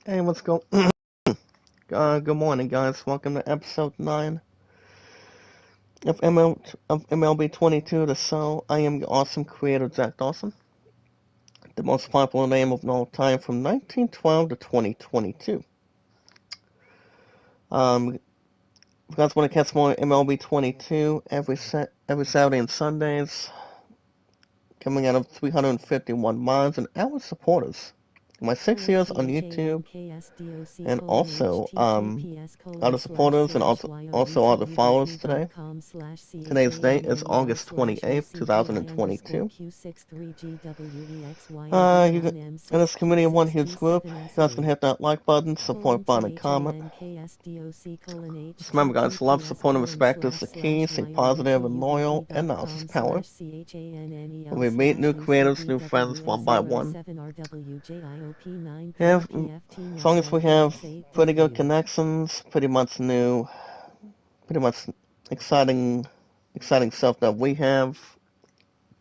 Hey, what's go? Good morning, guys. Welcome to episode 9 of MLB 22. The show. I am your awesome creator, Jack Dawson, the most popular name of all time from 1912 to 2022. If you guys want to catch more MLB 22 every Saturday and Sundays, coming out of 351 miles and our supporters. My 6 years on YouTube, and also other supporters and also other followers today. Today's date is August 28th, 2022. In this community of one huge group, you guys can hit that like button, support button, and comment. Just remember, guys, love, support, and respect is the key. Stay positive and loyal, and knowledge is power. When we meet new creators, new friends, one by one. Yeah, as long as we have pretty good connections, pretty much exciting, exciting stuff that we have.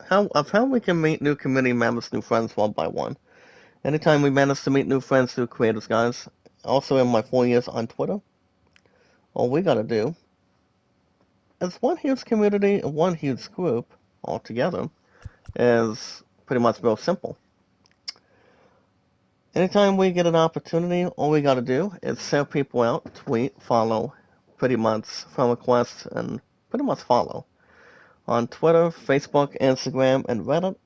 How we can meet new community members, new friends one by one. Anytime we manage to meet new friends, new creators, guys. Also, in my 4 years on Twitter, all we gotta do is one huge community and one huge group all together is pretty much real simple. Anytime we get an opportunity, all we gotta do is share people out, tweet, follow, pretty much friend request, and pretty much follow on Twitter, Facebook, Instagram, and Reddit,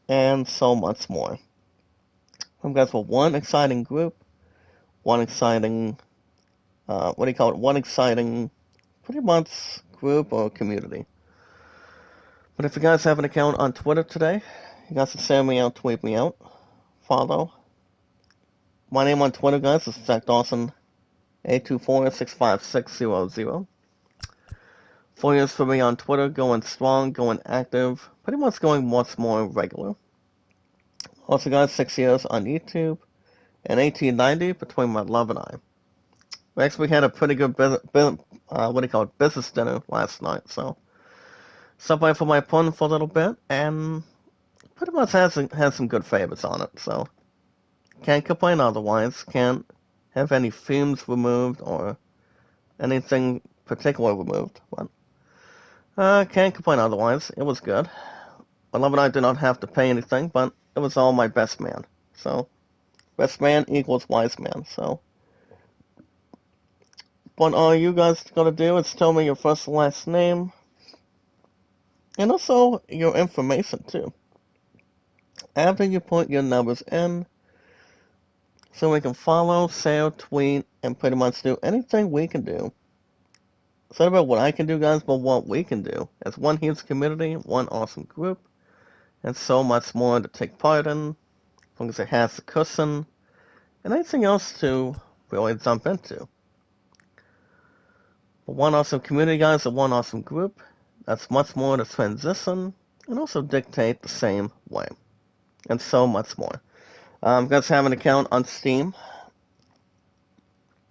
and so much more. Guys, for one exciting group, one exciting, what do you call it? One exciting, pretty much group or community. But if you guys have an account on Twitter today, you guys can send me out, tweet me out, follow. My name on Twitter, guys, is Zach Dawson, 824-65600. 4 years for me on Twitter, going strong, going active, pretty much going much more regular. Also, guys, 6 years on YouTube, and 1890 between my love and I. We actually had a pretty good business dinner last night, so stopped by for my opponent for a little bit, and pretty much has some good favors on it, so can't complain otherwise. Can't have any fumes removed or anything particular removed, but can't complain otherwise. It was good. My love and I did not have to pay anything, but it was all my best man. So, best man equals wise man, so. What all you guys gotta do is tell me your first and last name, and also your information too. After you put your numbers in, so we can follow, share, tweet, and pretty much do anything we can do. It's not about what I can do, guys, but what we can do as one huge community, one awesome group, and so much more to take part in, as long as it has the cushion, and anything else to really jump into. But one awesome community, guys, and one awesome group, that's much more to transition, and also dictate the same way, and so much more. Guys have an account on Steam.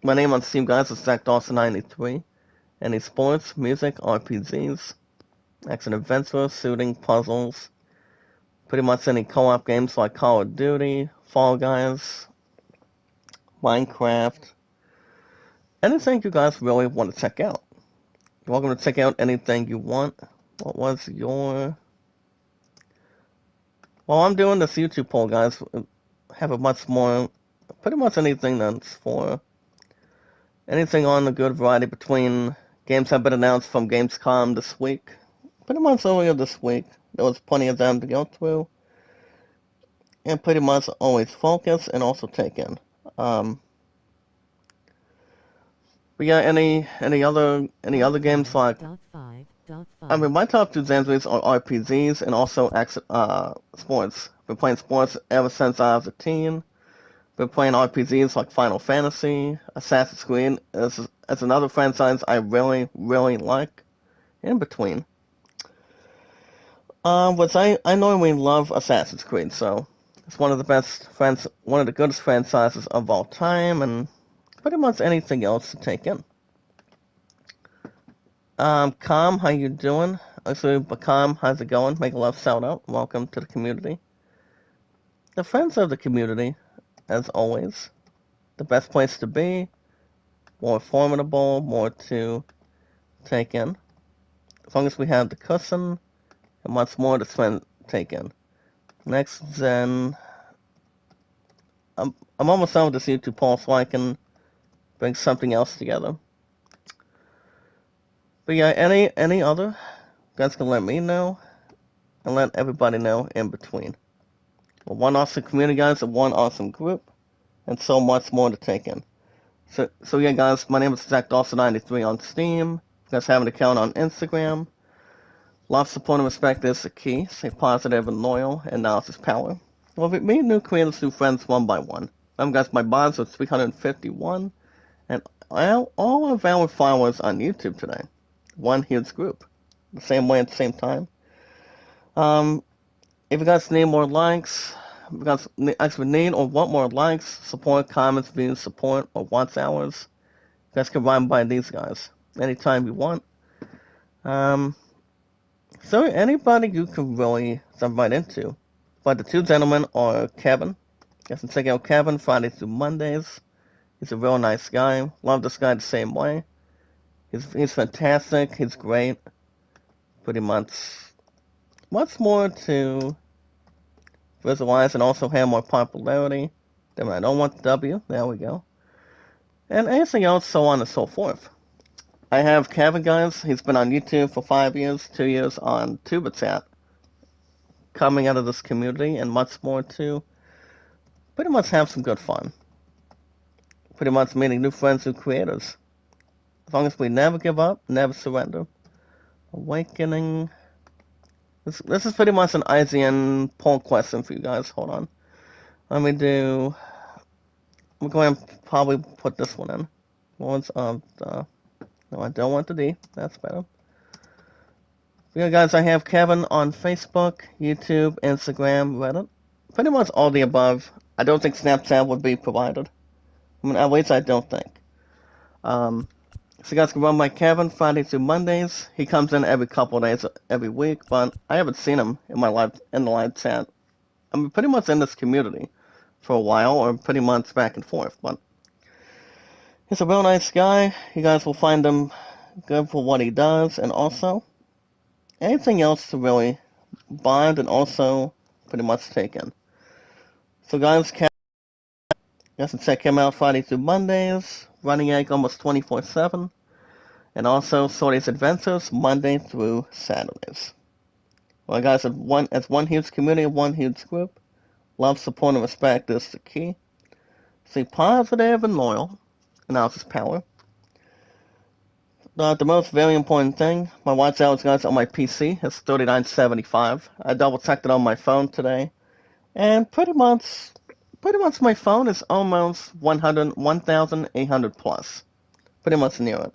My name on Steam, guys, is Zach Dawson93. Any sports, music, RPGs, action adventure, shooting, puzzles, pretty much any co-op games like Call of Duty, Fall Guys, Minecraft, anything you guys really want to check out. You're welcome to check out anything you want. What was your... Well, I'm doing this YouTube poll, guys. Have a much more, pretty much anything that's for, anything on the good variety between games have been announced from Gamescom this week. Pretty much earlier this week. There was plenty of them to go through. And pretty much always focus and also take in. But yeah, any other games like I mean my top two genres are RPGs and also sports. Been playing sports ever since I was a teen. Been playing RPGs like Final Fantasy, Assassin's Creed as another franchise I really, really like. In between. Which I normally love Assassin's Creed, so it's one of the goodest franchises of all time, and pretty much anything else to take in. Calm, how you doing? Actually, Bakam, how's it going? Make a love shout out. Welcome to the community. The friends of the community, as always. the best place to be, more formidable, more to take in. As long as we have the cushion, and much more to take in. Next, then, I'm almost done with this YouTube poll so I can bring something else together. But yeah, any other, you guys can let me know, and let everybody know in between. Well, one awesome community, guys, and one awesome group, and so much more to take in. So yeah, guys, my name is ZachDawson93 on Steam. If you guys have an account on Instagram, love, support, and respect is the key. Stay positive and loyal, and knowledge is power. Well, we meet new creators, new friends one by one. Guys, my bonds are 351, and all of our followers on YouTube today. One huge group. The same way at the same time. If you guys need more likes, if you guys actually need or want more likes, support, comments, views, support, or watch hours, you guys can run by these guys anytime you want. So anybody you can really jump right into. But the two gentlemen are Kevin. You guys can check out Kevin Fridays through Mondays. He's a real nice guy. Love this guy the same way. He's fantastic. He's great. Pretty much more to visualize and also have more popularity. Then I don't want the W. There we go. And anything else, so on and so forth. I have Kevin, guys. He's been on YouTube for 5 years, 2 years on TubeChat, coming out of this community, and much more to pretty much have some good fun. Pretty much meeting new friends, new creators. As long as we never give up, never surrender. Awakening. This is pretty much an IGN poll question for you guys. Hold on. Let me do. I'm going to probably put this one in. Words of the. No, I don't want the D. That's better. Yeah, guys, I have Kevin on Facebook, YouTube, Instagram, Reddit. Pretty much all the above. I don't think Snapchat would be provided. I mean, at least I don't think. So you guys can run by Kevin Fridays through Mondays. He comes in every couple of days, every week, but I haven't seen him in the live chat. I'm pretty much in this community for a while, or pretty much back and forth, but he's a real nice guy. You guys will find him good for what he does, and also anything else to really bond and also pretty much take in. So guys, you guys can check him out Friday through Mondays, Running Egg almost 24/7, and also Sorty's Adventures Monday through Saturdays. Well, guys, as one huge community, one huge group, love, support, and respect is the key. Stay positive and loyal, and that's his power. The most very important thing, my watch hours, guys, on my PC is 3975. I double checked it on my phone today, and pretty much my phone is almost 1,800 plus. Pretty much near it.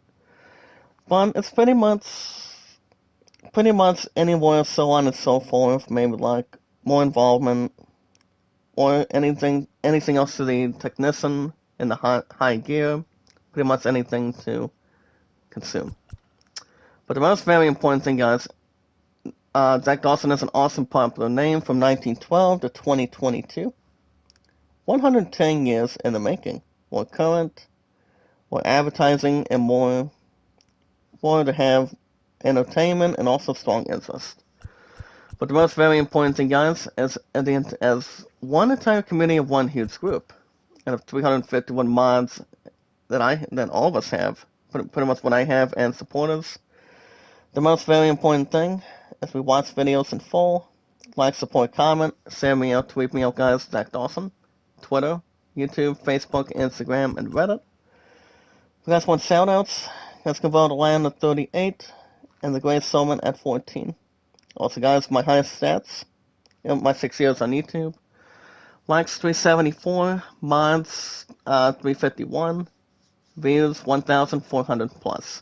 But it's pretty much anywhere, so on and so forth, maybe like more involvement, or anything else to the technician in the high gear, pretty much anything to consume. But the most very important thing, guys, Zach Dawson is an awesome popular name from 1912 to 2022. 110 years in the making. More current, more advertising, and more to have entertainment and also strong interest. But the most very important thing, guys, is as one entire community of one huge group, and of 351 mods that all of us have, pretty much what I have, and supporters. The most very important thing is we watch videos in full, like, support, comment, send me out, tweet me out, guys, Zach Dawson, Twitter, YouTube, Facebook, Instagram, and Reddit. If you guys want shoutouts, you guys can vote Land at 38 and the Great Soulman at 14. Also, guys, my highest stats, my 6 years on YouTube. Likes 374, mods 351, views 1,400 plus.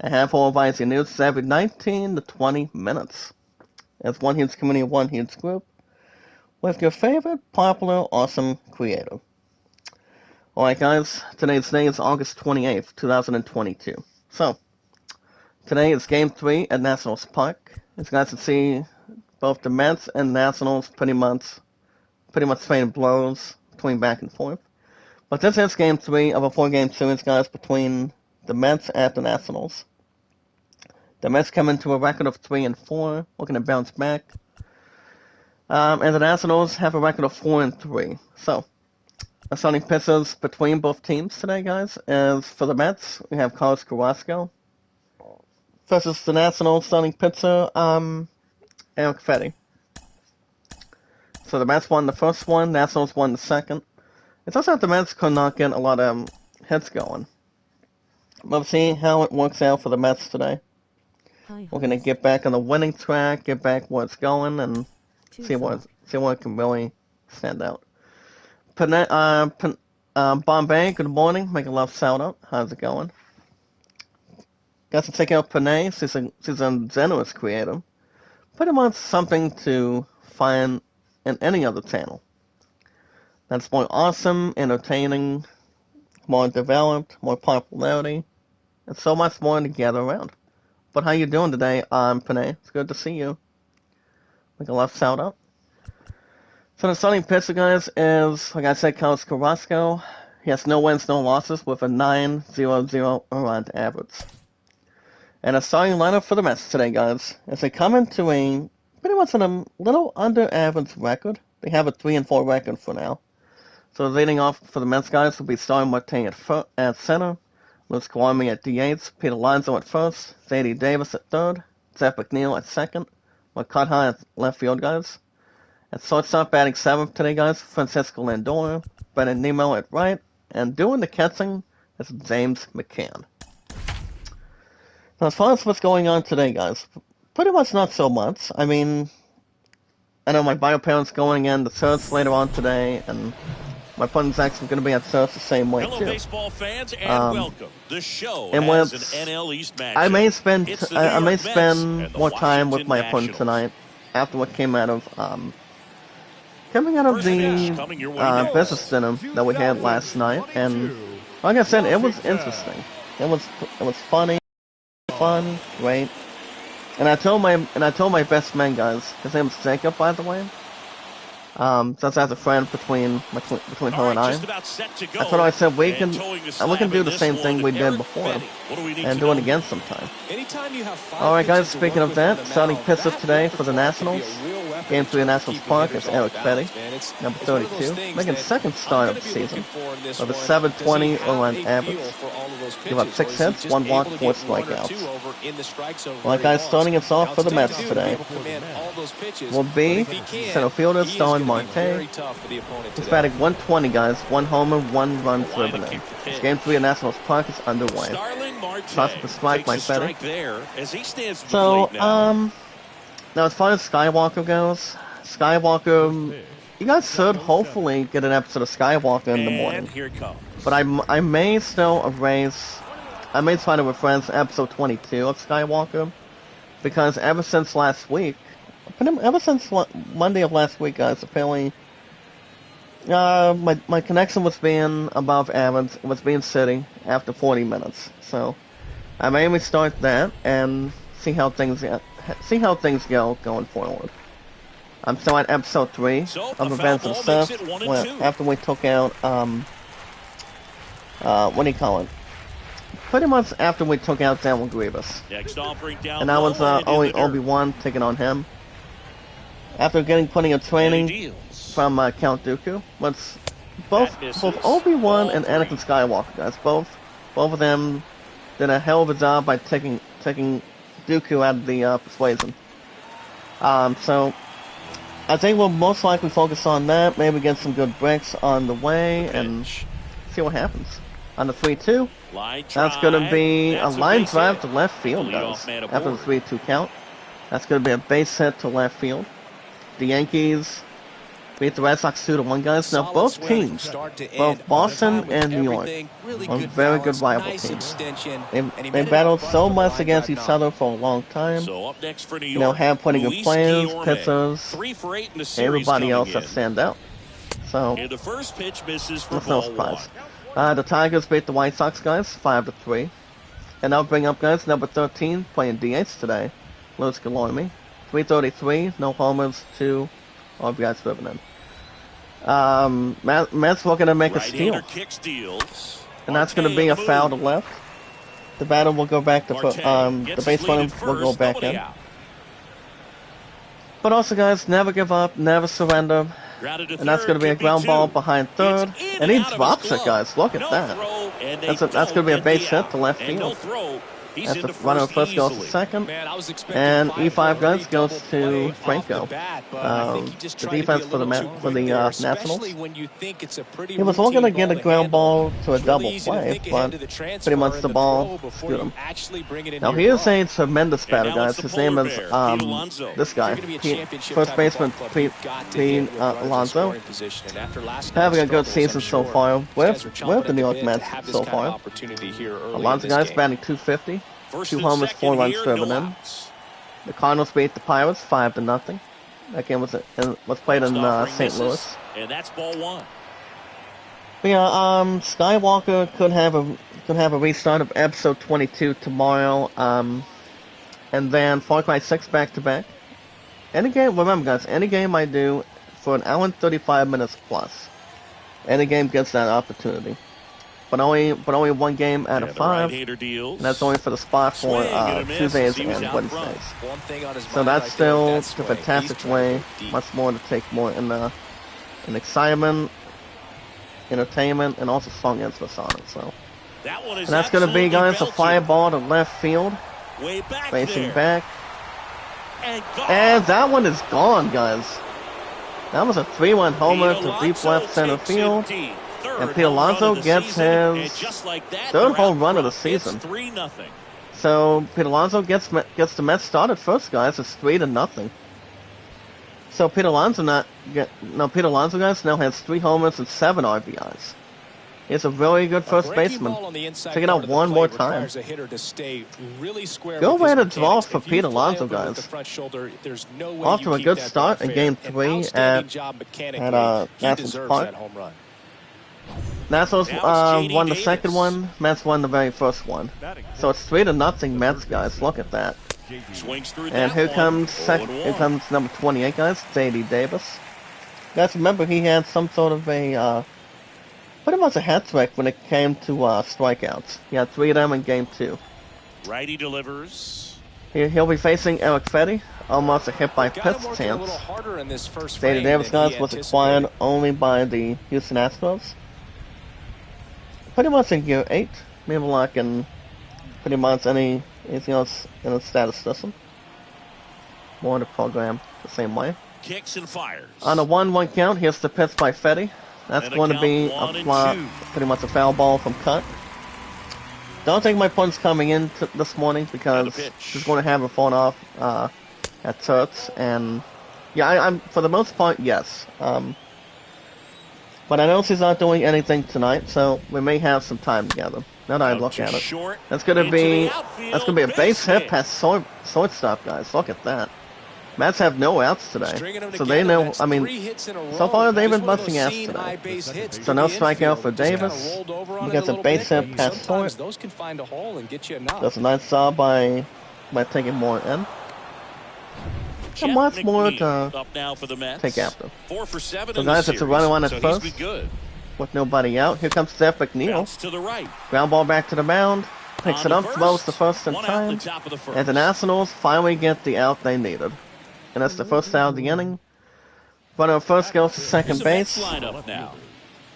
I have all of IC news every 19 to 20 minutes. It's one huge community, one huge group, with your favorite, popular, awesome creator. Alright guys, today's day is August 28th, 2022. So, today is Game 3 at Nationals Park. As you guys can see, both the Mets and Nationals pretty much trading blows, between back and forth. But this is Game 3 of a 4-game series, guys, between the Mets and the Nationals. The Mets come into a record of 3-4, looking to bounce back. And the Nationals have a record of 4-3. So, the starting pitchers between both teams today, guys, is for the Mets, we have Carlos Carrasco versus the Nationals starting pitcher, Eric Fetty. So the Mets won the first one, Nationals won the second. It's also that the Mets could not get a lot of hits going. We'll see how it works out for the Mets today. We're gonna get back on the winning track, get back where it's going, and see what can really stand out. Bombay, good morning. Make a love shout out. How's it going? Got to check out Panay. She's a generous creator. Pretty much something to find in any other channel. That's more awesome, entertaining, more developed, more popularity, and so much more to gather around. But how you doing today, Panay? It's good to see you. Make a love shout out. So the starting pitcher, guys, is, like I said, Carlos Carrasco. He has no wins, no losses with a 9.00 earned average. And a starting lineup for the Mets today, guys, as they come into a pretty much on a little under average record. They have a 3-4 record for now. So leading off for the Mets, guys, will be Starling Marte at center, Luis Guillorme at DH, Pete Alonso at first, Zadie Davis at third, Jeff McNeil at second, Makata at left field, guys. At shortstop, batting seventh today, guys, Francisco Lindor, Brennan Nemo at right, and doing the catching is James McCann. Now, as far as what's going on today, guys, pretty much not so much. I mean, I know my bio parents going in the search later on today, and my opponent's actually going to be at search the same way, too. Baseball fans, and welcome. The show and has an NL East matchup. I may spend more time with my opponent tonight after what came out of the business dinner that we had last night, and like I said, it was interesting. It was funny, fun, great. And I told my best man, guys, his name is Jacob, by the way. That's as a friend between her and I. I told her, I said we can do the same thing we did before and do it again sometime. Alright, guys, speaking of that, starting pitcher today for the Nationals. Game 3 at Nationals Park is Eric Fetty, number 32, making second start of the season with a 7.20 earned average. Give up 6 hits, 1 walk, 4 strikeouts. Alright, guys, starting us off for the Mets today will be center fielder Starling Marte. He's batting 120, guys, 1 homer, 1 run driven in. Game 3 at Nationals Park is underway. Toss up the strike by Fetty. So, now as far as Skywalker goes, you guys should hopefully get an episode of Skywalker in the morning. But I may still try to reference episode 22 of Skywalker, because ever since Monday of last week, guys, apparently my connection was being above average, was being shitty after 40 minutes. So I may restart that and see how things go going forward. I'm still at episode 3 of Events of Stuff, after we took out, what do you call it? Pretty much after we took out Daniel Grievous. And that was only Obi-Wan taking on him. After getting plenty of training from Count Dooku, both Obi-Wan and Anakin Skywalker, guys, both of them did a hell of a job by taking Dooku out of the persuasion. So I think we'll most likely focus on that, maybe get some good breaks on the way, and see what happens. On the 3-2, that's going to be a line drive to left field, guys, after the 3-2 count. That's going to be a base hit to left field. The Yankees beat the Red Sox 2-1, guys. Now both teams, both Boston and New York, are very good rival teams. They battled so much against each other for a long time. Have plenty good players, pitchers, everybody else that stand out. So that's no surprise. The Tigers beat the White Sox, guys, 5-3. And I'll bring up, guys, number 13 playing DH today, Luis Guillorme. 333, no homers, 2 RBIs driven in. Matt's looking to make a Right-hander steal, kick steals. and that's going to be a foul to left. The batter will go back to the base runner will go back in. Out. But also, guys, never give up, never surrender. And that's going to be a ground ball behind third. And he drops it, guys. Look at that. That's going to be a base hit to left field. As the runner first goes to second, and E5 guys goes to Franco. The defense for the Nationals. He was looking to get a ground ball to a double play, but pretty much the ball screwed him. Now he is a tremendous batter, guys. His name is this guy, first baseman Pete Alonso. Having a good season so far with the New York Mets so far. Alonso, guys, batting .250. 2 homers, 4 runs driven in. The Cardinals beat the Pirates 5-0. That game was played in St. Louis. And that's ball 1. But yeah, Skywalker could have a restart of episode 22 tomorrow. And then Far Cry 6 back-to-back. Any game, remember guys, any game I do for an hour and 35 minutes plus, any game gets that opportunity. But only one game out of 5, and that's only for the spot for Tuesdays and Wednesdays. So that's still a fantastic way, much more to take more in excitement, entertainment, and also strong emphasis on it. So, and that's going to be, guys, a fly ball to left field, facing back, and that one is gone, guys. That was a 3-1 homer to deep left center field. And Pete Alonso gets his third home run of the season. So Pete Alonso gets the Mets started first, guys. It's 3-0. So Pete Alonso guys now has 3 homers and 7 RBIs. He's a very good first baseman. Check it out one more time. Go ahead and draw for Pete Alonso, guys. Off to a good start in Game 3 at Nationals Park. Nationals won the second one, Mets won the very first one. So it's 3-0 Mets, guys. Look at that. And here comes number 28, guys, J.D. Davis. Guys, remember he had some sort of a pretty much a hat trick when it came to strikeouts. He had 3 of them in Game 2. Righty delivers. He'll be facing Eric Fetty, almost a hit by pitch chance. J.D. Davis, guys, was acquired only by the Houston Astros. Pretty much in Year 8, maybe like in pretty much anything else in the status system. More in the program the same way. Kicks and fires. On a 1-1 count, here's the pitch by Fetty. That's going to be pretty much a foul ball from cut. Don't think my pun's coming in this morning because he's going to have a phone off at Turks, and yeah, I'm for the most part, yes. But I know she's not doing anything tonight, so we may have some time together. Now that I look at it, that's gonna be a base hit past shortstop, guys. Look at that. Mets have no outs today, so they know. I mean, so far they've been busting ass today. So no strikeout for Davis. He gets a base hit past short. That's a nice job by taking more in. And much more to take after. So guys, it's a run at first with nobody out. Here comes Jeff McNeil. Ground ball back to the mound. Picks it up, throws the first in time. And the Nationals finally get the out they needed. And that's the first out of the inning. Runner first goes to second base.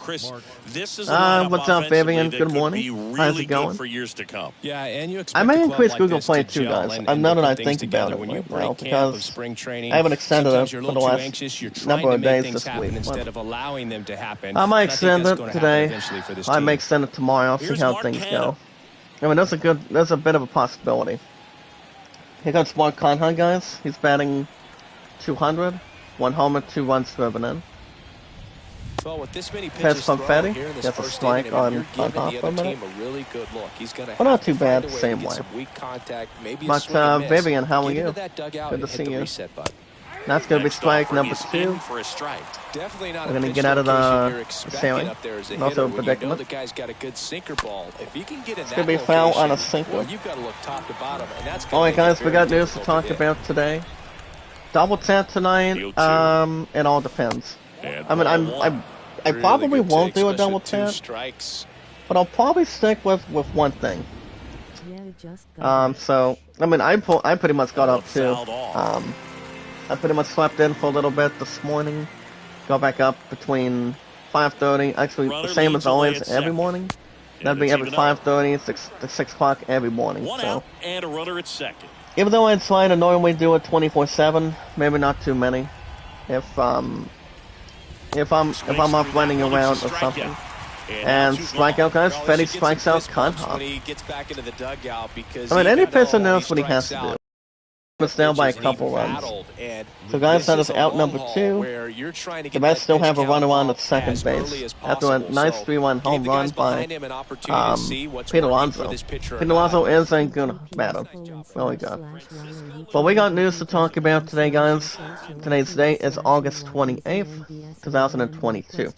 Chris, this is what's up, Vivian? Good morning. How's it going? For years to come. Yeah, and you I may increase Google Play too, guys. Now that I think about it right now, because I haven't extended it for the last number of days this week. Instead of allowing them to happen, I might extend it today. I may extend it tomorrow. I'll see how things go. I mean, there's a bit of a possibility. Here comes Mark Conhan, guys. He's batting 200, 1 homer, 2 runs driven in. Well, with this many pitches from Fetty, gets a strike on Conhan for a minute. Well, not too bad, same way. But Vivian, how are you? Good to see you. That's going to be strike number 2. We're going to get out of the sailing. Also a predicament. It's going to be foul on a sinker. Alright guys, we got news to talk about today. Double tap tonight, it all depends. And I mean, ball one. I Really probably good won't take, do a especially double with 2 tap, strikes. but I'll probably stick with one thing. So I mean, I pretty much got That one up too. fouled off. I pretty much slept in for a little bit this morning. Got back up between 5:30. Actually, the Runner same leads as always away at every second. morning. And That'd be it's every even up. 5:30, 6 o'clock every morning. One So out and a runner at second. even though I'd try to normally do it 24/7, maybe not too many. If I'm up running around or something. And strikeout, guys. Well, Fetty he should get strikes some out fist bumps Conhop. when he gets back into the dugout because I mean, any even pitcher though knows he what he has strikes to do. out, It's down by a pitches and he couple runs. battled, and So guys, this that is is a out long number haul 2. where you're trying to The get Mets that still pitch have a count runner on up at second as base early as after a possible. nice So 3-run gave home the run guys by behind him an opportunity to see what's Peter working for Alonso. this pitcher or Peter not. Alonso is a good batter. Really good. But we got news to talk about today, guys. Today's date is August 28th, 2022.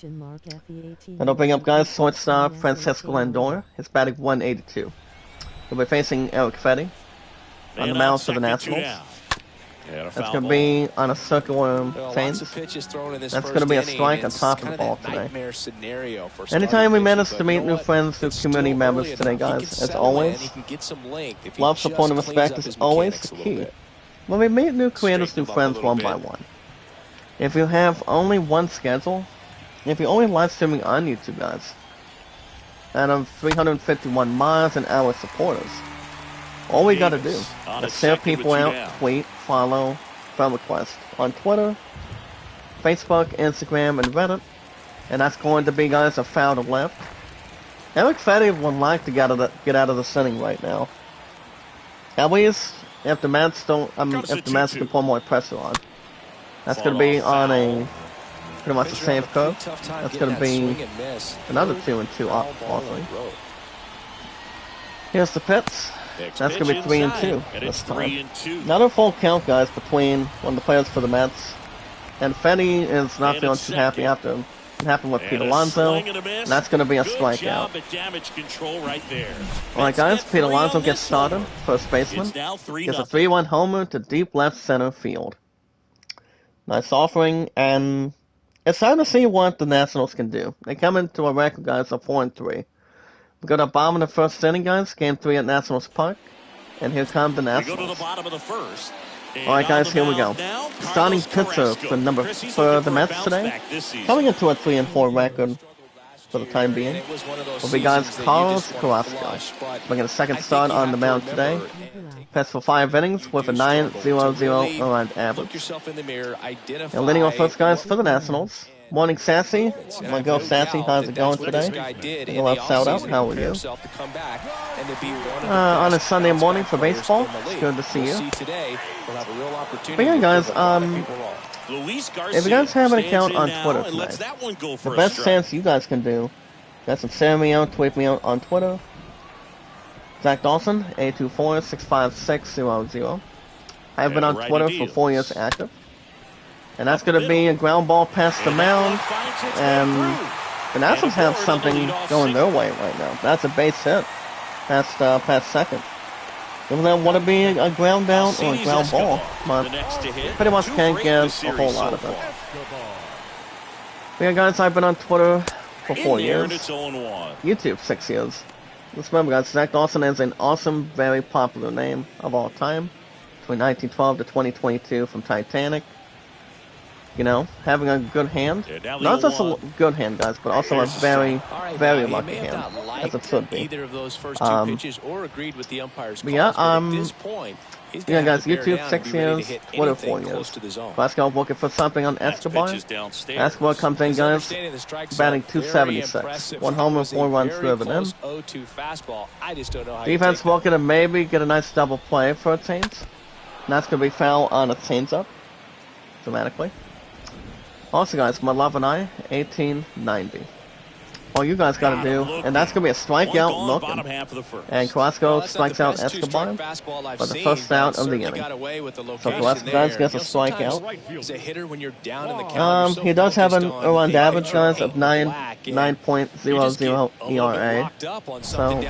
And I'll bring up, guys, shortstop Francisco Lindor. His batting 182. He'll be facing Eric Fetty on the mound for the Nationals. That's going to be on a circular change. That's going to be a strike on top of the ball today. Anytime we manage to meet new friends through community members today, guys, as always, love, support, and respect is always key. When we meet new creators, new friends one by one. If you have only one schedule, if you're only live streaming on YouTube, guys, out of 351 miles an hour supporters, all we gotta do is share people out, tweet, follow, friend request on Twitter, Facebook, Instagram, and Reddit, and that's going to be, guys, a foul to left. Eric Fetty would like to get out of the inning right now. At least if the Mets can put more pressure on. That's going to be on a pretty much the same curve. That's going to be another 2-2 offering. Here's the pitch. That's going to be 3-2 this time. Another full count, guys, between one of the players for the Mets. And Fetty is not feeling too happy after what happened with Pete Alonso. And that's going to be a strikeout. Alright, guys, Pete Alonso gets started, first baseman. Gets a 3-1 homer to deep left center field. Nice offering, and it's time to see what the Nationals can do. They come into a record, guys, of 4-3. We got a bomb in the first inning, guys. Game 3 at Nationals Park. And here come the Nationals. We go to the bottom of the first. Alright, guys, here we go. Starting pitcher for the Mets today. Coming into a 3-4 record for the time being will be, guys, Carlos Carrasco. Making a second start on the mound today. Pitched for 5 innings with a 9.00 earned average. And leading off first, guys, for the Nationals. Morning, Sassy. My girl, Sassy. How's it going today? I love shout out. How are you? On a Sunday morning for baseball. It's good to see you. But yeah, guys, if you guys have an account on Twitter tonight, the best chance you guys can do, guys can send me out, tweet me out on Twitter. Zach Dawson, 824-656-00. I've been on Twitter for 4 years active. And that's going to be a ground ball past the mound. And the Nationals have something going their way right now. That's a base hit past second. Even though want to be a ground down or a ground ball, but pretty much can't get a whole lot of it. But yeah, guys, I've been on Twitter for 4 years. YouTube, 6 years. Just remember, guys, Zach Dawson is an awesome, very popular name of all time. Between 1912 to 2022 from Titanic. You know, having a good hand. Not just a good hand, guys, but also a very, very lucky hand, as it should be. But yeah, guys, YouTube 6 years, Twitter 4 years. Let's go looking for something on Escobar. Escobar comes in, guys, batting 276. 1 homer, 4 runs driven in. Defense looking to maybe get a nice double play for a change. And that's going to be foul on a changeup, dramatically. Also, guys, my love and I, 1890. All you guys got to do, and that's going to be a strikeout looking. And Carrasco strikes out Escobar for the first out of the inning. So Carrasco, guys, gets a strikeout. He does have an earned average, guys, of 9.00 ERA. So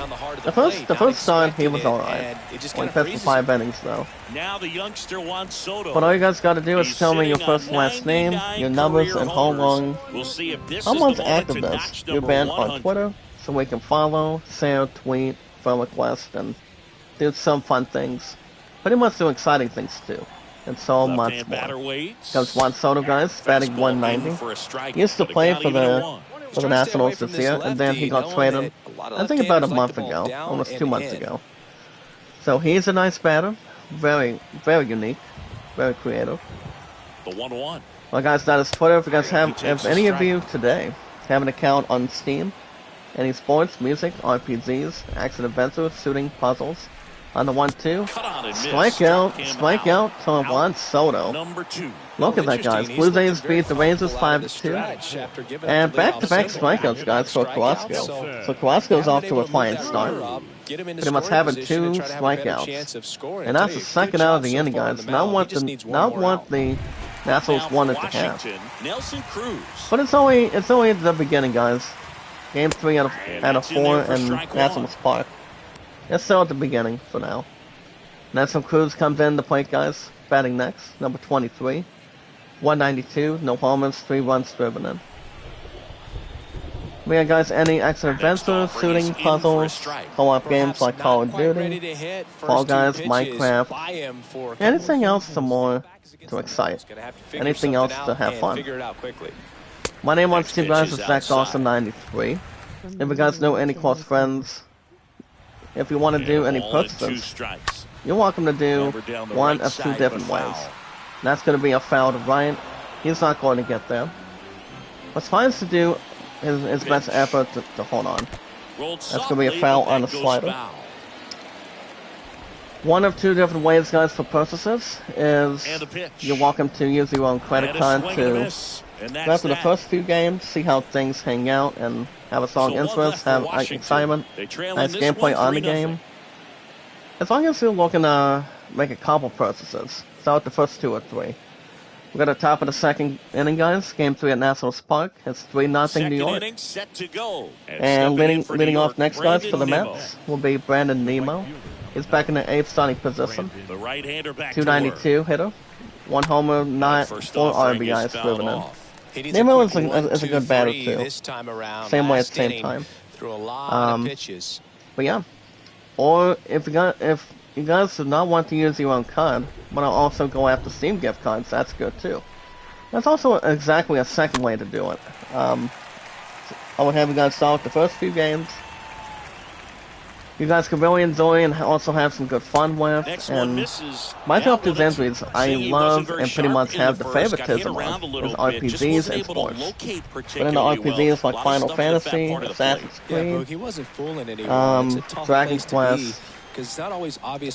the first start, he was alright. Went pitched for 5 innings, though. Now the youngster Juan Soto. But all you guys got to do is He's tell me your sitting on first and last name, 99 your numbers, career and how homers. We'll see if this is the long moment active to this. notch You've number been on 100. Twitter, so we can follow, share, tweet, friend request, and do some fun things. Pretty much do exciting things too. And so much Left-hand more. batter waits. Comes Juan Soto, guys, batting Fastball in 190. for a strike, Used to but the play count for even at the one. for the Nationals this year, and then he got traded. I think about a month ago, almost 2 months ago. So he's a nice batter, very, very unique, very creative. The 1-1. Well, guys, that is Twitter. If you guys have, if any of you today have an account on Steam, any sports, music, RPGs, action adventures, shooting, puzzles, on the 1-2, strike out to Juan Soto. Number 2. Look at that, guys. Blue Jays beat the Rangers 5-2. And back-to-back strikeouts, guys, for Carrasco. So Carrasco's off to a fine start. Pretty much having 2 strikeouts. And that's the second out of the inning, guys. Not what the Nationals wanted to have. Nelson Cruz. But it's only at the beginning, guys. Game 3 out of 4 in Nationals Park. It's still at the beginning for now. Nelson Cruz comes in to plate, guys. Batting next, number 23. 192, no homers, 3 runs driven in. We got, guys, any action adventures, shooting, puzzles, co-op games like Call of Duty, Fall Guys, Minecraft, anything else to excite, anything else to have fun. My name on Steam, guys, is Zach Dawson 93. If you guys know any close friends, if you want to do any purchases, you're welcome to do one of 2 different ways. That's going to be a foul to Ryan. He's not going to get there. But tries to do his best effort to hold on. That's going to be a foul on the slider. One of 2 different ways, guys, for purchases is you're welcome to use your own credit card to go after the first few games, see how things hang out, and have a strong interest, have excitement, nice gameplay on the game. As long as you're looking to make a couple purchases, start the first 2 or 3. We're at the top of the second inning, guys. Game 3 at Nationals Park. It's 3-0 New York. And leading off next, guys, for the Mets will be Brandon Nimmo. He's back in the 8th starting position. 292 hitter. 1 homer, 4 RBIs driven in. Nimmo is a good batter too. Same way at the same time. But yeah. Or if you guys do not want to use your own card, but also go after Steam gift cards, that's good too. That's also exactly a second way to do it. I would have you guys start with the first few games. You guys can really enjoy and also have some good fun with. And my top 2 injuries I love and pretty much have the favoritism on is RPGs and sports. But in the RPGs like Final Fantasy, Assassin's Creed, Dragon Quest,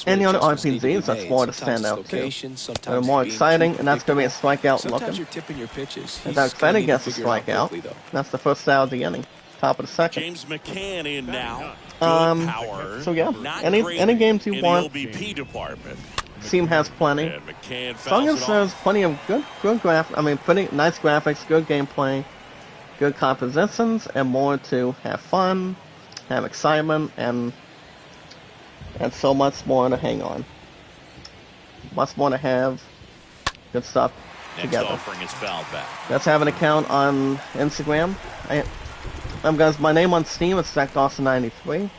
any other RPGs, that's more to stand out too. They're more exciting, and that's going to be a strikeout looking. And Doug Fennig gets a strikeout. That's the first out of the inning. Top of the second. James McCann in now. So yeah, any games you want, Steam has plenty. As long as there's plenty of pretty nice graphics, good gameplay, good compositions, and more to have fun, have excitement, and so much more to hang on. Much more to have good stuff together. Let's have an account on Instagram. Guys, my name on Steam is Zach Dawson 93.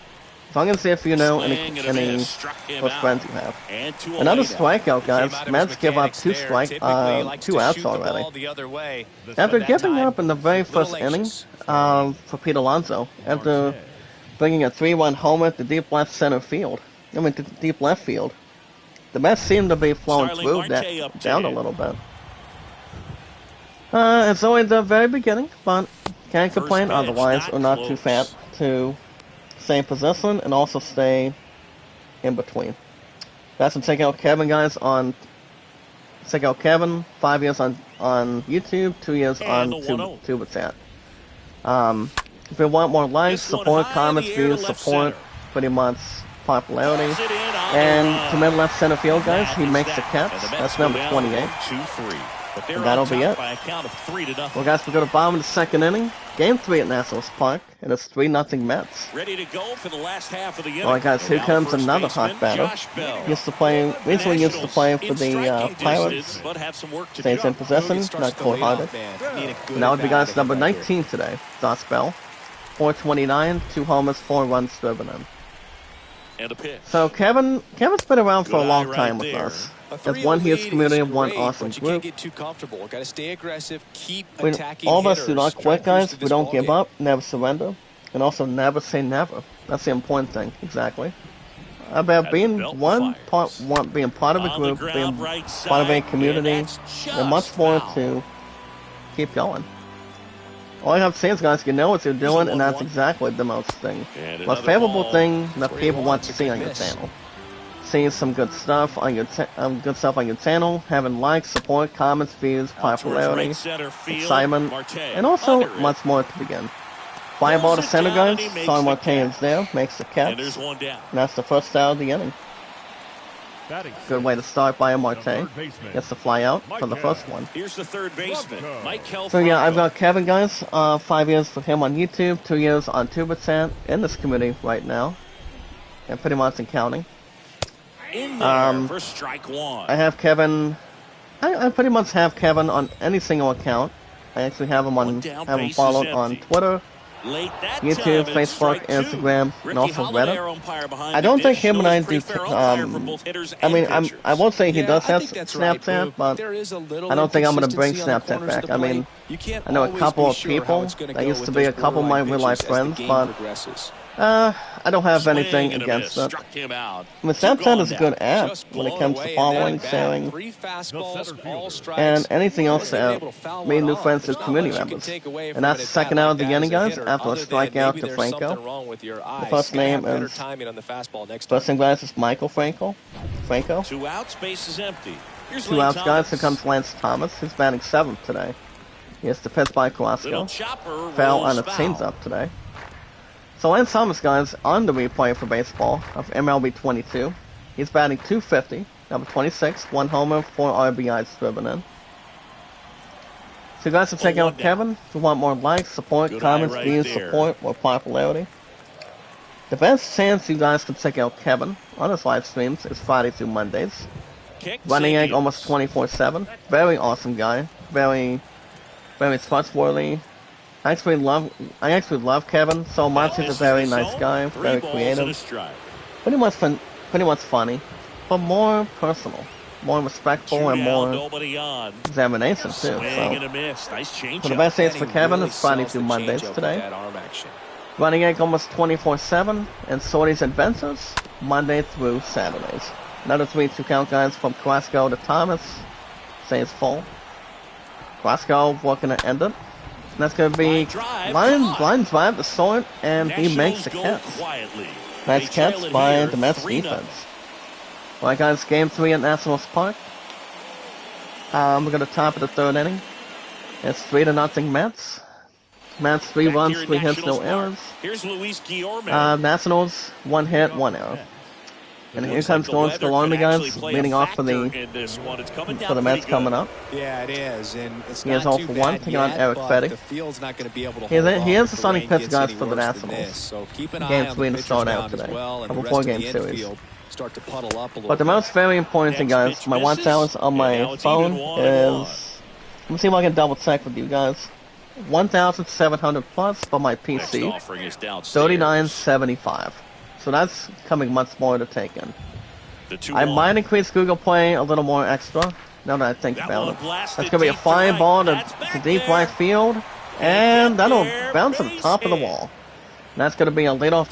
So I'm gonna see if you know any close friends you have. Another strikeout, guys. Mets give up 2 outs already. After giving up in the very first inning for Pete Alonso, after bringing a 3-1 homer to deep left left field, the Mets seem to be flowing through that down a little bit. It's only the very beginning, but can't complain otherwise. We're not too fat to stay in position and also stay in between. That's from Check Out Kevin, guys, on Check Out Kevin, 5 years on YouTube, 2 years on TubeChat. If you want more likes, support, comments, views, support, pretty much popularity. And to mid left center field, guys, he makes the catch. That's number 28. And that'll be it. Well, guys, we go to bottom of the second inning. Game 3 at Nationals Park, and it's 3-0 Mets. Ready to go for the last half of the inning. Alright guys, here And now comes first another baseman, hot batter. Josh Bell. Recently used to play for In the striking Pirates. distance, but have some work to Stays do. in possession, not cold-hearted. And that would be guys number 19 today, Josh Bell. 429, 2 homers, 4 runs driven in. And a pitch. So Kevin's been around for a Good long eye time right with there. us. As one huge community and one awesome but you group. can't get too comfortable. Got to stay aggressive, keep We, attacking all of us do hitters, not try quit, and cruise guys. through We this don't ball give game. up, never surrender, and also never say never. That's the important thing, exactly. About being being part of a group, being part of a community, and much more to keep going. All you have to say is, guys, you know what you're doing, and that's exactly the most favorable thing that people want to see on your channel. Seeing some good stuff on your channel, having likes, support, comments, views, popularity, excitement, and also much more to begin. Fly ball to center, guys. Sorry Marte is there, makes the catch, and that's the first out of the inning. Good way to start by Marte. Gets the fly out for the first one. Here's the third baseman, Mike So yeah, I've got Kevin, guys. 5 years for him on YouTube, 2 years on 2% in this community right now, and pretty much in counting. In there for strike one. I have Kevin. I pretty much have Kevin on any single account. I actually have him followed on Twitter, YouTube, Facebook, Instagram, and also Reddit. I don't think him and I do. I mean, I won't say he does have Snapchat, but I don't think I'm going to bring Snapchat back. I mean, I know a couple of people that used to be a couple of my real life friends, but I don't have anything against it. I mean, Snapchat is a good app when it comes to following, sharing, and anything else that made new friends to community members. And that's the second out of the inning, guys, after a strikeout to Franco. The first name is, first name, guys, is Michael Franco. 2 outs, base is empty. Here's 2 outs, guys. Here comes Lance Thomas. He's batting 7th today. He has to pitch by Carrasco. Foul on the change-up today. So Lance Thomas, guys, on the replay for baseball of MLB 22. He's batting .250, number 26, 1 homer, 4 RBIs driven in. So you guys can check out Kevin if you want more likes, support, comments, views, support, more popularity. The best chance you guys can check out Kevin on his live streams is Friday through Mondays. Running egg almost 24/7. Very awesome guy. Very trustworthy. I actually love Kevin so much. He's a very nice guy, very creative, pretty much funny, but more personal, more respectful, and more examination too. So the best days for Kevin is Friday through Mondays today. Running egg almost 24/7, and Sorties Adventures Monday through Saturdays. Another 3-2 count, guys, from Carrasco to Thomas. Stays full. Carrasco working to end it. And that's going to be line drive to Sword, and he makes the catch. Nice catch by the Mets defense. Alright guys, game 3 at Nationals Park. We're going to top of the 3rd inning. It's 3-0 Mets. Mets 3 runs, 3 hits, no errors. Nationals 1 hit, 1 error. And here comes Lawrence Delorme, guys, leading off for the Mets coming up. Yeah, it is. And it's he has all for 1, taking on Eric Fetty. He is the starting pitch, guys, for the Nationals. Game 3 in the start out today, of a 4-game series. But the most very important thing, guys, my watch hours on my phone is, let me see if I can double check with you guys. 1,700 plus for my PC, 3975. So that's coming much more to take in. I might increase Google Play a little more extra, now that I think about it. That's going to be a fly ball to deep right field, and that'll bounce to the top of the wall. And that's going to be a leadoff.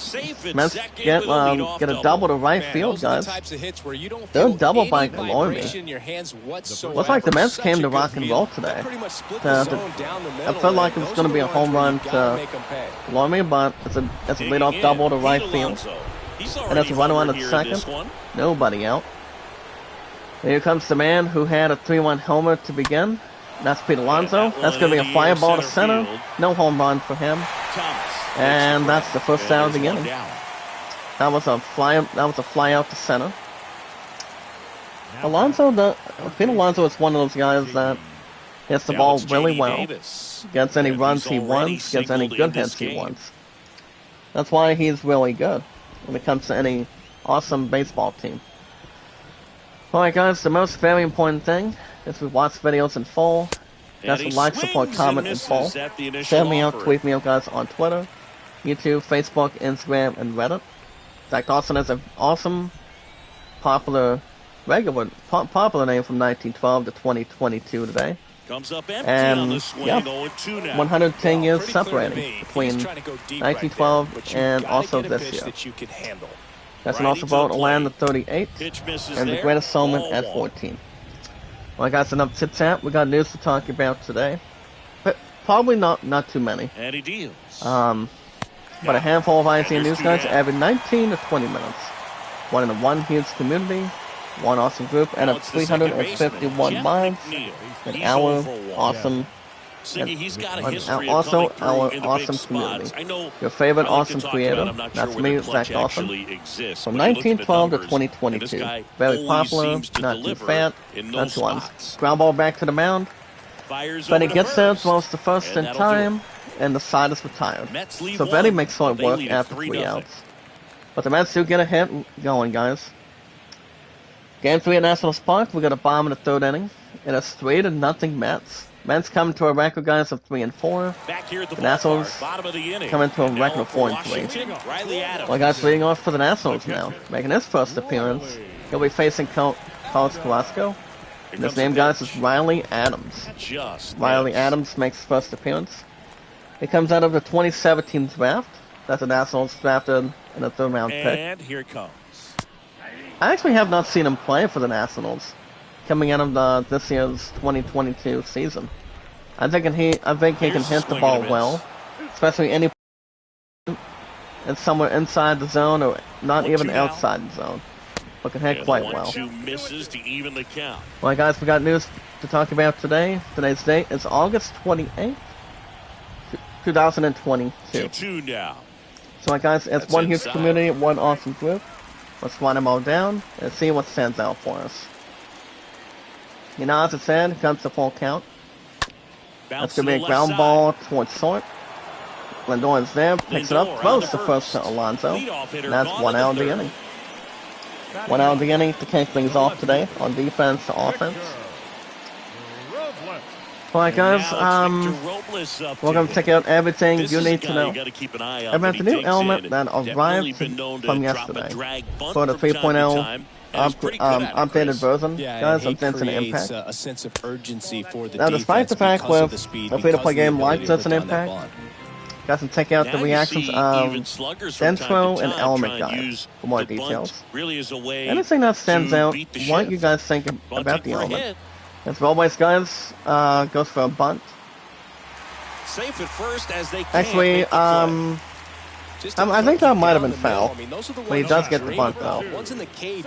Mets get a double to right field, guys. They're double by Delorme. Looks like the Mets came to rock and roll today. I felt like it was going to be a home run to Delorme, but it's a leadoff double to right field. And that's a runner on the second. Nobody out. And here comes the man who had a 3-1 homer to begin. That's Pete Alonso. That's going to be a fly ball to center. No home run for him. And that's the first out of the inning. That was a fly out to center. Pete Alonso is one of those guys that Hits the ball really well. Gets any runs he wants. Gets any good hits he wants. That's why he's really good when it comes to any awesome baseball team. Alright guys, the most very important thing is we watch videos in full. Guys, like, support, comment in full. Share me out, tweet me out guys on Twitter, YouTube, Facebook, Instagram, and Reddit. Zach Dawson is an awesome, popular name from 1912 to 2022 today. And yeah, 110 years separating between 1912 and also this year. That's an also about land at 38 and the greatest showman at 14. Well, I got enough chit chat. We got news to talk about today, but probably not too many. But a handful of IC news guys every 19 to 20 minutes. One in one huge community, one awesome group, and 351 minds, an hour awesome. And also our awesome community. Your favorite awesome creator, that's me, Zach Dawson. From 1912 to 2022. Very popular, not too fat, not too on. Ground ball back to the mound. But he gets there, throws the first in time, and the side is retired. So Betty makes short work after 3 outs. But the Mets do get a hit going, guys. Game 3 at Nationals Park, we got a bomb in the 3rd inning. It is 3-0 Mets. Mets come to a record, guys, of 3-4. The Nationals come into a record of 4-3. Well, guys, leading off for the Nationals now, making his first appearance. He'll be facing Carlos Carrasco. And his name, guys, is Riley Adams. Riley Adams makes his first appearance. He comes out of the 2017 draft. That's the Nationals drafted in the 3rd round pick. And here it comes. I actually have not seen him play for the Nationals coming out of this year's 2022 season. I think he can hit the ball well, especially any and somewhere inside the zone or not even outside the zone, but can hit quite well. Well, guys, we got news to talk about today. Today's date is August 28th, 2022. So, guys, it's one huge community, one awesome group. Let's run them all down and see what stands out for us. You know, as it said, comes to full count. That's going to be a ground ball towards short. Lindor is there, picks it up, throws the first to Alonso. And that's 1 out of the inning. 1 out of the inning to kick things off today on defense to offense. Alright guys, we're going to check out everything you need to know about the new element that arrived from yesterday for the 3.0 updated version, guys, of Instant Impact. Now, despite the fact with a free-to-play game like Instant Impact, guys can check out the reactions of Dentro and Element Guys for more details. Anything that stands out, what you guys think about the element. As always, guys, goes for a bunt. Actually, I think that might have been foul, but he does get the bunt though. I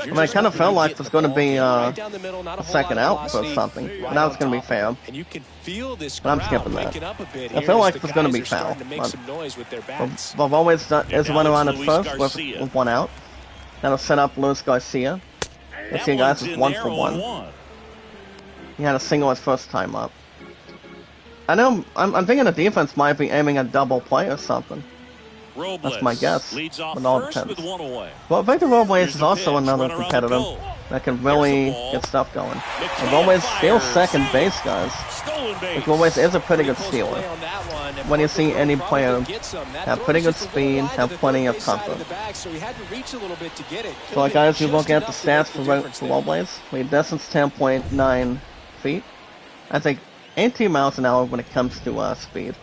mean, it kind of felt like it was going to be a second out for something, and now it's going to be foul. But I'm skipping that. I feel like it was going to be foul, but always is a runner on at first with 1 out. That'll set up Luis Garcia. Let's see, guys, it's 1 for 1. He had a single his first time up. I know, I'm thinking the defense might be aiming a double play or something. That's my guess, but all depends. Well, Victor Robles is also another competitor that can really get stuff going. And Robles steals second base, guys. Like, Robles is a pretty good stealer. When you see any player have pretty good speed, have plenty of comfort. So, guys, you look at the stats for Robles. Lead distance 10.9 feet. I think 18 miles an hour when it comes to speed.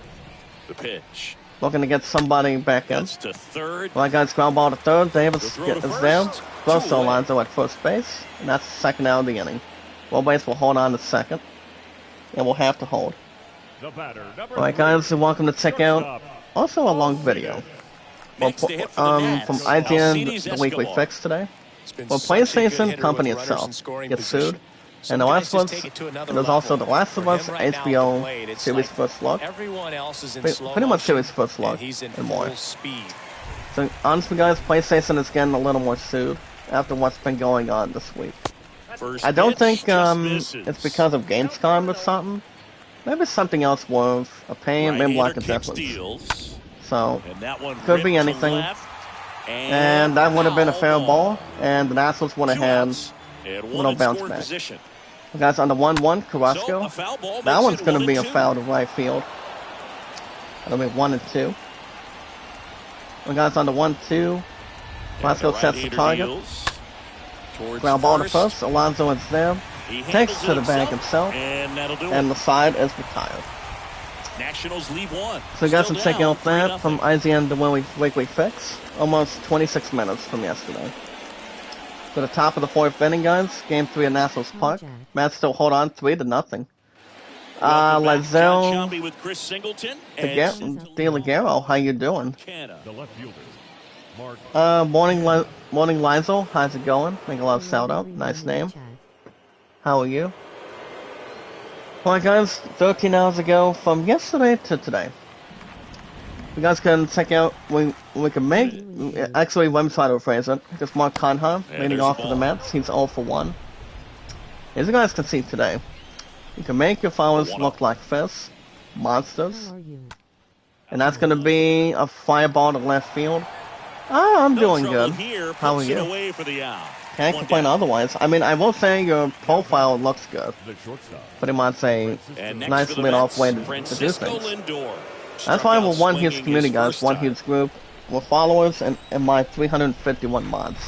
The pitch. Looking to get somebody back in. To third. Well, guys, ground ball to third. Davis is there. Close to Alonso at first base. And that's the second out of the inning. Robles will hold on to second. And we'll have to hold. Alright, guys, you're welcome to check out also a long video. Well, from IGN, the weekly fix today. Well, PlayStation company itself gets sued. And The Last of Us, there's also The Last of Us HBO series first look. Pretty much series first look and more. So honestly, guys, PlayStation is getting a little more sued after what's been going on this week. I don't think it's because of Gamescom or something. maybe something else worth a pain, maybe like a kicks, difference. deals. So, And that one could be ripped to anything. left. And that would have been a fair foul ball, and the Nationals went 2 ahead. outs. And one Little in bounce scoring back. position. Guys, on the 1-1, So Carrasco. a foul ball That makes one's it going to 1 be and a 2. foul to right field. That'll be 1 and 2. Guys, on the 1-2. Carrasco sets the target. Ground ball to first. Alonso is there. Takes it to the bag himself. And that'll do And it. the side is retired. Nationals leave one. So you guys Still can check down out that 3-0. from IGN the Weekly Fix. Almost 26 minutes from yesterday. To the top of the 4th inning, guys. Game 3 at Nationals Park. Mets still hold on 3-0. Welcome back, John Lizelle Shelby with Chris Singleton and DeLaguerro, how you doing? Canna. The left fielder, Mark. Morning Lizel, how's it going? Make a lot of shout out, nice name. How are you? Alright guys, 13 hours ago from yesterday to today. You guys can check out, we can make, actually let me try to rephrase it, because Mark Conha leading off for the Mets, he's 0 for 1. As you guys can see today, you can make your flowers look like fists, monsters, and that's going to be a fireball to left field. I'm doing good. How are you? Away for the out. Can't complain otherwise. I mean, I will say your profile looks good. The shortstop. Pretty much a And next nice for the lead-off way to do Francisco things. Lindor. That's why we're Struck out one huge swinging community, his guys, first one time. huge group. We're followers and my 351 mods.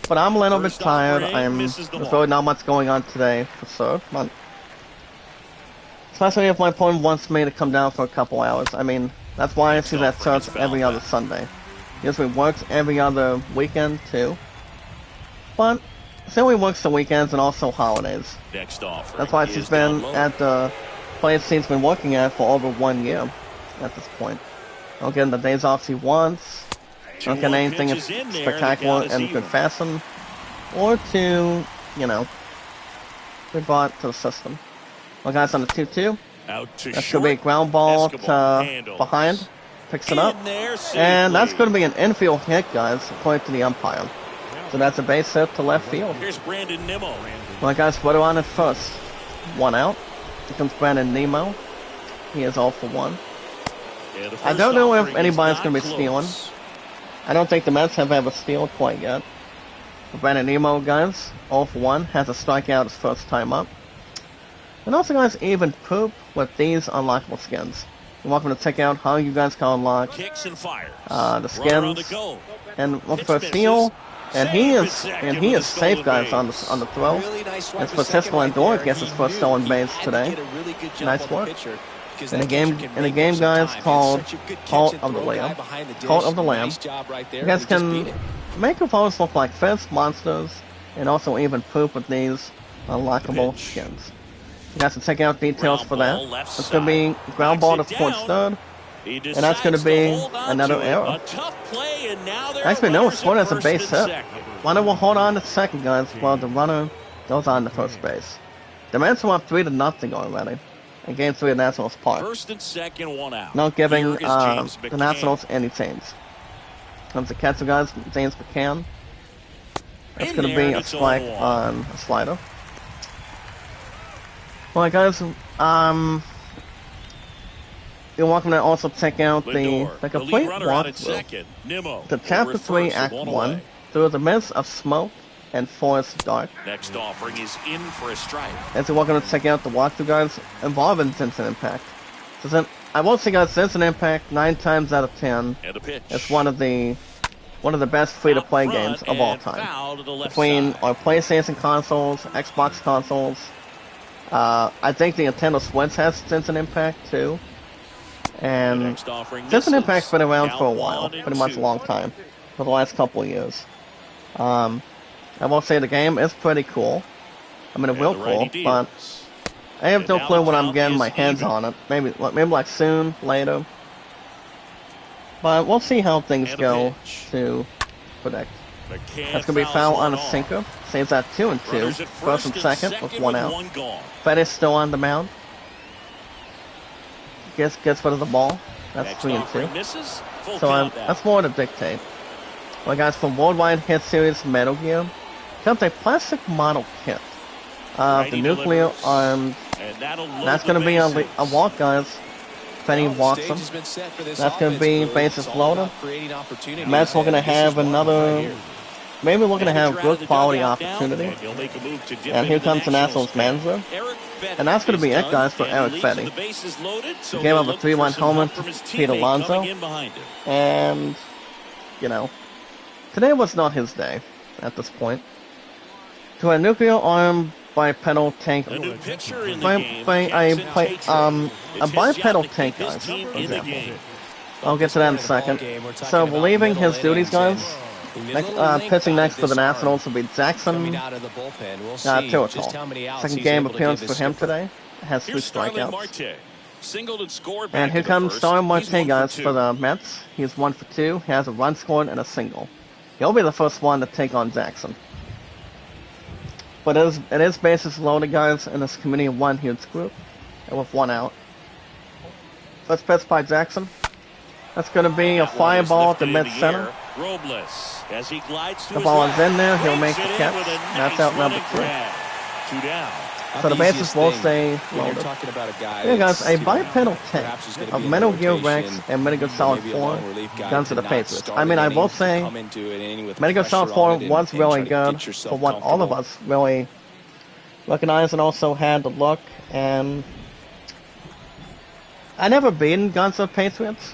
But I'm a little bit First tired. offering misses the There's mark. really not much going on today, for sure. Especially if my opponent wants me to come down for a couple hours. I mean, that's why I see that offering church is every foul other back. Sunday. Usually works every other weekend, too. But, it only works the weekends and also holidays. Next offering That's why is she's down been low. at the place she's been working at for over 1 year at this point. Don't get the days off she wants. Don't get 2-1 anything pitches in there, spectacular the count in is good even. fashion. Or to, be brought to the system. Well, guys, on the 2-2. Out to That's short. going to be a ground ball Escobar to handles. behind. Picks it up. In there And that's safely. going to be an infield hit, guys, according to the umpire. So that's a base hit to left field. Here's Brandon Nimmo. Well, guys, what are on at first? 1 out. Here comes Brandon Nemo. He is 0 for 1. Yeah, the I first don't know if offering anybody's is going to not be stealing. close. I don't think the Mets have ever stealed quite yet. But Brandon Nemo, guys, 0 for 1, has a strikeout his first time up. And also, guys, even poop with these unlockable skins. You're welcome to check out how you guys can unlock Kicks and fires. the Runner on the skins go. and look Pitch for a misses. steal. And he Save is at second with a safe, stolen guys, on base. the throw. Really nice swipe It's to for second Siskel right Lindor there. gets his He first knew stolen he base had to today. get a really good jump Nice on the work. pitcher, because In a that game, pitcher can in a make game, up some guys, time. He called had such a good Cult catch of and the throw guy Lamb. behind the dish. Cult of the Lamb. Nice job right there. You guys He just beat can it. make your opponents look like fists, monsters, and also even poop with these unlockable pitch. skins. You guys can check out details Ground for that. ball left It's going to be side. ground ball to Knocks it towards down. third. He And that's gonna decides be hold on another to it. error. A tough play, and now there Actually, are no, runners it's one at as a first base and hit. second. Runner will hold on to second, guys, while the runner goes on to first base. The Mets are up 3-0 already in Game 3 at Nationals Park. First and second, 1 out. Not giving Here is James the McCann. Nationals any chance. Comes the catcher, guys, James McCann. That's In going to there, be and a it's strike 0-1. on a slider. Alright, guys, you're welcome to also check out the Lindor, the complete lead runner out at walkthrough. second. Nimmo The Chapter over 3, first, Act one 1, away. through the midst of smoke and forest dark. Next offering is in for a strike. And so we're going to check out the walkthrough, guys, involving Instant Impact. I will say, guys, Instant Impact, 9 times out of 10, And a pitch. it's one of the best free-to-play Out front games of all and time. foul to the left Between side. our PlayStation consoles, Xbox consoles, I think the Nintendo Switch has Instant Impact, too. The And next offering Instant misses. Impact's been around for a Down while, 1 and pretty much a 2. long time, for the last couple of years. I will say the game is pretty cool. I mean, And real the cool, righty but deals. I have And no now clue the when I'm count getting is my hands even. on it. Maybe like soon, later. But we'll see how things And a go pitch. to predict. McCann That's gonna be fouls foul on one a off. sinker. Saves that 2 and 2. Runners at First and second with 1 out. One gone. Fetty's still on the mound. Gets rid of the ball. That's Next 3 and 2. offering misses. Full So count now. that's more to dictate. Well, guys, from Worldwide Hit Series Metal Gear comes a plastic model kit of the Righty nuclear delivers. armed And that'll load That's the going to be bases. a walk, guys. If any walks him. That's going to be bases loaded. Mets looking to have another, maybe looking to have good quality opportunity. And he'll make a move to dip And here into the comes the Nationals manager. Eric Fetty And that's going to be is it, done, guys, for and Eric he leaves Fetty. the bases loaded, so He gave he'll up a look for 3-1 some homer help from his to Pete teammate Alonso. coming in behind him. And, you know, today was not his day at this point. To a nuclear arm bipedal tank. A new pitcher in the By, game, by, Jackson a Tatro. It's his bipedal job to tank, keep his guys, team for in the example. game. I'll get to that in a second. So, relieving his duties, guys, pitching next for the Nationals will be Jackson Tillerton. Second game appearance for him today. Has 2 Here's Starling strikeouts. Marte. Singled and scored And back here in the comes first. Starling He's Marte, 1 guys, for for 2. the Mets. He's 1 for 2. He has a run scored and a single. He'll be the first one to take on Jackson. But it is bases loaded, guys, in this committee of 1 huge group. And with 1 out. First pitch by Jackson. That's going to be a fly ball to mid-center. Robles, as he glides to The his ball is left, in there. He'll brings make the it in catch. with a That's nice out number running 2. grab. 2 down. So the bases will stay loaded. Here, guys, a bipedal tank of Metal Gear Rex and Metal Gear Solid 4 guns to the Patriots. I mean, I will say, Metal Gear Solid 4 was really good for what all of us really recognized and also had the look. And I never beaten Guns to the Patriots,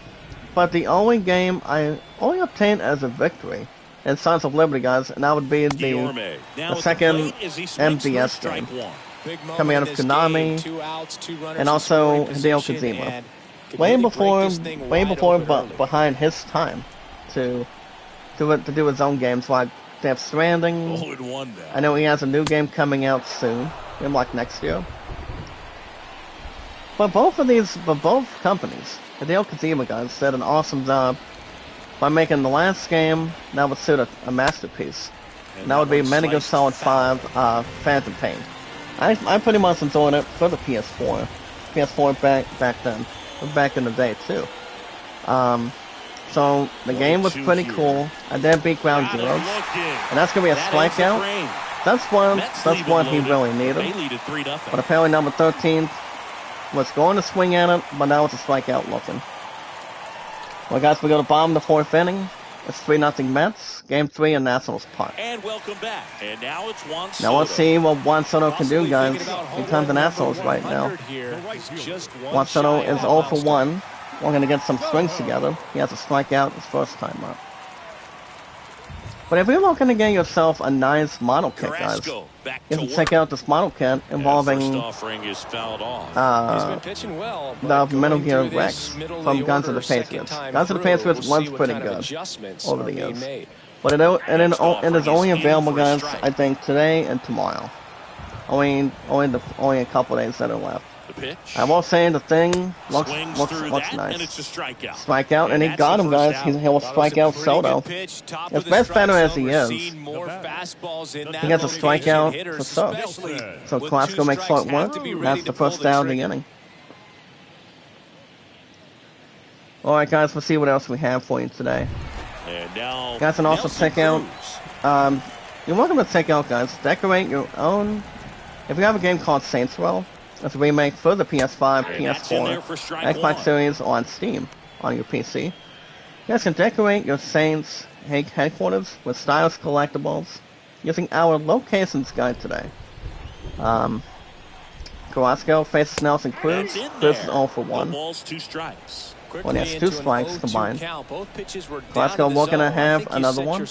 but the only game I only obtained as a victory in Sons of Liberty, guys, and that would be the second MBS game. Coming out of Konami, and also Hideo Kojima. Way before, but behind his time to do his own games like Death Stranding. I know he has a new game coming out soon, in like next year. But both companies, Hideo Kojima, guys, did an awesome job by making the last game that would suit a masterpiece. And that would be Metal Gear Solid 5 Phantom Pain. I pretty much enjoyed it for the PS4. PS4 back then. Back in the day, too. So, the game was pretty cool. I did beat Ground Zeroes. And that's going to be a strikeout. That's what he really needed. But apparently number 13 was going to swing at it, but now it's a strikeout looking. Well, guys, we go to bottom of the 4th inning. It's 3-0 Mets. Game 3 in Nationals Park. And welcome back. And now it's Juan Soto. Now let's see what Juan Soto can do, guys. He comes to Nationals right now. Juan Soto is 0 for 1. We're going to get some swings together. He has a strikeout his first time up. But if you're looking to get yourself a nice model kit, guys, you can check out this model kit involving the Metal Gear Rex from Guns of the Patriots. Guns of the Patriots was pretty good over the years. But it is only available, guys, I think today and tomorrow. Only a couple days that are left. I will say the thing looks nice. Strikeout, and he got him, guys. He'll strike out Soto. As best batter as he is, he gets a strikeout for Soto. So Classico makes short work. That's the first down of the inning. Alright, guys, let's see what else we have for you today. Guys, and also check out, you're welcome to check out, guys, decorate your own. If you have a game called Saints Row, it's a remake for the PS5, PS4, Xbox Series on Steam on your PC. You guys can decorate your Saints headquarters with stylish collectibles using our locations guide today. Carrasco faces Nelson Cruz. Cruz is 0 for 1. When he has 2 strikes combined. Carrasco looking to have another one.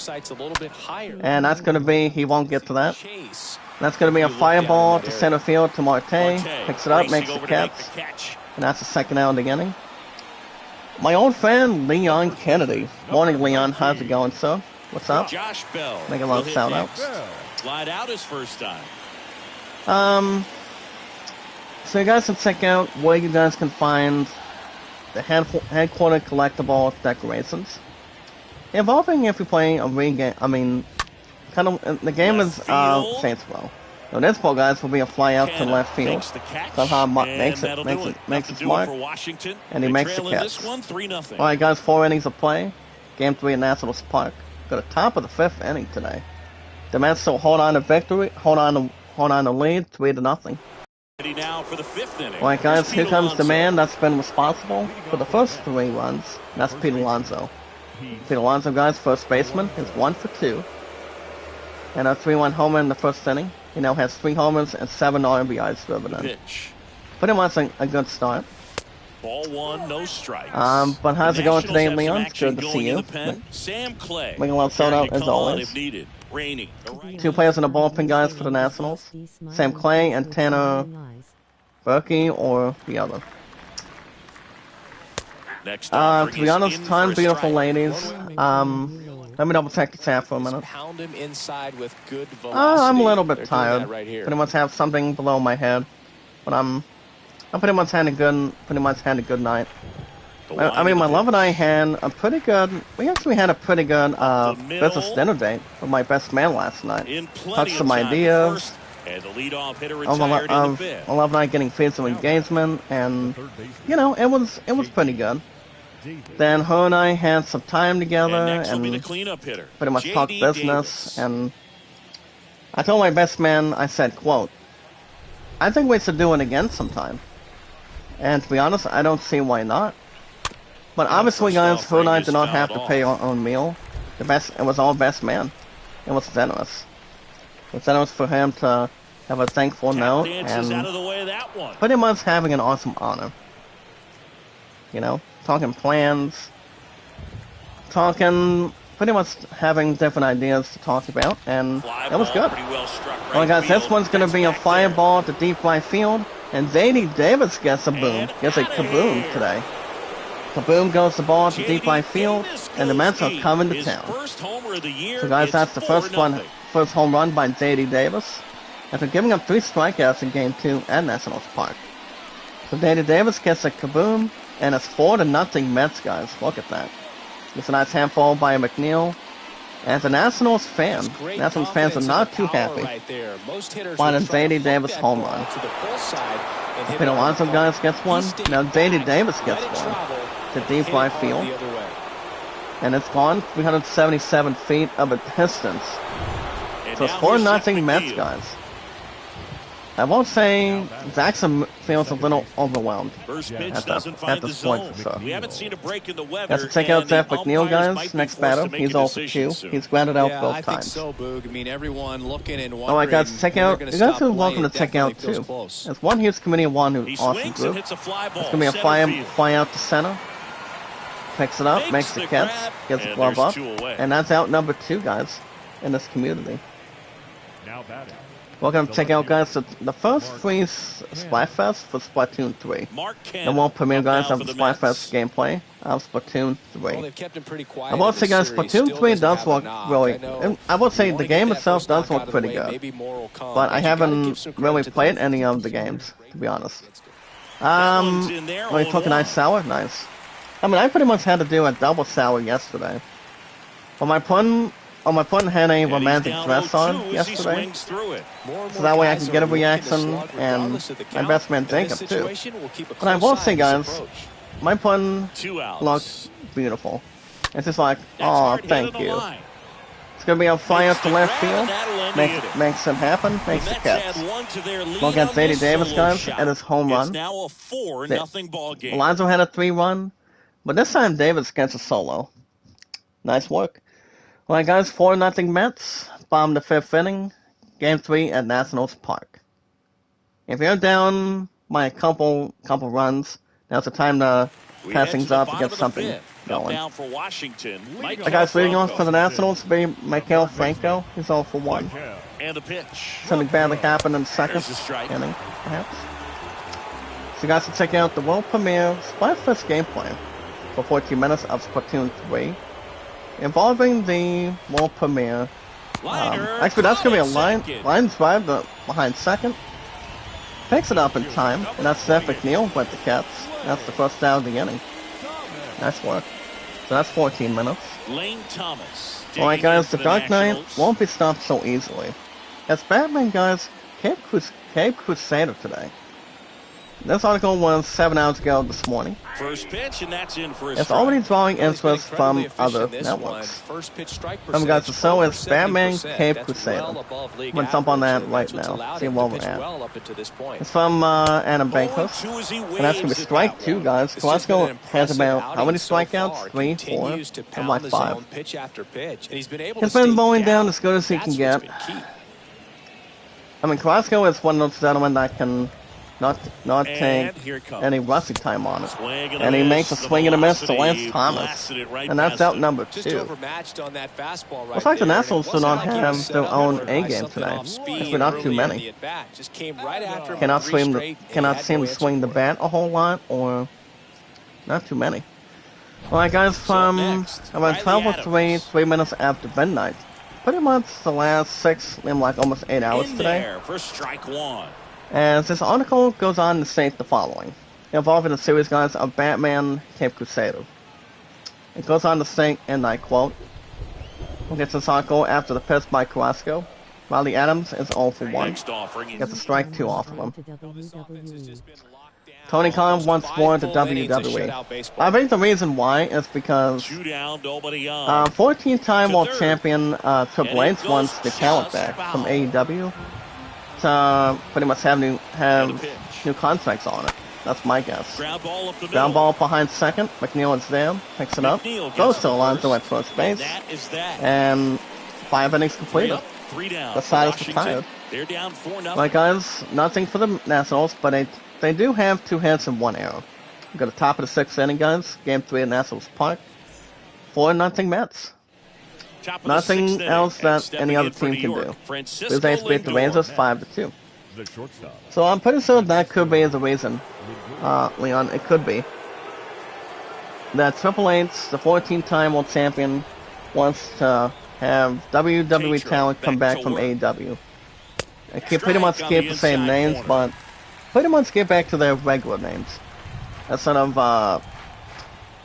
And that's going to be, he won't get to that. That's going to be a fireball to center field to Marte. Picks it up, makes the catch. And that's the second out of the inning. My old friend, Leon Kennedy. Morning, Leon. How's it going, sir? What's up? Make a lot of shout outs. Slide out his first time. So you guys can check out where you guys can find the headquarter collectible decorations. Involving if you're playing a re-game, the game is Saints Row. So this ball, guys, will be a fly out to left field. Somehow makes it smart, and he makes the catch. Alright, guys, 4 innings of play. Game 3 at Nationals Park. Got the top of the 5th inning today. The Mets still hold on to victory, hold on to lead, 3-0. Ready now for the 5th inning. Alright guys, here Pete comes the Alonso. man that's been responsible for the first 3 runs. That's Pete Alonso. Pete Alonso, guys, first baseman, is 1 for 2. And a 3-1 homer in the first inning. He now has 3 homers and 7 RBIs driven in. Pitch. Pretty much a good start. Ball 1, no strikes. But how's The it going Nationals today, have some Leon? action Good to going see in you. the pen. Sam Clay. Making a little sound out preparing as to come on always. if needed. Raining. 2 players in the bullpen, guys, for the Nationals. Sam Clay and Tanner Berkey, or the other. Next To be honest, ton beautiful ladies. Let me double check the chat for a minute. Pound him inside with good velocity. I'm a little bit They're doing tired. that right here. Pretty much have something below my head, but I'm pretty much had a good night. I mean, my love and I had a pretty good. We actually had a pretty good business dinner date with my best man last night. Touched some ideas. And the leadoff hitter Of retired in the 5th. my love and I getting physical engagement, and you know, it was pretty good. Then her and I had some time together, And next will be the and cleanup hitter. pretty much talked J.D. business. Davis. And I told my best man, I said, quote, I think we should do it again sometime. And to be honest, I don't see why not. But obviously, first guys, off, her and I Rangers did not have to fouled pay off. our own meal. It was all best man. It was generous. It was generous for him to have a thankful Tap note, dances out of and the way of that one. pretty much having an awesome honor. You know, talking plans, talking, pretty much having different ideas to talk about, and Fly it was ball, good. pretty well struck right Well, guys, this field. one's going to be a That's fly back there. ball to deep right field, and J.D. Davis gets a boom. And Gets a outta kaboom here. today. Kaboom goes the ball to J.D. deep right field, Davis and the goes Mets are deep. coming to His town. first homer of the year. So, guys, It's that's the 4-0. first home run by J.D. Davis, after giving up 3 strikeouts in Game 2 at Nationals Park. So J.D. Davis gets a kaboom, and it's 4-0 Mets, guys. Look at that. It's a nice handball by McNeil. And the Nationals fans are not too happy. Finding J.D. Davis home run. Pete Alonso, guys, gets one. Now J.D. Davis gets one to deep right field. And it's gone 377 feet of a distance. And So it's now 4-0 here's Mets, McNeil. guys. I won't say Jackson feels a little overwhelmed. First pitch At doesn't at find the this point, zone. for sure. We haven't seen a break in the weather. That's to check out and Jeff the McNeil, umpires might guys. be Next forced batter. to make He's a 0 for decision 2. soon. He's grounded out Yeah, both I think times. so, Boog. I mean, everyone looking and wondering. Alright, guys, check when out. they're You gonna guys stop are welcome to playing. check out Definitely too. feels close. There's one Hughes Committee of One He who's awesome swings and group. hits a fly ball. It's gonna be a center field. fly out to center. Picks it up, makes the catch, grab, gets the and glove there's up, 2 away. and that's out number 2, guys, in this community. Now batting. Welcome to check out, guys, the first 3 Splatfest for Splatoon 3. Mark The Cannon world premiere, up guys, now of for the the Mets. Splatfest gameplay of Splatoon 3. Well, they've kept him pretty quiet. I will in say, this guys, series. Splatoon Still 3 doesn't does have a look knock. really. I know And I will say you the wanna game get that itself first does knock out look of the pretty way, good. maybe more will come, But I you gotta haven't give some credit really to the played defense. any of the games, to be honest. one's in there, We took a nice 0-1. sour, nice. I mean, I pretty much had to do a double sour yesterday. But my pun had a And he's romantic down dress 0-2 on as he yesterday. swings through it. More and So more that way I guys can get a are looking to reaction, slug and regardless of the my count. best man In this Jacob, too. situation, we'll keep a But I close will eye say, on this guys, approach. my pun 2 outs. looked beautiful. It's just like, That's oh, hard hit thank on the you. line. It's gonna be a fly Makes up to the left grab, field, and that'll end it. makes it happen, makes The the Mets catch. add 1 to their lead Look at on J.D. this Davis, solo guys, shot. and his home It's run. now a 4-0 ball game. Alonso had a 3-run, but this time Davis gets a solo. Nice work. Alright, guys, 4-0 Mets. Bottom of the 5th inning. Game 3 at Nationals Park. If you're down by a couple runs, now's the time to We pass head things to the up and bottom get of the something 5th. Up going. now for Washington. Alright, guys, leading off for the Nationals will be Maikel Franco. He's all for 1. And the pitch. Something badly happened in the second There's a strike. inning, perhaps. So you guys can check out the world premiere Splatfest gameplay for 14 minutes of Splatoon 3, involving the world premiere. Actually, that's going to be a line drive behind second. Picks it up in time, and that's Jeff McNeil with the catch. That's the first out of the inning. Nice work. So that's 14 minutes. Lane Thomas. Alright, guys, the digging into Dark Knight Nationals. won't be stopped so easily. As Batman, guys, Cape Crusader today. This article was 7 hours ago this morning. First pitch, and that's in for a It's strike. already drawing Well, he's been interest from incredibly other efficient this one. networks. First pitch strike Some guys percentage, to show over is Batman 70%. Cape That's Crusader. well above league I'm gonna jump on that average, and right that's what's now. allowed See him where to we're pitch at. well up until this point. It's from Adam 0-2 Bankos. as he And that's going to be waves strike at 2, that guys. It's just been an Carrasco has impressive about, how outing many so strikeouts? far. 3, 4? Continues to And pound like the 5. zone pitch after pitch, and he's been able He's to been stay mowing down down. as good as he can That's get. what's been key. I mean, Carrasco is one of those gentlemen that can not And take here it comes. any rushing time on it. Swing And he miss. makes a The swing and a miss to velocity Lance Thomas. blasted it right And that's past out him. number Just 2. overmatched on that fastball right Looks like the there, and it Nationals do wasn't not like he was have set their up own for A game something today. off speed There's not too early in many. the at-bat. Just came right after him Cannot with 3 seem straight, and cannot had seem no to answer swing the for it. bat a whole lot, or not too many. Alright guys, from next, about Riley 12:03, Adams. 3 minutes after midnight. Pretty much the last 6, like almost 8 hours In today. there for strike 1. As this article goes on to state the following, involving the series guys of Batman Cape Crusader. It goes on to state, and I quote, we'll get to this article after the pitch by Carrasco. Riley Adams is 0 for 1. Next offering Gets a is strike 2 off of him. WWE. Tony Khan once more to WWE. I think the reason why is because 2 down, nobody on. 14-time To world third. champion Triple And H it wants goes the talent just back from foul. AEW to pretty much have And a pitch. new contracts on it. That's my guess. Ground ball up the middle. Ground ball behind second. McNeil is there. Picks it up. McNeil Goes gets to the Alonso at first. first base. And that is that. And 5 innings 3 completed. up, 3 down. The side is Washington, retired. they're down 4-0. Right, guys, nothing for the Nationals, but they do have 2 hits and 1 error. We got the top of the 6th inning, guys. Game 3 at Nationals Park. 4-0 Mets. Top of the Nothing 6th inning, else and that stepping any other in for team New can York, do. Francisco Blue Jays beat the Lindor. Rangers 5-2. The shortstop. So I'm pretty sure that could be the reason, Leon. It could be that Triple H, the 14-time world champion, wants to have WWE Tatro talent come back back to from work. AEW. They keep pretty much Strike on keep the the same inside names, corner. but pretty much get back to their regular names. Instead of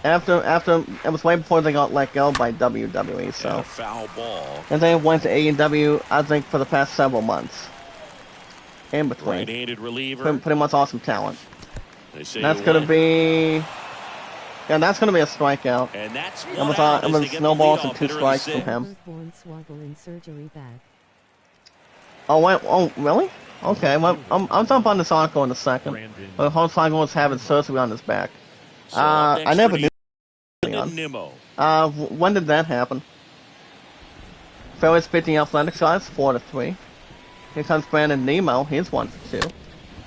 after it was way before they got let go by WWE. And So a foul ball. and they went to AEW, I think, for the past several months. In between, Right-handed reliever. pretty much awesome talent. They say That's you gonna win. be, yeah, that's gonna be a strikeout. And that's It one was out it as was they get the snowballs leadoff and 2 hitter in the strikes from him. Firstborn swoggle in surgery back. Oh wait, oh really? Okay, well, I'll jump on this article in a second. Brandon. But Hornswoggle was having surgery on his back. So up I next never for knew. Brandon Nimmo. When did that happen? Phillies beating Athletic guys 4-3. Here comes Brandon Nemo. He's 1 for 2.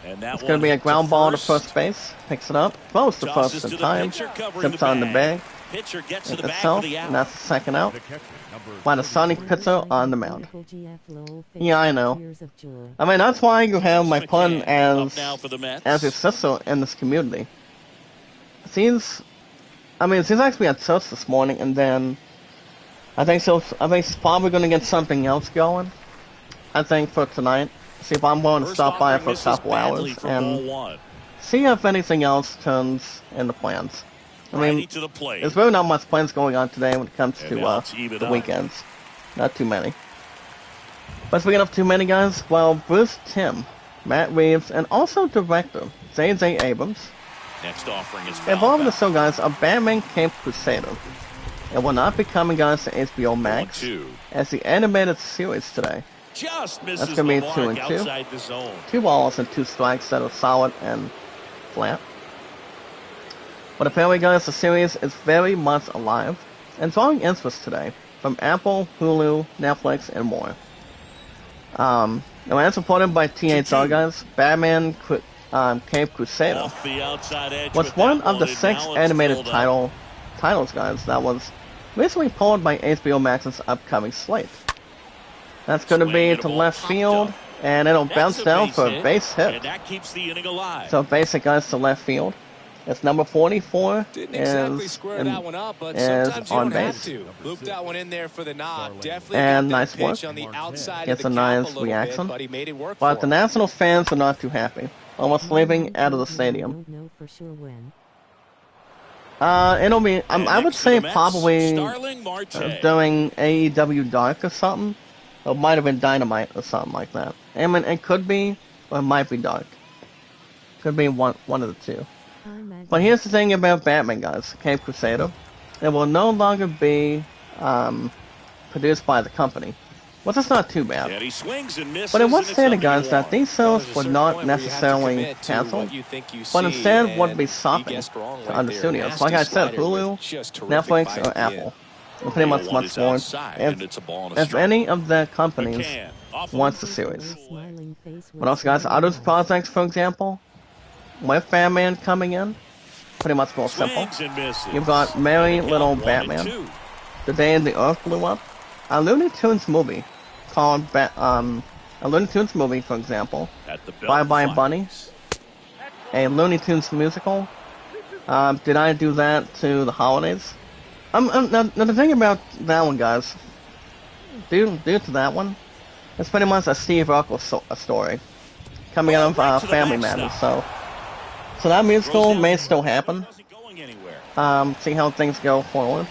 And that It's going to be a ground ball to first base. Picks it up. Close to Tosses first to in the time. pitcher, covering Tips the on the bag. bag. Pitcher gets to the bag Itself. for the And out. that's the second out. The catcher, number By the Sonic Pitcher on the mound. Yeah, Yeah, I know. I mean, that's why you have my pun McCann up as now for the Mets. his sister in this community. She's actually at church this morning, and then I think she's probably going to get something else going. I think for tonight. See if I'm willing to First stop by offering for a misses couple badly hours for ball and 1. see if anything else turns into plans. I Righty mean, to the plate. there's really not much plans going on today when it comes And to now it's even the up. weekends. Not too many. But speaking of too many guys, well, Bruce Timm, Matt Reeves, and also director J.J. Abrams Next offering is foul involved in the back. show, guys, of Batman Cape Crusader. It will not be coming, guys, to HBO Max 1-2. as the animated series today. Just misses That's gonna the be mark 2 and 2. outside the zone. 2 balls and 2 strikes that are solid and flat. But apparently, guys, the series is very much alive and drawing interest today from Apple, Hulu, Netflix, and more. Now, as reported by THR, guys, Batman Cape Crusader Off the outside edge was with one that of the and 6 now it's animated filled up. titles, guys, that was recently pulled by HBO Max's upcoming slate. That's going to Swing be and a to ball left popped field, up. and it'll That's bounce a down base for a hit, base hit. And that keeps the inning alive. So basic guys to left field. It's number 44 Didn't exactly is square that one up, but is sometimes you on don't have base. to. Loop that one in there for the knock. Definitely And got that nice pitch work. on the outside It's of a the cap nice a little reaction. bit, but he made it work But for the him. National fans are not too happy. Almost leaving out of the stadium. Don't know for sure when. It'll be, And I would next to say the Mets, probably Starling Marte. during AEW Dark or something. Or it might have been Dynamite or something like that. I mean, it could be, or it might be Dark. Could be one of the two. I'm But here's the thing about Batman, guys. Cape Crusader. It will no longer be produced by the company. Well, that's not too bad. And he swings and misses, But it was and it's stated, up to guys, that one. these Well, sales there's a would certain not point where you have to necessarily commit to cancel, what you think you but see, instead would and be he stopping guessed wrong to right other there. studios. Nasty Like I said, slider with Hulu, just terrific Netflix, bite or at the end. Apple. And pretty much One much is more. outside, and it's a ball and a If strike. any of the companies McCann, off wants the Take series. away smiling face But with also, guys, smiley other eyes. projects, for example, with Batman coming in, pretty much more simple. swings and misses. You've got Merry And the Little count, 1 and Batman. 2. The Day the Earth Blew Up. A Looney Tunes movie called a Looney Tunes movie, for example. At the belt Bye Bye fires. Bunny. A Looney Tunes musical. Did I do that to the holidays? Now the thing about that one, guys, due to that one, it's pretty much a Steve Urkel story coming out Right of to the Family backstop. Matters. So that musical may still happen. Wasn't going anywhere. See how things go forward.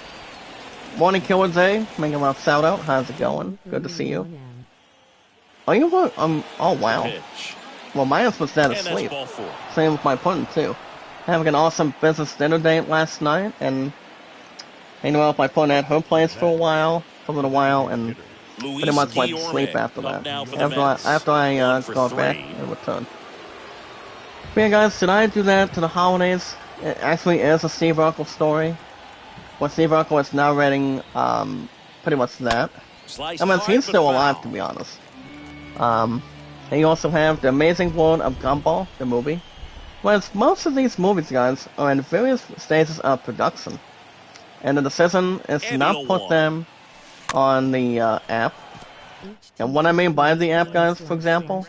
Morning Killer Day, making a shout out. How's it going? Good to see you. 2:31 a.m. Oh, you were, oh wow. Pitch. Well, my ass was dead And that's asleep. ball 4. Same with my pudding, too. Having an awesome business dinner date last night, and hanging out with my pudding at her place for a little while, and Luis pretty much went to Guillorme sleep after up that. now for the Mets. After I 1 for got back 3. and returned. But yeah, guys, did I do that to the holidays? It actually is a Steve Urkel story. Where Steve Urkel is narrating, pretty much that. Sliced I mean, hard, he's but still foul. alive, to be honest. And you also have The Amazing World of Gumball, the movie. Whereas most of these movies, guys, are in various stages of production. And the decision is to And not he'll put walk. them on the app. And what I mean by the app, guys, for example,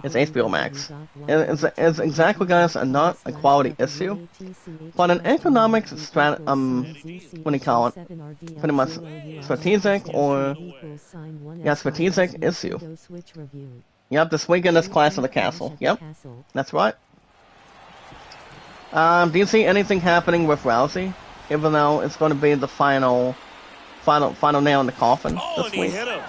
is HBO Max. It's exactly, guys, not a quality issue, but an economic what do you call it? Pretty much strategic or, yeah, strategic issue. Yep, this weekend is Clash of the Castle. Yep, that's right. Do you see anything happening with Rousey? Even though it's going to be the final nail in the coffin Oh, this and he week. hit him.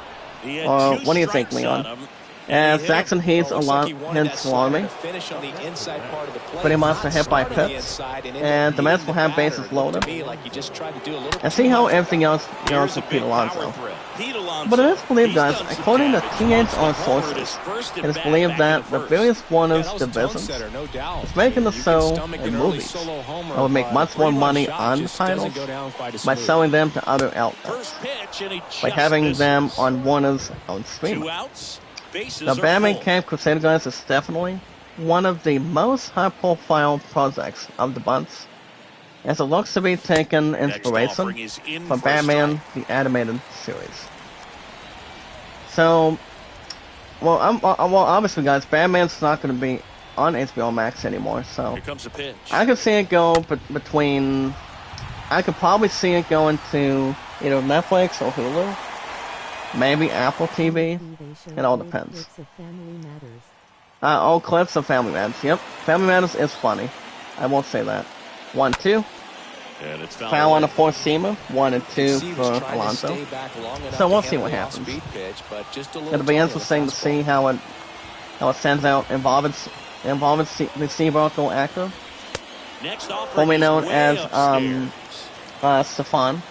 He had Or 2 what do you think, strikes Leon? on him, And and he hit Jackson him. Heath Looks like he wanted that hits slider Salami. to finish on the inside part of the plate, Pretty much not a hit by start on the Pitts. inside and end And up the Mets hitting will have batter. bases It looked loaded. to me like he just tried to do a little And see how too much. everything else goes Here's to a Pete big Alonso. power threat. Pete Alonso. But it is believed, He's guys, done some according to damage. TH Launched on a homer at sources, his first it is at-bat believed back that in the first. various Yeah, Warner's that was a divisions tone-setter, no doubt. is making the You can show stomach and an early movies solo homer, that would make but much a more three-run money shot on the just doesn't titles go down quite as by smooth. selling them to other outlets, First pitch, and he by just having misses. them on Warner's own 2 streamer. outs. Bases The are Batman full. Camp Crusader, guys, is definitely one of the most high-profile projects of the bunch, as it looks to be taking Next inspiration offering is in from for a Batman, strike. the animated series. So, well, obviously, guys, Batman's not going to be on HBO Max anymore, so Here comes a pitch. I could see it go between. I could probably see it going to either Netflix or Hulu, maybe Apple TV. It all depends. Old clips of Family Matters. Yep, Family Matters is funny. I won't say that. 1, 2. And it's Foul on a away. four-seamer. 1 and 2 He for was trying to Alonso. stay back long enough So we'll to see what handle the happens. off-speed pitch, but just a little It'll be tony on the interesting to fastball. see how it sends out involving the Steve Urkel actor, Next offering formerly is known way as upstairs. Stefan.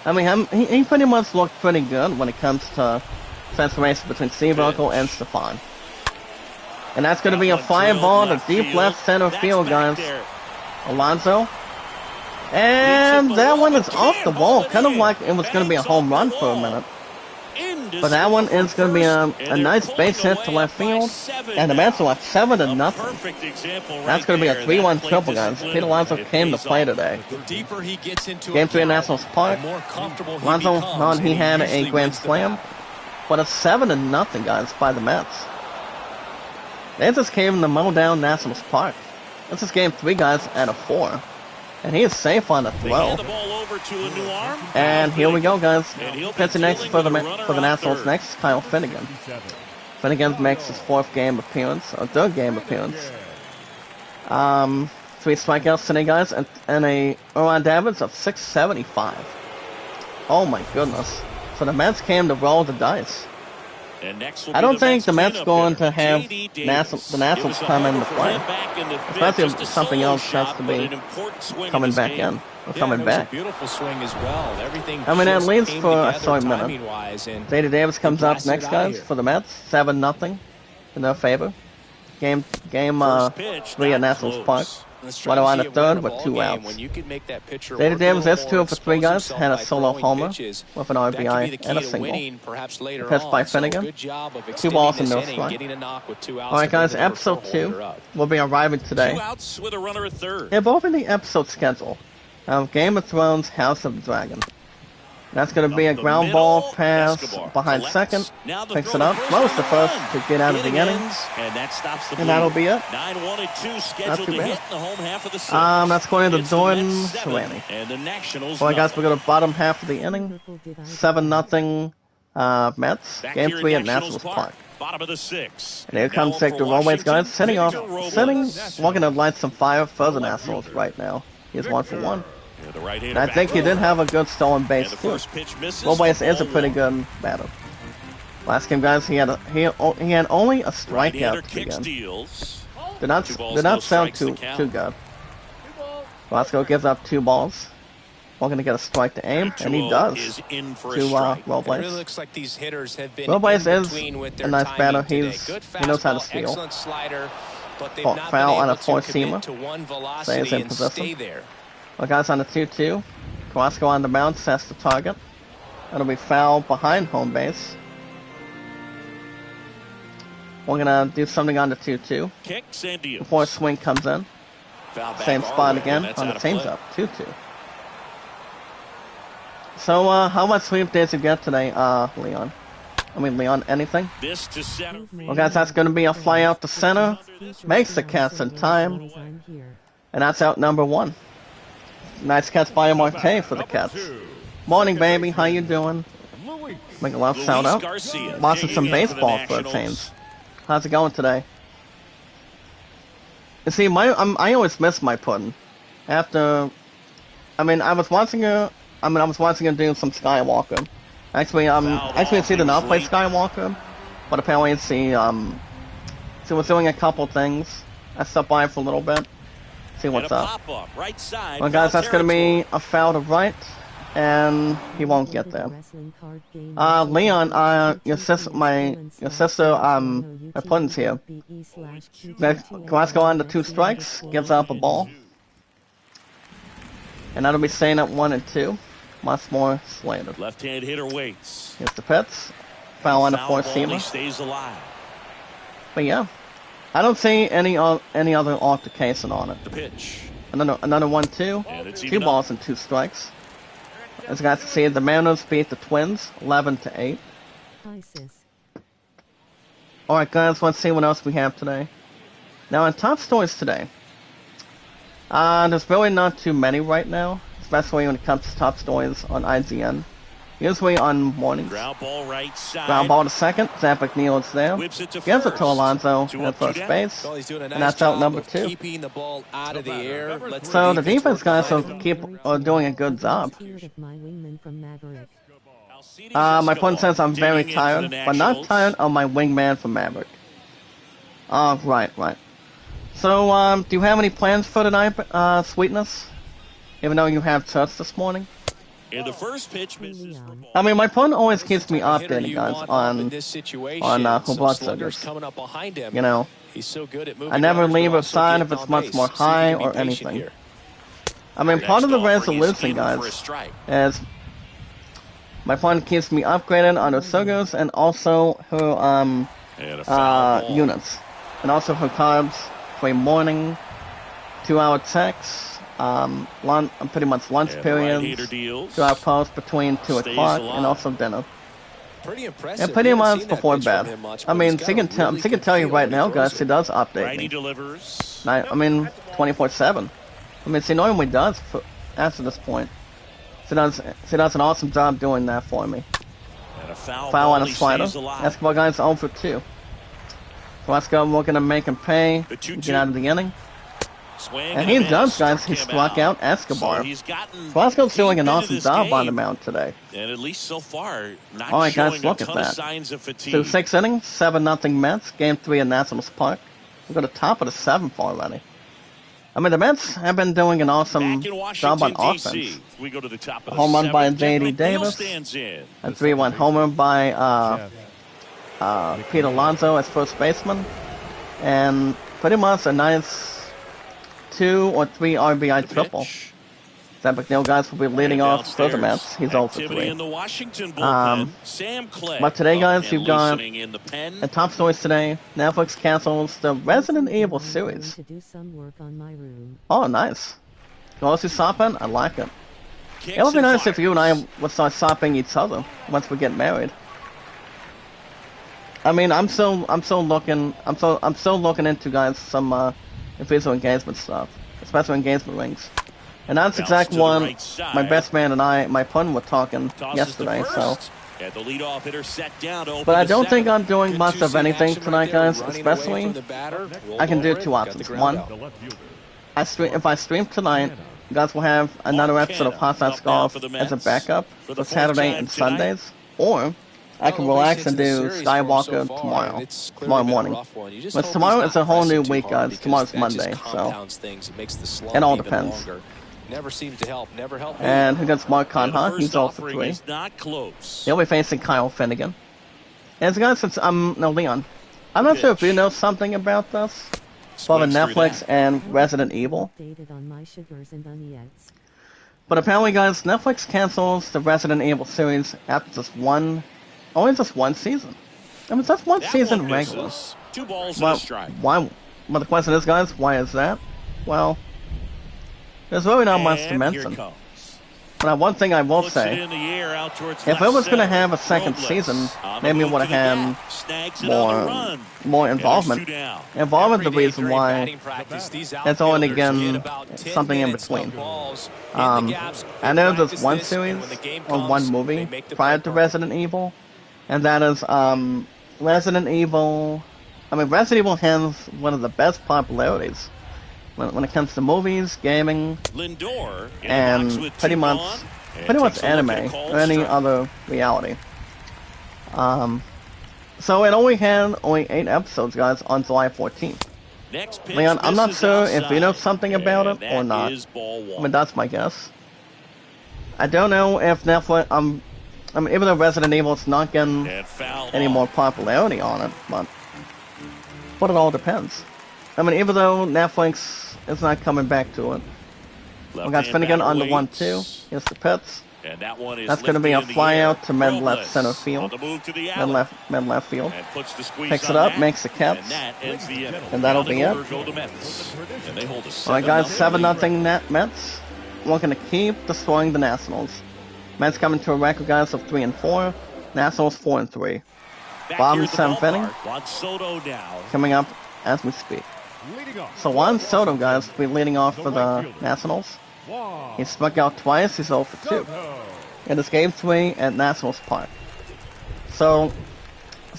I mean, he pretty much looked pretty good when it comes to transformation between Steve Urkel and Stefan. And that's going to be a That one fly drilled ball to left deep field. left center That's field, back guys. there. Alonso. And that one is off the wall, kind of like it was going to be a Bangs home off run the for a wall. minute. In But that one score is going to be first, a and they're nice pulling base hit away to left up by field. 7 And the Mets are now. like 7 to A nothing. perfect example right That's going to be a there. 3-1 That plate triple, guys. discipline, Pete Alonso it came to pays play off. today. The deeper he gets into Game a 3 at count, Nationals Park. the more comfortable he Alonso, becomes, he and had usually a grand wins the slam. battle. But it's 7 to nothing, guys, by the Mets. They just came to mow down Nationals Park. This is game 3, guys, at a 4. And he is safe on the They throw. hand the ball over to a new arm. And here we go, guys. And he'll be Pitching next dealing for the with a runner for the on Nationals third. next, Kyle Finnegan. Finnegan makes his 4th game appearance, or 3rd game appearance. 3 strikeouts today, guys, and a earned average of 675. Oh my goodness. So the Mets came to roll the dice. And next will I be don't think the Mets Mets going cleanup to have hitter, J.D. the Davis. Nationals It was a come into homer for play. him back in the fifth. Especially Just a if something solo else has shot, to but be an important swing coming in this back game. in or Yeah, coming and it was a back. beautiful swing as well. Everything I mean, at just least came for a together short minute. timing-wise, and J.D. Davis he comes up blasted next, it out of guys, here. for the Mets. 7-0 in their favor. Game First pitch, 3 at not Nationals Park. close. The Right on the strategy of winning third a with ball 2 game outs. when you can make that pitcher J.D. work a Davis little is more, 2 for 3, expose guys. himself Had a by solo throwing homer pitches. with an That could be RBI the key and a to single. winning, perhaps later Pitched by on. So Finnegan. good job of 2 extending balls and this no inning, strike. getting a knock with 2 outs. Alright, to bring guys, the number episode 4 hole 2 hitter up. will be arriving today. 2 outs with a runner at third. They're both in the episode schedule of Game of Thrones House of the Dragon. That's going to be a Up the ground middle, ball pass Escobar behind collects. second. Now the Picks throw it to up, first throws on the the first run. to get out of the inning. ends, and that stops the And that'll be it. 9-1-2 scheduled Not too to bad. hit in the home half of the sixth. That's going to It's the Jordan Mets 7 Serrani. and the Nationals Well, I guess nothing. we're going to bottom half of the inning. Liverpool divided 7-0 Mets. Back Game here 3 at at Nationals Park. Bottom of the sixth. And here Now comes up Victor for Robles, Washington, guys. Sitting off, Victor Robles. sitting, looking to light some fire for the Nationals right now. He's 1 for 1. Yeah, the right-hander And I think he back did over. have a good stolen And base the too. first pitch misses. Robles is a Ball pretty one. good batter. Last game, guys, he had only a Right-hander strikeout to kicks, begin. deals. Did not 2 balls, did no not sound strikes, the too count. good. Vasco gives up 2 balls. We're gonna get a strike to aim, and he 2-0 does. is in for a To strike. It really Robles. looks like these hitters have been Robles in is between with a their nice timing batter. today. He Good knows how to fastball, steal. excellent slider, but they've Foul not on been a able to four-seamer. commit to one Stays velocity in and possession. stay there. Well, guys, on the 2-2. Carrasco on the mound sets the target. That'll be foul behind home base. We're gonna do something on the 2-2 Kicks and deals. before a swing comes in. Foul back Same our spot way, again and that's on out the of change play. up. 2-2. So, how much sleep did you get today, Leon? Leon, anything? This to center. Well, guys, that's going to be a fly out to center. Makes the catch in time. And that's out number 1. Nice catch by Marte for the catch. Morning, baby. How you doing? Make a left shout Luis out. Garcia Watching some digging in for the baseball for a Nationals. change. How's it going today? You see, I always miss my pudding. After, I was watching her doing some Skywalker. Actually, she did not play Skywalker, but apparently she was doing a couple things. I stopped by for a little bit, see what's And a up. pop-up, right side, Well, guys, foul that's gonna territory. be a foul to right, and he won't get there. Leon, your sister, my pudding's here. Let's go on to 2 strikes, gives up a ball. And that'll be staying at 1 and 2. Much more slated. Left-hand hitter waits. Here's the pitch. Foul on the Foul ball, he 4-seamer. stays alive. But yeah, I don't see any other altercation on it. The pitch. Another 1-2. And it's 2 even balls and 2 strikes. As you guys can see, the Mariners beat the Twins 11-8. Alright guys, let's see what else we have today. Now in top stories today, there's really not too many right now, especially when it comes to top stories on IGN. Usually on mornings. Ground ball right side. Ground ball to second, Zach McNeil is there. Whips it to Gives it first. to Alonso 2 at up, 2 first down. base. Well, he's doing a And nice that's out job number of 2. keeping the ball out of the air. Lets So the defense work guys behind him. are doing a good job. Alcides My Escobar friend says I'm very digging in for the tired, but not Nationals. tired of my wingman from Maverick. Right. So, do you have any plans for tonight, Sweetness? Even though you have church this morning? And the first pitch misses for ball. My phone always keeps me Type of hitter updated, you guys, want up on, in this situation. her Some blood sluggers sugars. coming up behind him. You know, He's so good at moving I never runners, but leave a also sign getting if it's on much base. more See if he high can be or patient anything. here. Part of the Next offering is resolution, in for a guys, strike. is my phone keeps me upgraded on her sugars and also her, And a foul ball. units. And also her carbs for a morning, 2-hour checks, pretty much lunch And the right-hander periods, deals. 2-hour post between 2 Stays o'clock, alive. and also dinner. Pretty impressive. And pretty We haven't much seen that before pitch from bed. him much, but he's She got can a really tell good you feel right when he now, throws guys, it. she does update Righty me. delivers. 24/7. She normally does after this point. She does an awesome job doing that for me. And a foul Foul ball, on a he slider. stays alive. Escobar guys 0 for 2. So let's go. We're gonna make him pay. The 2-2. Get out of the inning. Swing And he a does, miss, guys. He him struck out Escobar. So he's gotten Carrasco's doing deep an into awesome this job on the game, mound today. and at least so far, not All right, guys, showing look a at ton of that. signs of fatigue. Through 6 innings, 7-0 Mets. Game 3 at Nationals Park. We got the top of the 7th already. I mean, the Mets have been doing an awesome Back in job on Washington, offense. D.C. We go to the top of A the home run by 7th. J.D. Jeff McNeil Davis. stands in. A 3-1 homer by Pete Alonso as first baseman. And pretty much a nice 2 or 3 RBI triple. Pitch. That McNeil, guys, will be leading And off for the Mets. He's 0 for activity 3. in the Washington bullpen. Sam Clay. But today, guys, and you've got loosening in the pen. the top stories today. Netflix cancels the Resident Evil I'm series. going to do some work on my room. Oh, nice. Glossy sopping? I like it. Kicks It would be and nice if fires. you and I would start sopping each other once we get married. I mean, I'm still looking into, guys, some physical engagement stuff, especially engagement rings. And that's Bounce exactly to the what right side. my best man and I, my pun, were talking Tosses yesterday. to So, first. And the leadoff hitter set down to open but I the don't think seventh. I'm doing Good much of two-seam anything action tonight, right there, guys. running away Especially, from the batter, rolled I can do over it, 2 got the options. ground One, out. The left fielder. if I stream tonight, you guys will have another episode of Hot Shots up now Golf for the as a Mets. backup For the for fourth Saturday time and tonight. Sundays, or I can Well, relax and into the do series for him Skywalker so far, tomorrow, and it's clearly tomorrow been a morning. rough one. You just But hope tomorrow he's it's a not whole new pressing too week, hard guys. because Tomorrow's that just Monday, so compounds things. It makes the slump it all even depends. longer. Never seems to help. Never helped me. And who gets Mark And the Conha? first He's 0 for offering 3. is not close. He'll be facing Kyle Finnegan. And so guys, since no Leon, I'm not sure if you know something about this. For the Swings through Netflix that. and Resident Evil. Updated on my sugars and onions. But apparently, guys, Netflix cancels the Resident Evil series after only just one season. I mean, that's one That season one regular. misses. 2 balls and Well, a strike. why? Well, the question is, guys, why is that? Well, there's really not much to And here mention. it comes. But one thing I will Puts it say, in the air out towards if it left was going to center. have a second Robles season, on the maybe it move would to have the had gap. Snags it on the run. more And there's involvement. 2 down. Involvement the Every day reason during why batting practice, these it's only outfielders again get about 10 something in minutes of between. balls in the gaps. They I know there's practice one this, series and when the game or comes, one they movie make the prior play to perfect. Resident Evil, and that is Resident Evil. I mean, Resident Evil has one of the best popularities when it comes to movies, gaming, Lindor in the box and with pretty 2 much gone. And takes a look anime at a called or any strike. other reality. So it only had 8 episodes, guys, on July 14th. Next pitch Leon, I'm not misses sure if you know outside. something about And it or that not. is ball I 1. mean, that's my guess. I don't know if Netflix, I mean, even though Resident Evil's not getting And foul any off. more popularity on it, but it all depends. I mean, even though Netflix is not coming back to it. We got Left-hand Finnegan batter on the waits. 1-2. Here's the Pitts. And that one is That's going to be a lifted in the fly air. out to mid left Robles center field. on the move to the Mid alley. left field. And puts the squeeze Picks on it up, that. makes the catch. And that ends the inning. And that'll Now the be it. order go to Mets. And they hold a All right, guys, 7-0 lead. 7-0 Mets. We're going to keep destroying the Nationals. Mets coming to a record, guys, of 3-4. Nationals 4-3. Back Bottom here at the 7th inning. ballpark, Juan Soto now. Coming up as we speak. Leading off. So Juan Soto, guys, will be leading off for the Nationals. Juan He struck out twice. He's 0 for 2. Soto. In this game 3 at Nationals Park. So,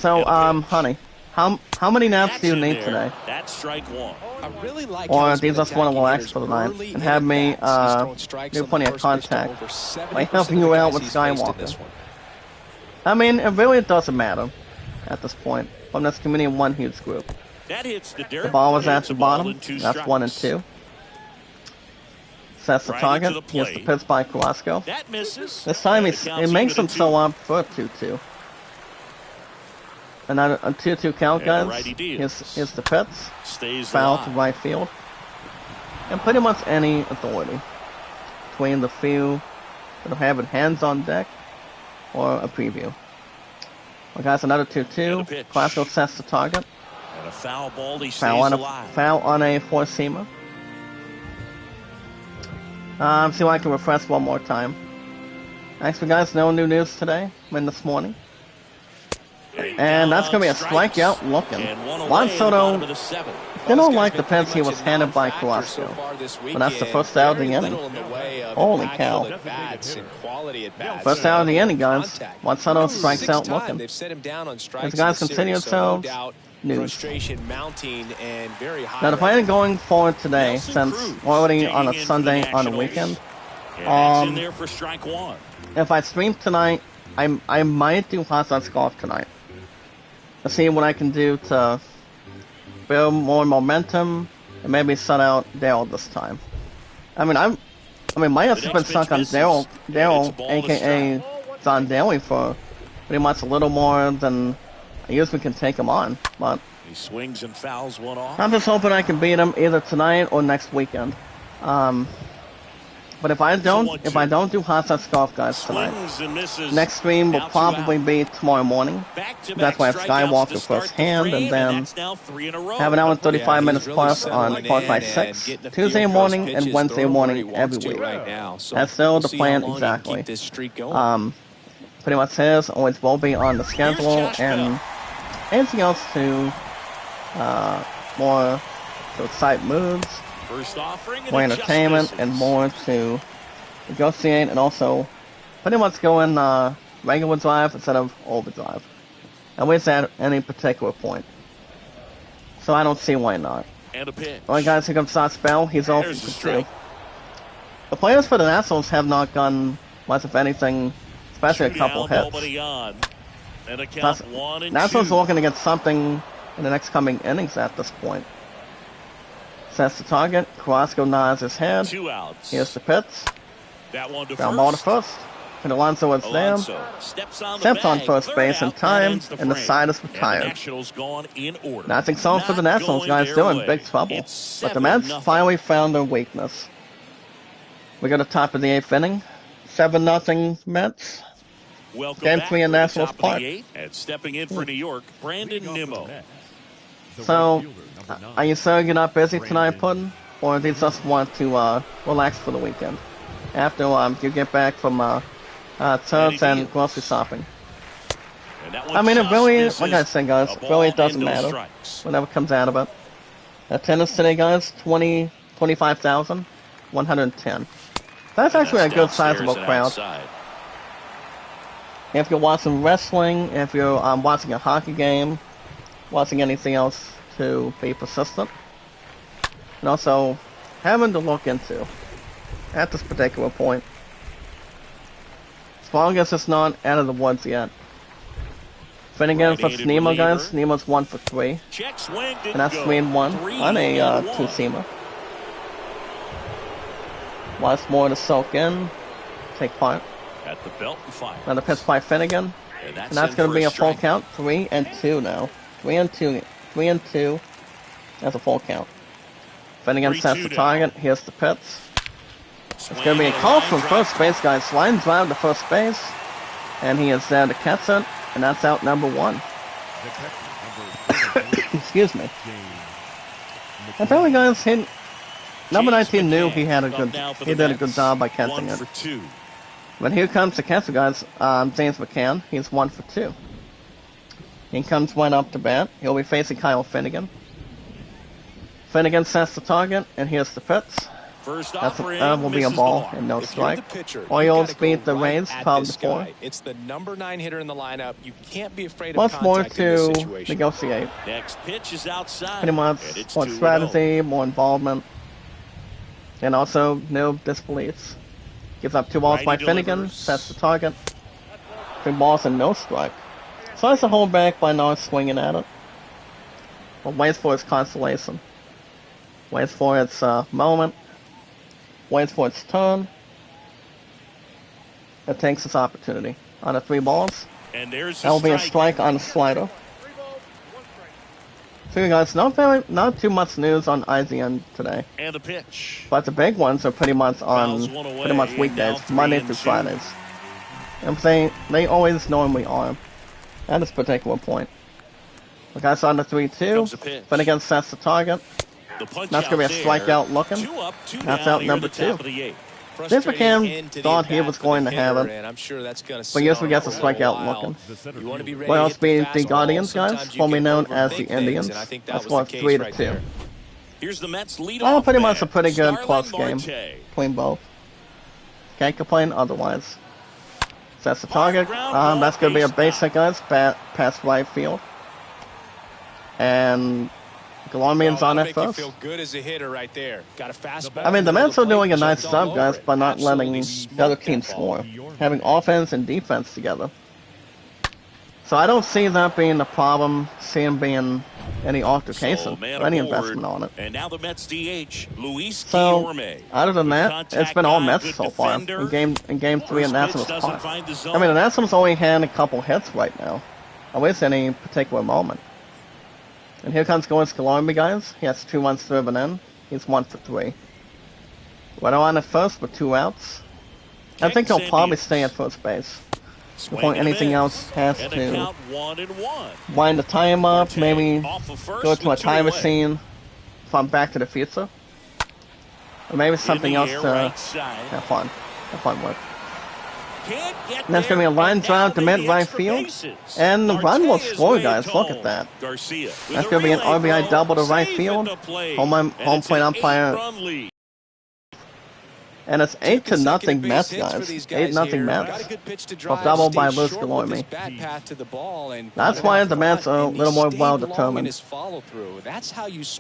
honey, how many naps That's do you in need there. today? That's strike 1. I really like Or how he's do you been just want to attacking relax hitters for the night early and in have me at-bats. He's throwing strikes do on the plenty of first pitch to contact over 70% by helping of you the out guys with he's faced in Skywalker? this one. I mean, it really doesn't matter at this point. From this committee of one huge group. That hits the dirt. The ball was at It's the a ball bottom. and 2 That's strikes. 1 and 2. Sets the Right target. into the Here's the plate. pitch by Carrasco. That misses. This time And he the count's makes even him at so 2. up for a 2-2. Another a 2-2 count, And the guys. righty deals. Here's the pitch. Stays Foul alive. to right field. And pretty much any authority between the few that have it hands on deck or a preview. Well, guys, another And a 2-2. pitch. Carrasco sets the target. And a foul ball. He stays Foul alive. on a four-seamer. See if I can refresh one more time. Actually, guys, no new news today. This morning. And that's going to be a strikeout looking. And one Juan away, Soto bottom of the 7th. didn't Well, this like guy's the been pitch he pretty was much a handed by non-factor so Carrasco. far this But that's the weekend. first out of the Very inning. little in the way of Holy impactful cow. at-bats and quality at-bats. First out of the inning, guys. Contact. Juan Soto strikes Sixth out time looking. They've set him down on strikes As the guys in the continue series, so no themselves doubt news. Frustration mounting and very high. Now, the plan going forward today, Nelson since Cruz we're already digging on a in for the Sunday on a Nationals. weekend, And that's in there for strike one. if I stream tonight, I might do Hot Shots Golf tonight. Let's see what I can do to build more momentum and maybe shut out Daryl this time. I mean, my has been stuck on Daryl, aka John Daly, for pretty much a little more than I usually can take him on. But He swings and fouls one off. I'm just hoping I can beat him either tonight or next weekend. But if I don't do Hot Shots Golf guys tonight, Swings and misses. next stream will Now 2 probably out. be tomorrow morning. Back-to-back That's why I have strikeouts Skywalker to start first the hand, frame, and then that's now 3 in a row. have an hour and 35 he's minutes really plus on settling Park in by and 6, getting a Tuesday feel for his morning and pitches, Wednesday throwing where he morning wants every to week. right now. So That's still we'll the see plan how long he can exactly. keep this streak going. Pretty much his always will be on the schedule, Josh and anything else to more to excite moods, First offering and more it just entertainment, misses. and more to negotiate, and also pretty much go in regular drive instead of overdrive. At least at any particular point. So I don't see why not. And a pitch. Alright guys, here comes Scott Spell. He's off There's the for 2. strike. The players for the Nationals have not gotten much of anything, especially a couple Two down, hits. nobody on. And a Plus, count 1 and Nationals 2. are looking to get something in the next coming innings at this point. Sets the target. Carrasco nods his head. 2 outs. Here's the pitch. That one to Ground ball to first. first. And Alonso is there. Alonso steps on the Steps on bag, first third base in out, time, ends and the frame. side is And the retired. Nationals gone in order. Nothing solid for the Not Nationals, going guys. their They're in way. big trouble. It's But the Mets 7-0. finally found their weakness. We got the top of the 8th inning. 7-0 Mets. Welcome Game back 3 in to the Nationals top of the Park. 8th. And stepping in for New York, Brandon Nimmo. So, are you saying you're not busy tonight, Puddin'? Or do you just want to relax for the weekend? After you get back from church and grocery shopping. And that one I mean, it just really, misses. like I said, guys, A it ball really and doesn't no matter. strikes. Whatever comes out of it. Attendance today, guys, 25,110. That's actually a good downstairs sizable and crowd. outside. If you're watching wrestling, if you're watching a hockey game, watching anything else to be persistent, and also having to look into at this particular point. As long as it's not out of the woods yet. Finnegan for Right-handed Nemo, guys. reliever. Nemo's 1 for 3. Check swing didn't And that's go. 3-1 on a 3-1. two-seamer. Lots more to soak in. Take part. At the belt and fire. Another pitch by Finnegan. And And that's in going to for be a full strike. count. 3-2 now. 3-2. 3-2. That's a full count. Finnegan sets 3-2 the now. target. Here's the pitch. It's Swing going to be a and call line from drive. first base, guys. Line drive to first base. And he is there to catch it. And that's out number 1. Excuse me. Apparently, guys, number James 19 knew McCann he had a up good. now for He the did a good Mets. job by catching 1 it. for 2. But here comes the catcher, guys. James McCann. He's 1 for 2. He comes one up to bat. He'll be facing Kyle Finnegan. Finnegan sets the target, and here's the pitch. First That offering will be a misses the ball mark. and no If you're strike. the pitcher, you Orioles gotta go beat the right Rays at 12 this to 4. guy. It's the number 9 hitter in the lineup. You can't be afraid of What's more contact in this to situation. negotiate? Next pitch is outside. Pretty much And it's more 2-0. strategy, more involvement, and also no disbeliefs. Gives up 2 balls Righty by Finnegan, delivers. sets the target. 3 balls and no strike. So that's a hold back by not swinging at it. But waits for its consolation. Waits for its moment. Waits for its turn. It takes its opportunity. On the 3 balls, And there's that will be a strike on the slider. So you guys, not too much news on IGN today. And a pitch. But the big ones are pretty much Fouls on one away, pretty much and weekdays, now Monday 3-2. through Fridays. I'm saying they always normally are at this particular point. The guy's on the 3-2. Comes a pitch. Finnegan sets the target. The punch That's gonna out be a there. strikeout looking. 2 up, 2 That's down out here at number the top 2. of the 8th. This Frustrating McCann end to the thought he at-bat was for going the to have hitter, it. and I'm sure that's gonna But sit usually on gets a for little strikeout while. looking. You want to be ready Well, to it's hit the being the fastball. Guardians, guys, Sometimes you formerly can known as overthink the things, Indians. and I think that That's was what the case 3-2. right there. Here's the Mets lead Well, off pretty much a man, pretty good Starling close game Marte. between both. Can't complain otherwise. Sets the target. Ground ball, That's going to be a base base hit, guys. Past right field. and Gallarmian's on that'll at make you first. feel good as a hitter right there. Got a fastball. I mean, the Mets are doing a nice Jumped all job, over guys, it. by not letting Absolutely the other smoked team that ball. score, having offense and defense together. So I don't see that being the problem, seeing being any altercation man or any aboard, investment on it. And now the Mets DH, Luis So, Guillorme. other than Good that, contact it's been all guy, Mets good so far defender. in game 3 at First Nationals pitch doesn't Park. find the zone. I mean, the Nationals only had a couple hits right now, at least any particular moment. And here comes Luis Guillorme, guys. He has 2 runs driven in. He's 1 for 3. Right on at first with 2 outs. I think he'll probably stay at first base before anything else has to wind the time up, maybe go to a time machine from Back to the Future. Or maybe something else to have fun with. And that's going to be a line drive to mid-right field. And the run will score, guys. Look at that. That's going to be an RBI double to right field. Home plate umpire. And it's 8-0 Mets, guys. 8-0 Mets. Well, double by Luis Guillorme. That's why the Mets are a little more well-determined.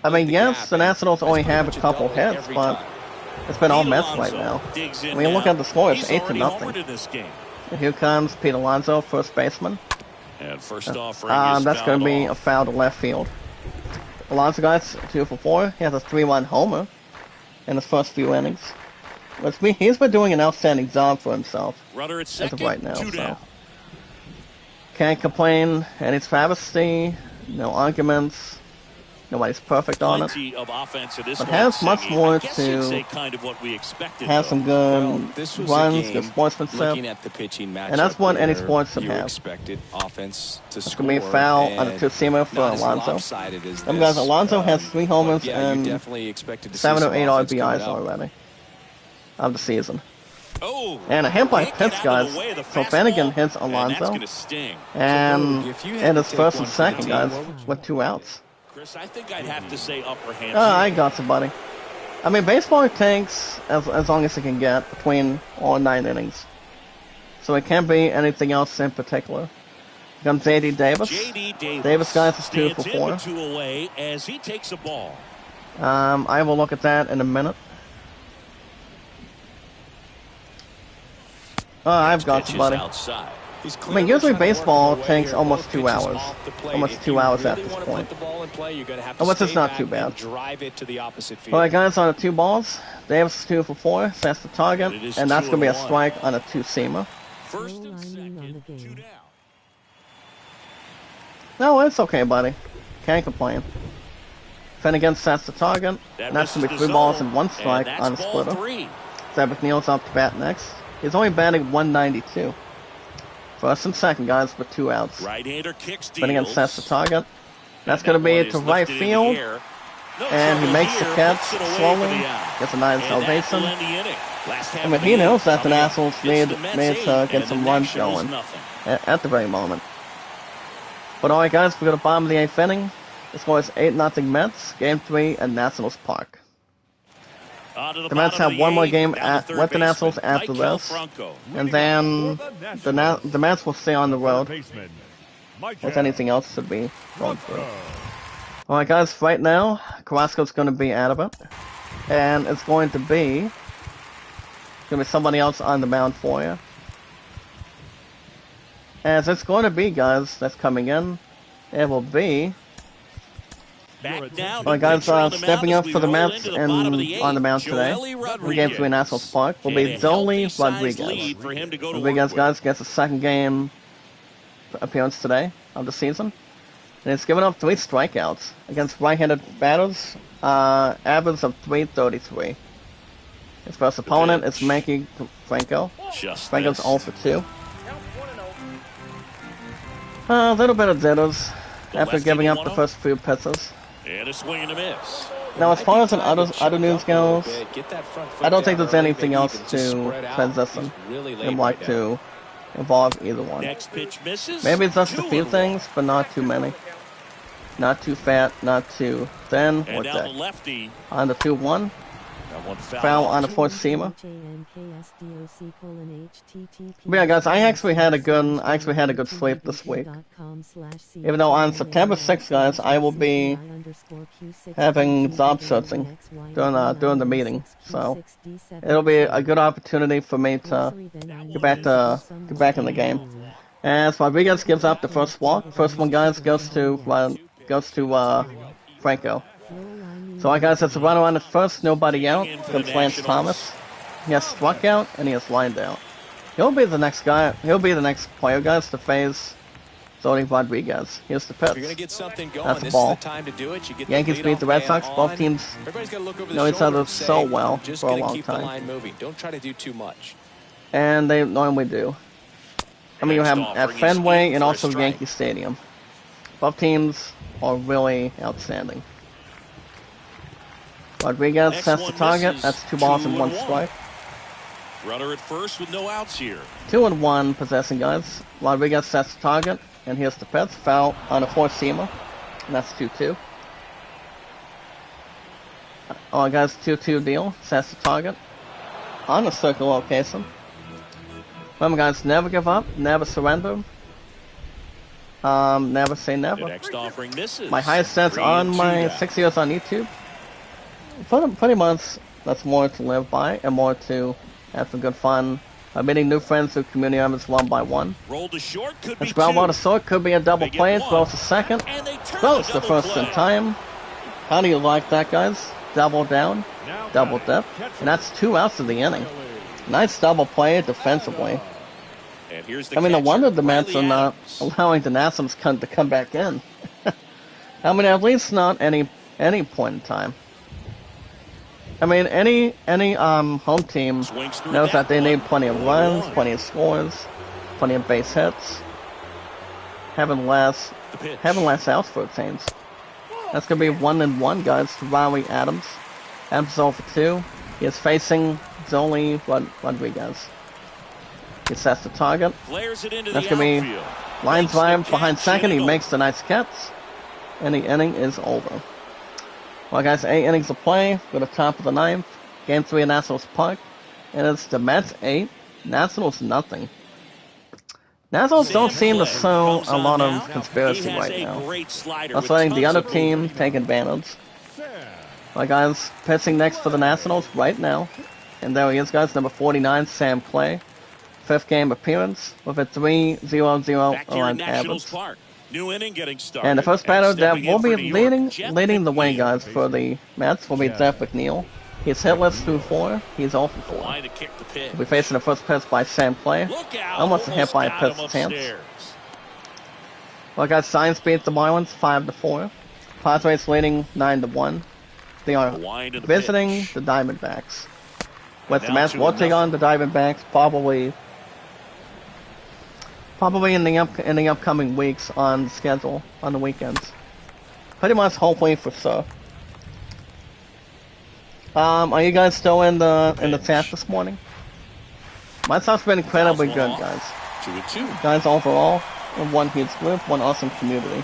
I mean, yes, the Nationals only have a couple hits, but it's been all Mets right now. I mean, look at the score. It's 8-0. And here comes Pete Alonso, first baseman. And that's going to be a foul to left field. Alonso, guys, 2 for 4. He has a 3-run homer in his first few innings. He's been doing an outstanding job for himself as of right now. So. Can't complain. And it's travesty. No arguments. Nobody's perfect on it. But has much more to have some good runs, good sportsmanship. And that's what any sports should have. It's going to be a foul on a two-seamer for Alonso. Guys, Alonso has 3 homers and 7 or 8 RBIs already of the season. And a hit by pitch, guys. So Flanagan hits Alonso. And it's first and second, guys, with 2 outs. Chris, I think I'd have to say upper hand. I got you, buddy. I mean, baseball takes as long as it can get between all 9 innings. So it can't be anything else in particular. Here comes J.D. Davis. Davis, guys, is 2 for 4. Away as he takes a ball. I will look at that in a minute. I've got you, buddy. Outside. I mean, usually baseball takes almost 2 hours. Almost 2 hours at this point. Which is not too bad. Alright, guys, on the 2 balls. Davis 2 for 4. Sets the target. And that's going to be a strike on a 2-seamer. First and second, 2 down. No, it's okay, buddy. Can't complain. Finnegan sets the target. And that's going to be 3 balls and 1 strike on the splitter. Zeb McNeil's up to bat next. He's only batting 192. First and second, guys, with 2 outs. Right-hander kicks Finnegan sets the target. That's going to be to right field. And he makes the catch slowly. Gets a nice elevation. I mean, he knows that the Nationals need to get some runs going at the very moment. But alright, guys, we're going to bottom of the 8th inning. The score is 8-0 Mets. Game 3 at Nationals Park. The Mets have one more game with the Nationals after this, and then the Mets will stay on the road if anything else should be going through. Alright, guys, right now, Carrasco's going to be out of it, and it's going to be somebody else on the mound for you. As it's going to be, guys, that's coming in, it will be... Alright, guys, stepping up for the Mets and on the mound today in Game 3 Nationals Park will be Joely Rodriguez. Rodriguez, guys, gets a second game appearance today of the season. And he's given up 3 strikeouts against right-handed batters, average of .333. His first opponent is Mankey Franco. Franco's 0 for 2. A little bit of jitters after giving up the first few pitches. And a swing and a miss. Now, as far as other news goes, I don't think there's anything else to transition I'd like to involve either one. Next pitch misses. Maybe it's just a few things, but not too many. Not too fat, not too thin, or thick. On the 2-1, That one Foul on the off. fourth seamer. But yeah, guys, I actually had a good sleep this week. Even though on September 6th, guys, I will be having job searching during the meeting, so it'll be a good opportunity for me to get back in the game. As Rodriguez gives up the first walk, first one, guys, goes to Franco. So, guys, it's a runner on the first, nobody out. Comes Lance Thomas. He has struck out and he has lined out. He'll be the next guy. He'll be the next player, guys, to face Tony Rodriguez. Here's the pitch. If you're gonna get something going, That's a this ball. is the time to do it. You get Yankees beat the Red Sox. Both teams know each other so well for a long keep the time. line moving. Don't try to do too much. And they normally do. I mean, you have at Fenway and also Yankee Stadium. Both teams are really outstanding. Rodriguez sets the target. That's 2 balls and 1 strike. Runner at first with no outs here. 2-1 possessing, guys. Rodriguez sets the target, and here's the pitch. Foul on a fourth seamer, and that's 2-2. Oh, guys, 2-2 deal. Sets the target on the circle location. Remember, guys, never give up, never surrender. Never say never. The next offering misses. My highest stats on my 6 years on YouTube. Pretty much, that's more to live by and more to have some good fun. I'm meeting new friends through community members one by one. Rolled to short, could be Let's ground ball to short, could be a double play. Throws the second. Throws the first in time. How do you like that, guys? Double down, double dip, and that's 2 outs of the inning. Nice double play defensively. And here's the I mean, no catcher, wonder the Mets are Riley not Adams. allowing the Nationals to come back in. I mean, at least not any point in time. I mean, any home team knows that they need plenty of runs, plenty of scores, plenty of base hits, having less outs for teams. That's gonna be 1-1, guys, to Riley Adams. Adams is over 2. He is facing Zoli Rodriguez. He sets the target. That's gonna be line drive behind second. He makes the nice catch, and the inning is over. Well, guys, 8 innings to play. We're at the top of the 9th. Game 3 at Nationals Park. And it's the Mets 8, Nationals nothing. Nationals don't seem to show a lot of conspiracy right now. That's letting the other team take advantage. Well, guys, pitching next for the Nationals right now. And there he is, guys, number 49, Sam Clay. 5th game appearance with a 3.00 on average. New inning getting started. And the first batter that will be leading the way, guys, for the Mets will be Jeff McNeil. He's hitless through 4. He's 0 for 4. He'll be facing the first pitch by Sam Clay. Almost a hit by a pitch chance. Well, guys, Science beats the Marlins 5-4. Padres leading 9-1. They are visiting the Diamondbacks. With the Mets will take on the Diamondbacks probably in the upcoming weeks on the schedule on the weekends. Pretty much, hopefully for sure. Are you guys still in the chat this morning? My stuff's been incredibly good, guys. 2-2. Guys, overall, one huge group, one awesome community.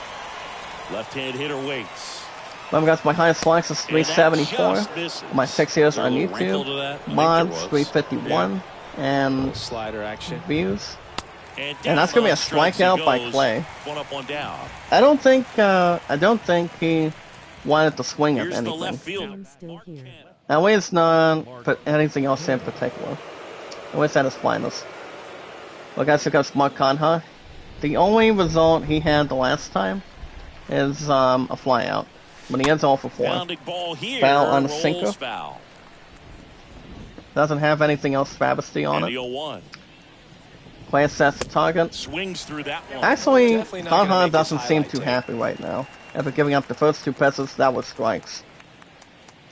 Left-hand hitter waits. Remember, guys, my highest likes is 374. My 6 years on YouTube. Mods 351 and Slider action. views. And that's gonna be a strikeout by Clay. One up, one down. I don't think he wanted to swing at Here's the left anything. I'm field. still here. At least not anything else in particular. At least at his finest. Well, guys, here comes Mark Conha. The only result he had the last time is a flyout. When he ends 0 for 4. Pounding ball here. Foul on the rolls sinker. Foul. Doesn't have anything else travesty on And the it. 0-1. Clay sets the target. Swings through that one. Actually, Definitely not gonna Conha make his doesn't seem highlight too tape. happy right now. After giving up the first 2 pitches, that was strikes.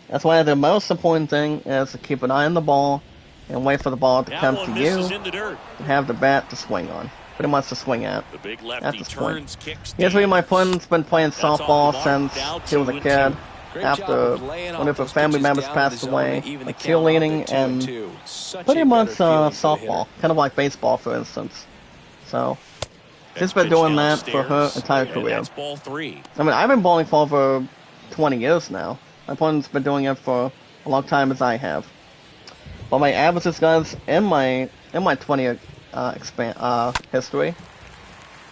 That's why the most important thing is to keep an eye on the ball and wait for the ball to That come one to misses you in the dirt. and have the bat to swing on. Pretty much to swing at. The big At lefty this point. turns, kicks. Yes, deep. my opponent's been playing That's off the softball mark. since Now he was a 2-2. kid. Great After job of laying one off of her those family pitches members down passed the zone away, to even like the count cheerleading up to and 2-2. Such pretty a much better feeling for the hitter. softball, kind of like baseball, for instance. So she's Next been pitch doing that for her downstairs, entire and career. That's ball 3. I mean, I've been bowling for over 20 years now. My opponent's been doing it for a long time as I have. But my averages, guys, in my 20 history,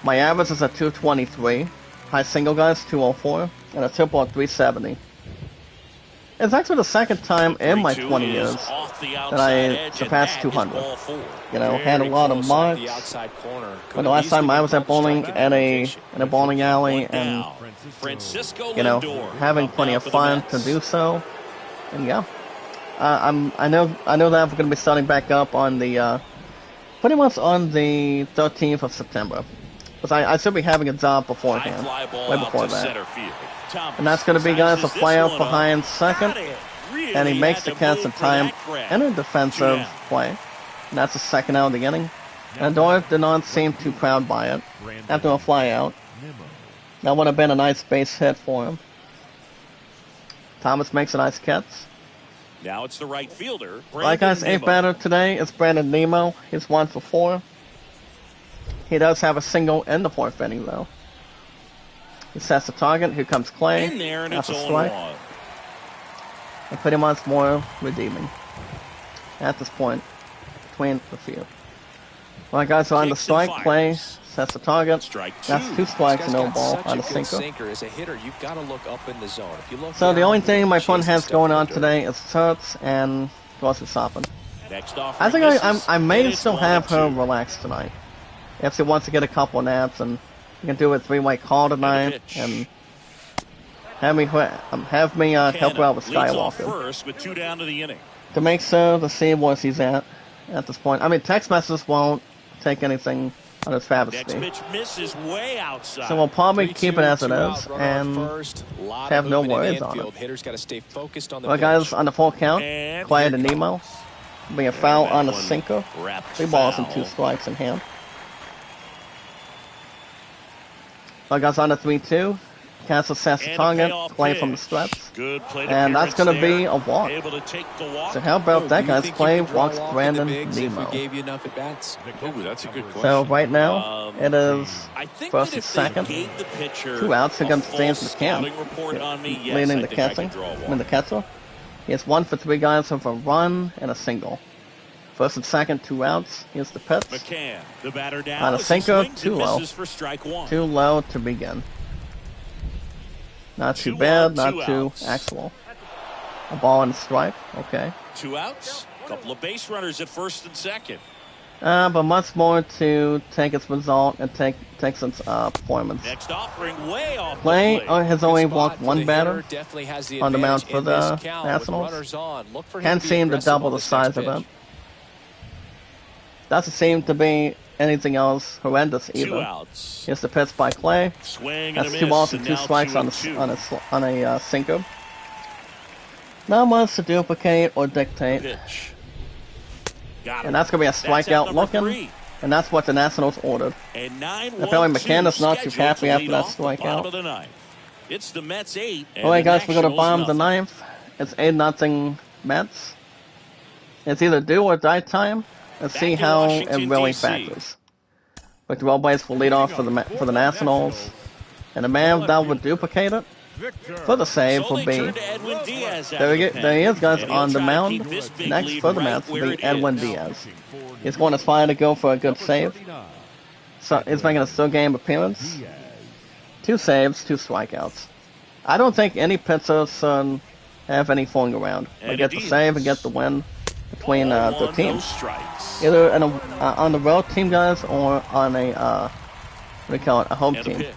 my average is at 223. High single, guys, 204, and a triple at 370. It's actually the second time in my 20 years that I surpassed 200. You know, had a lot of marks. But the last time I was at bowling in a bowling alley, and you know, having plenty of fun to do so. And yeah, I know that we're gonna be starting back up on the pretty much on the 13th of September. Because I should be having a job beforehand, way before that. And that's going to be, guys, a fly out behind second. And he makes the catch in time and a defensive play. And that's the second out of the inning. And Dorff did not seem too proud by it after a fly out. That would have been a nice base hit for him. Thomas makes a nice catch. Now it's the right fielder. Alright, guys, eighth batter today is Brandon Nemo. He's 1 for 4. He does have a single in the 4th inning, though. He sets the target. Here comes Clay. In there, and that's a it's strike. 0-1. And pretty much more redeeming at this point between the field. Alright, guys, so on the strike, Clay sets the target. That's 2 strikes and no ball on the sinker. As a hitter, you've got to look up in the zone. If you look So the down, only thing my chase phone the has stuff going in on the dirt. today is Turts and Dawson Soppin. Next I think I may and still it's have her 1-2. relaxed tonight. If she wants to get a couple of naps, and you can do a 3-way call tonight, and have me help her out with Leads off Skywalker first with 2 down to the inning. to make sure to see where she's at this point. I mean, text messages won't take anything on its Next travesty, pitch misses way outside. so we'll probably keep it as it 3-2, is 2 out, runner on and first. Lot have of no movement in worries on infield. it. Hitters got to stay focused on the Well, pitch. guys, on the full count, And Clay here to it Nemo, comes. being a foul And on that a one sinker, wrapped 3 balls and foul. 2 strikes in hand. Well, guys, on the 3-2, cancel sets the And a target, payoff Clay pitch. from the stretch. Good plate And that's appearance going to be there. a walk. Able to take the walk. So how about that, Do you guys? think you Clay could draw a walks walk in the Brandon bigs if we Nemo. gave you enough at bats? Ooh, that's a good question. So right now, it is I think first that and if they second. gave the pitcher 2 outs a against full James McCann, scouting report on me, yes, leading I the think I catcher. could draw a I mean, walk. the catcher. He has 1 for 3, guys, with a run and a single. First and second, 2 outs. Here's the pitch. McCann, the batter down. On a as he sinker, swings too and low. misses for strike 1. Too low to begin. Not too 2 bad, on, not 2 too outs. actual. A ball and a strike, okay. 2 outs. Couple of base runners at first and second. But much more to take its result and take its performance. Next offering way off Clay the plate. has only Good spot walked for 1 the batter. hitter. Definitely has the on the mound advantage for in the this count with Nationals. runners on. Look for him Can't to be seem to aggressive double on the this next size of pitch. it. Doesn't seem to be anything else horrendous 2 either. outs. Here's the pitch by Clay. Swing and a That's miss. 2 balls and 2 now strikes 2 on and 2. a sinker. Not much to duplicate or dictate. Pitch. Got And it. that's going to be a That's out strikeout number looking. 3. And that's what the Nationals ordered. And 9-1-2 Apparently McCann is not too scheduled happy to after lead that off the bottom strikeout. of the ninth. It's the Mets 8. And Alright, the guys, we're going to Nationals bottom the nothing. 9th. It's 8-0 Mets. It's either do or die time. Let's see Back in how Washington, it really D.C. factors. But the Robles will lead off for the Nationals. And the man that would duplicate it for the save So will they be. turn to Edwin Diaz There he is, guys, And he'll on the try to mound. keep this big Next lead for the right Mets will where be it Edwin is. Diaz. He's going to try to go for a good save. So he's making a still game appearance. 2 saves, 2 strikeouts. I don't think any pitcher should have any fooling around. They And get the Diaz. save and get the win between the 1, no teams. strikes. Either in on the road team, guys, or on a what do you call it, a home And a team. pitch.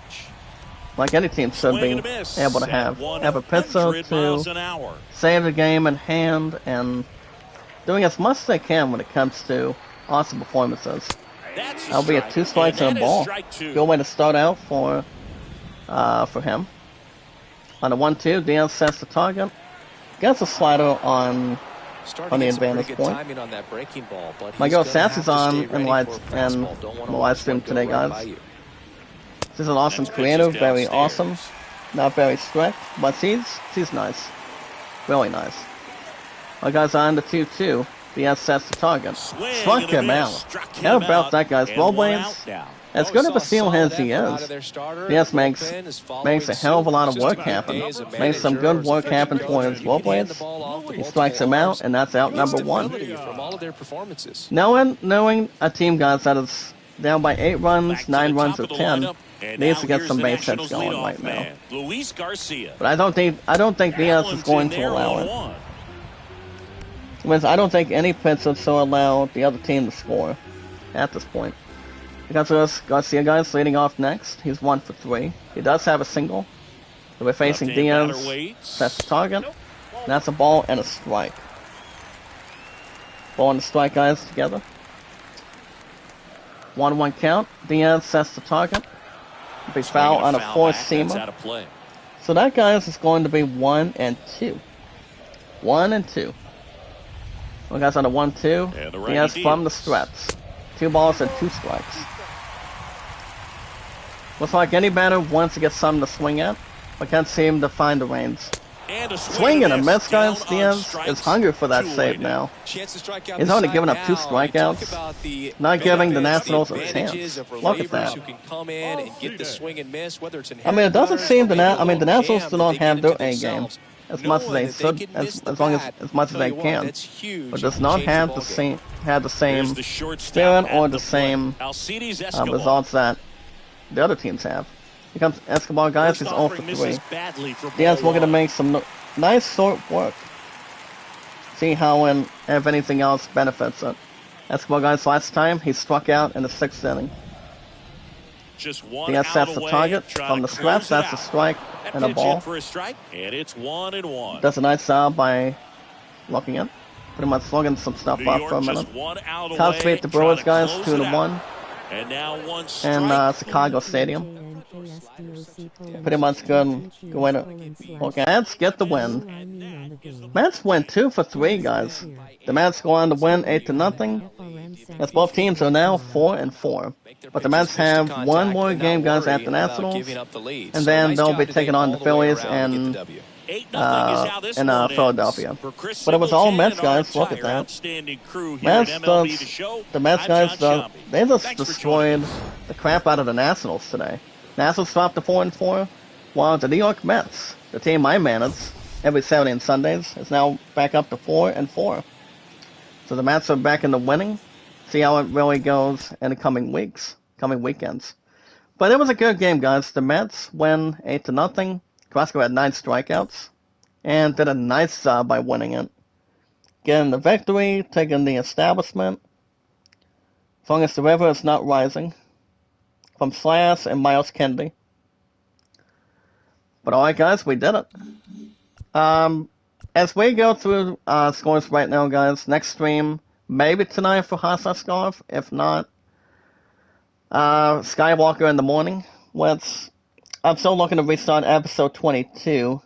Like any team should Swing be and a miss. able to At have a 100 pitcher miles to an hour. save the game in hand and doing as much as they can when it comes to awesome performances. That's That'll be a 2 strikes and a ball. Good way to start out for him. On the 1-2, Diaz sets the target. Gets a slider on Starting on the to get some pretty advantage good point. timing on that breaking ball, but My he's girl gonna Sass have is to on stay in ready live for a and fastball. Don't wanna the live watch stream one go today, right guys. by you. This is an awesome Next pitch creative, is very downstairs. awesome, not very strict, but she's nice, really nice. Our guys on the 2-2. Diaz sets the target. Swing Struck and a him miss. out. Struck How him about out. that, guys? And one Robles out now. As good of a seal as he is, Diaz makes a hell of a lot of work happen. Makes some good work happen towards roll blades. He strikes him out, and that's out number one. Knowing a team, guys, that is down by 8 runs, 9 runs, or 10, needs to get some base hits going right now. But I don't think Diaz is going to allow it. I don't think any pitcher will allow the other team to score at this point. Because Garcia, guys, leading off next. He's 1 for 3. He does have a single. So we're facing Diaz. That's the target. And that's a ball and a strike. Ball and a strike, guys, together. 1-1 count. Diaz sets the target. Big foul on a four-seamer. So that, guys, is going to be 1 and 2. 1 and 2. Well, guys, on a 1-2. Diaz from the stretch. 2 balls and 2 strikes. Looks like any batter wants to get something to swing at, but can't seem to find the reins. Swing and a miss, guys. Diaz is hungry for that save now. He's only given up 2 strikeouts, not giving the Nationals a chance. Look at that. I mean, it doesn't seem the Nationals do not have their A game as much as they should, as much as they can, but does not have the same spirit or the same results that the other teams have. Here comes Escobar, guys. He's 0 for 3. Diaz looking to make some nice short work. See how and if anything else benefits it. Escobar, guys, last time he struck out in the 6th inning. Diaz sets the target from the scratch. That's a strike and a ball. Does a nice job by looking at. Pretty much slugging some stuff up for a minute. Cubs beat the Brewers, guys, 2-1. And Chicago Stadium. Pretty much good winner. Okay, Mets get the win. Mets win 2 for 3, guys. The Mets go on to win 8-0. As both teams are now 4 and 4. But the Mets have one more game, guys, at the Nationals, and then they'll be taking on the Phillies and in Philadelphia. But it was all Mets, guys. Look at that. The Mets, guys, they just destroyed the crap out of the Nationals today. Nationals dropped to 4 and 4, while the New York Mets, the team I manage every Saturday and Sundays, is now back up to 4 and 4. So the Mets are back into winning. See how it really goes in the coming weekends. But it was a good game, guys. The Mets win 8-0. Carrasco had 9 strikeouts and did a nice job by winning it. Getting the victory, taking the establishment. As long as the river is not rising. From Slash and Miles Kennedy. But alright, guys, we did it. As we go through scores right now, guys, next stream, maybe tonight for Hasa Scarf. If not, Skywalker in the morning. I'm still looking to restart episode 22.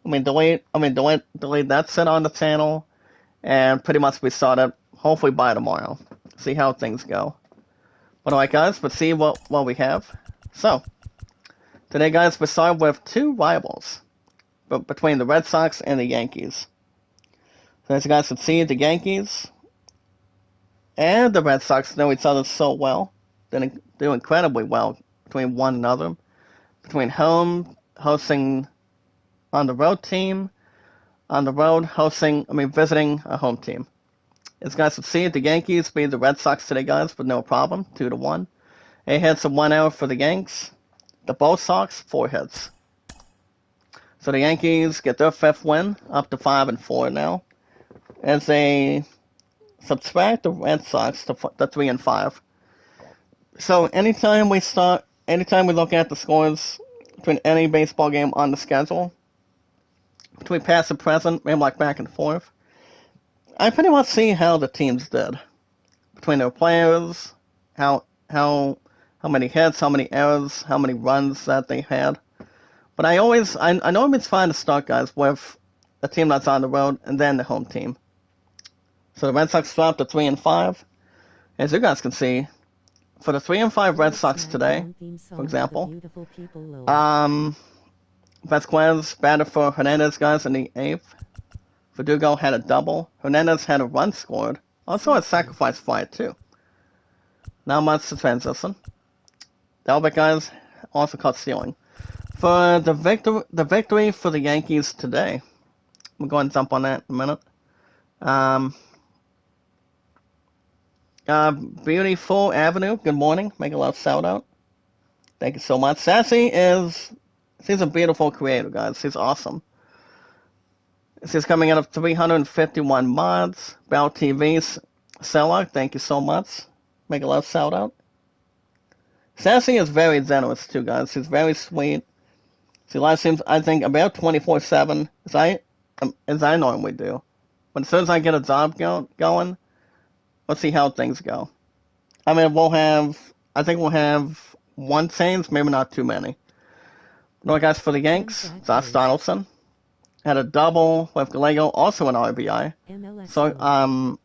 Delete that set on the channel, and pretty much restart it, hopefully by tomorrow. See how things go. But alright, guys, let's see what we have. So, today, guys, we start with 2 rivals between the Red Sox and the Yankees. So as you guys can see, the Yankees and the Red Sox know each other so well. They do incredibly well between one another. Between home, hosting on the road team, on the road, visiting a home team. As you guys can see, the Yankees beat the Red Sox today, guys, with no problem, 2-1. 8 hits and 1 out for the Yanks. The Bo Sox, 4 hits. So the Yankees get their 5th win, up to 5 and 4 now. As they subtract the Red Sox to 3 and 5. So anytime we look at the scores between any baseball game on the schedule, between past and present, maybe like back and forth, I pretty much see how the teams did. Between their players, how many hits, how many errors, how many runs that they had. But I know it's fine to start, guys, with a team that's on the road and then the home team. So the Red Sox dropped to 3 and 5. As you guys can see, for the 3 and 5 Red Sox today, for example, Vasquez batted for Hernandez, guys, in the 8th. Verdugo had a double. Hernandez had a run scored. Also a sacrifice fly, too. Not much to transition. Delbeck, guys, also caught stealing. For the victory for the Yankees today, we'll go and jump on that in a minute. Beautiful Avenue, good morning. Make a love shout out. Thank you so much. She's a beautiful creator, guys. She's awesome. She's coming out of 351 mods. Bell TV's seller, thank you so much. Make a love shout out. Sassy is very generous too, guys. She's very sweet. She live streams, I think, about 24/7, as I normally do. But as soon as I get a job going, let's see how things go. I mean, I think we'll have one change, maybe not too many. No, guys, for the Yanks, Josh Donaldson had a double with Gallego, also an RBI. So,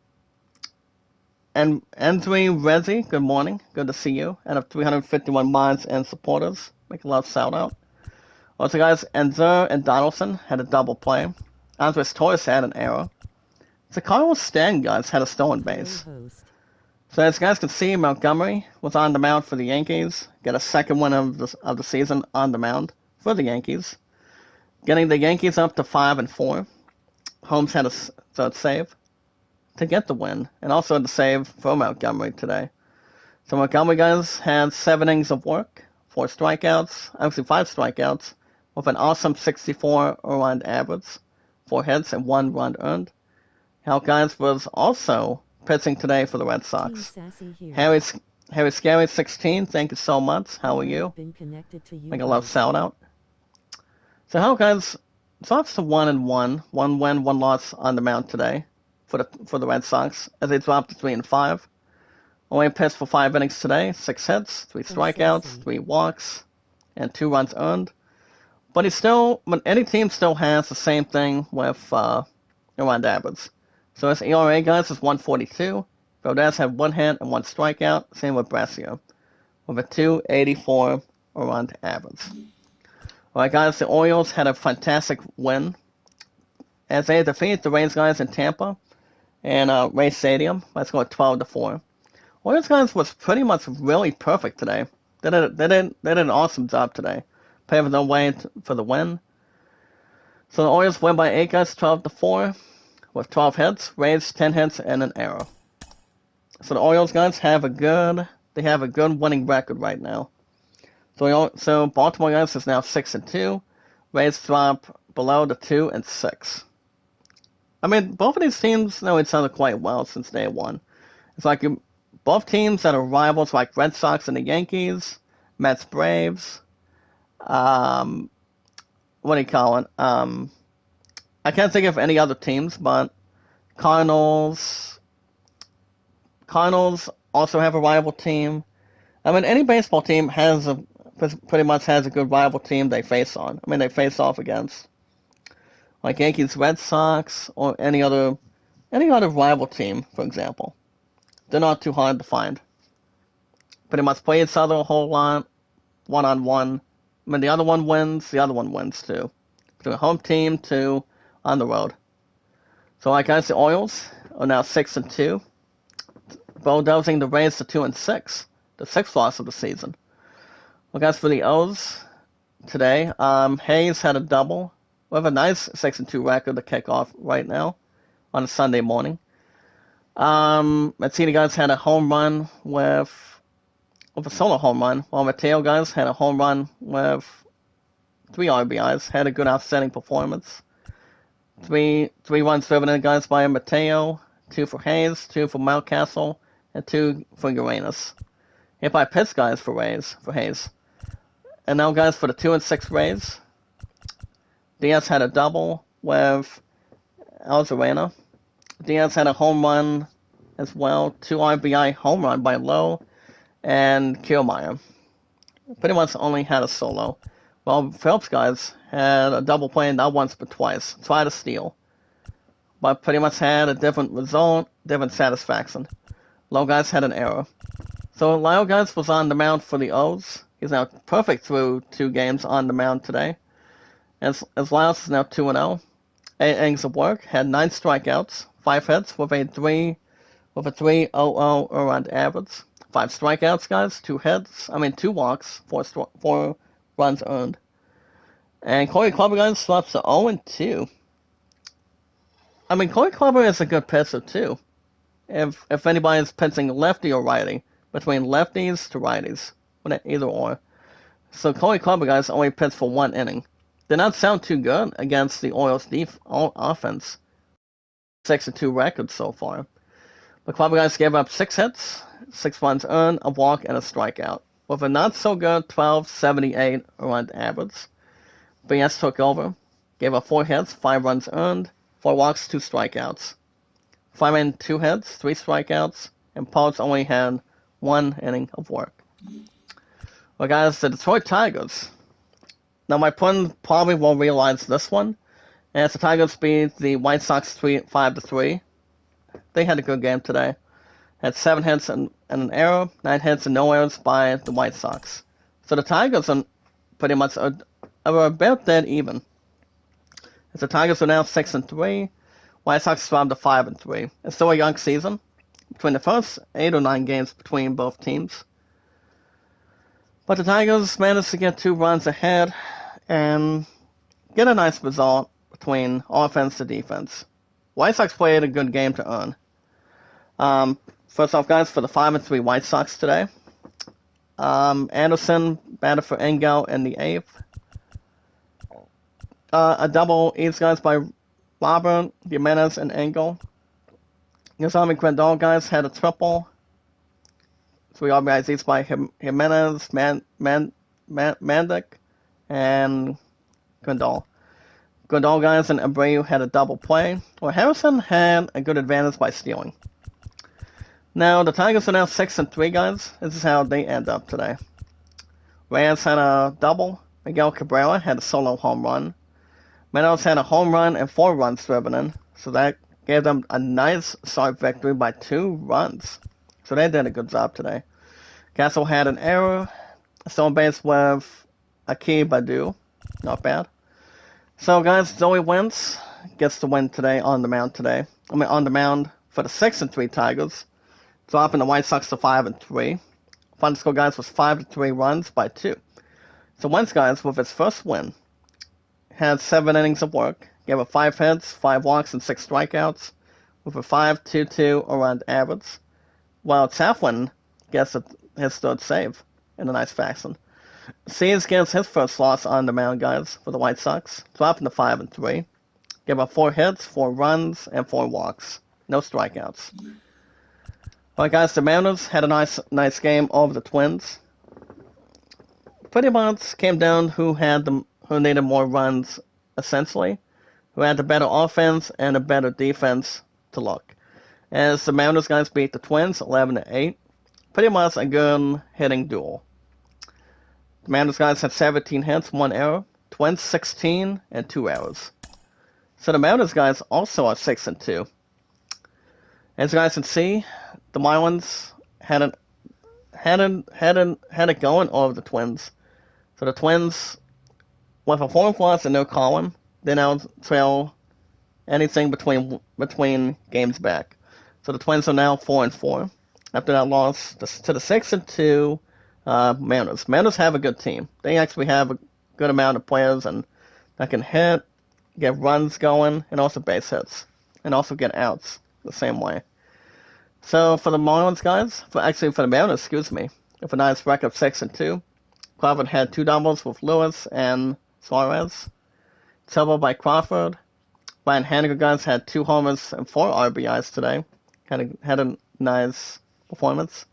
and N3 Rezi, good morning, good to see you. Out of 351 mods and supporters, make a loud shout out. Also, guys, Enzer and Donaldson had a double play. Andres Torres had an error. So Carlos Stanton, guys, had a stolen base. So as you guys can see, Montgomery was on the mound for the Yankees. Got a second win of the season on the mound for the Yankees. Getting the Yankees up to 5-4. Holmes had a third save to get the win, and also the save for Montgomery today. So Montgomery, guys, had 7 innings of work, 5 strikeouts, with an awesome 64 run average, 4 hits, and 1 run earned. Hal, guys, was also pitching today for the Red Sox. Harry Scary 16, thank you so much. How are you? Make a love shout out. So Hal, guys, Sox to 1-1, 1 win, 1 loss on the mound today for the Red Sox as they dropped to 3-5. Only pitched for 5 innings today, 6 hits, 3 strikeouts, 3 walks, and 2 runs earned. But any team still has the same thing with around average. So his ERA, guys, is 1.42. Valdez had 1 hit and 1 strikeout. Same with Brescia, with a 2.84 around average. Alright, guys, the Orioles had a fantastic win as they defeated the Rays, guys, in Tampa and Rays Stadium. Let's go 12-4. Orioles, guys, was pretty much really perfect today. They did an awesome job today. Paving their way for the win. So the Orioles win by 8, guys, 12-4, with 12 hits, Rays 10 hits, and an error. So the Orioles, guys, have a good winning record right now. So Baltimore, guys, is now 6-2. Rays drop below the 2-6. I mean, both of these teams know each other quite well since day one. It's like both teams that are rivals, like Red Sox and the Yankees, Mets, Braves. What do you call it? I can't think of any other teams, but Cardinals also have a rival team. I mean, any baseball team pretty much has a good rival team they face on. I mean, they face off against, like Yankees, Red Sox, or any other rival team, for example. They're not too hard to find. Pretty much play each other a whole lot, 1-on-1. I mean, the other one wins too. To a home team, to on the road. So, like guys, the Orioles are now 6-2. Bulldozing the Rays to 2-6, the 6th loss of the season. Well, guys, for the O's today, Hayes had a double. We have a nice 6-2 record to kick off right now on a Sunday morning. Mazzini, guys, had a home run with a solo home run, while Mateo, guys, had a home run with 3 RBIs, had a good outstanding performance. 3 runs driven in, guys, by Mateo, 2 for Hayes, 2 for Mountcastle, and 2 for Uranus. Hit by pitch, guys, for Hayes. And now, guys, for the 2-6 Rays, Diaz had a double with Alzarena. Diaz had a home run as well, 2 RBI home run by Lowe and Kiermaier. Pretty much only had a solo. Well, Phelps, guys, had a double play not once but twice. Tried to steal, but pretty much had a different result, different satisfaction. Lowe, guys, had an error. So Lyle, guys, was on the mound for the O's. He's now perfect through 2 games on the mound today. As Lyles is now 2-0. 8 innings of work, had 9 strikeouts, 5 hits with a 3.00 around average, 5 strikeouts, guys, 2 walks, 4 runs earned. And Corey Kluber, guys, drops to 0-2. I mean, Corey Kluber is a good pitcher, too. If anybody's pitching lefty or righty, between lefties to righties, either or. So Corey Kluber, guys, only pitched for 1 inning. Did not sound too good against the Orioles' offense. 6-2 record so far. The Kluber, guys, gave up 6 hits, 6 runs earned, a walk, and a strikeout, with a not so good 12.78 around average. BS took over, gave up 4 hits, 5 runs earned, 4 walks, 2 strikeouts. Fireman 2 hits, 3 strikeouts, and Paul's only had 1 inning of work. Well, guys, the Detroit Tigers. Now, my opponent probably won't realize this one, as the Tigers beat the White Sox 5-3. They had a good game today. Had 7 hits and an error, 9 hits and no errors by the White Sox. So the Tigers are pretty much about dead even. As the Tigers are now 6-3, White Sox dropped to 5-3. It's still a young season, between the first 8 or 9 games between both teams. But the Tigers managed to get 2 runs ahead and get a nice result between offense to defense. White Sox played a good game to earn. First off, guys, for the 5-3 White Sox today, Anderson batted for Engel in the 8th. A double each, guys, by Robert, Jimenez, and Engel. Yasami Grandal, guys, had a triple. 3 RBIs each by Jimenez, Mandic, and Grandal. Grandal, guys, and Abreu had a double play, where Harrison had a good advantage by stealing. Now, the Tigers are now 6-3, guys. This is how they end up today. Reyes had a double. Miguel Cabrera had a solo home run. Meadows had a home run and 4 runs driven in, so that gave them a nice start victory by 2 runs. So they did a good job today. Castle had an error, a stolen base with Aki Badu. Not bad. So, guys, Zoe Wentz gets the win today on the mound today. On the mound for the 6-3 Tigers, dropping the White Sox to 5-3. Final score, guys, was 5-3 runs by 2. So Wentz, guys, with his first win, had 7 innings of work, gave up 5 hits, 5 walks, and 6 strikeouts, with a 5.22 around average, while Taflin gets his third save in a nice fashion. Sears gets his first loss on the mound, guys, for the White Sox, dropping to 5-3, gave up 4 hits, 4 runs, and 4 walks, no strikeouts. Alright, guys, the Mariners had a nice game over the Twins. Pretty much came down who needed more runs, essentially, who had the better offense and a better defense to look. As the Mariners, guys, beat the Twins 11-8, pretty much a good hitting duel. The Mariners, guys, had 17 hits, 1 error. Twins 16 and 2 errors. So the Mariners, guys, also are 6-2. As you guys can see, the Marlins had it going over the Twins. So the Twins, with a 4th loss and no column, they now trail anything between games back. So the Twins are now 4-4 after that loss to the 6-2 Mariners. Mariners have a good team. They actually have a good amount of players and that can hit, get runs going, and also base hits, and also get outs the same way. So for the Marlins, guys, for the Mariners, with a nice record of 6-2. Crawford had 2 doubles with Lewis and Suarez. Double by Crawford. Ryan Haniger, guys, had 2 homers and 4 RBIs today. Had a nice performance.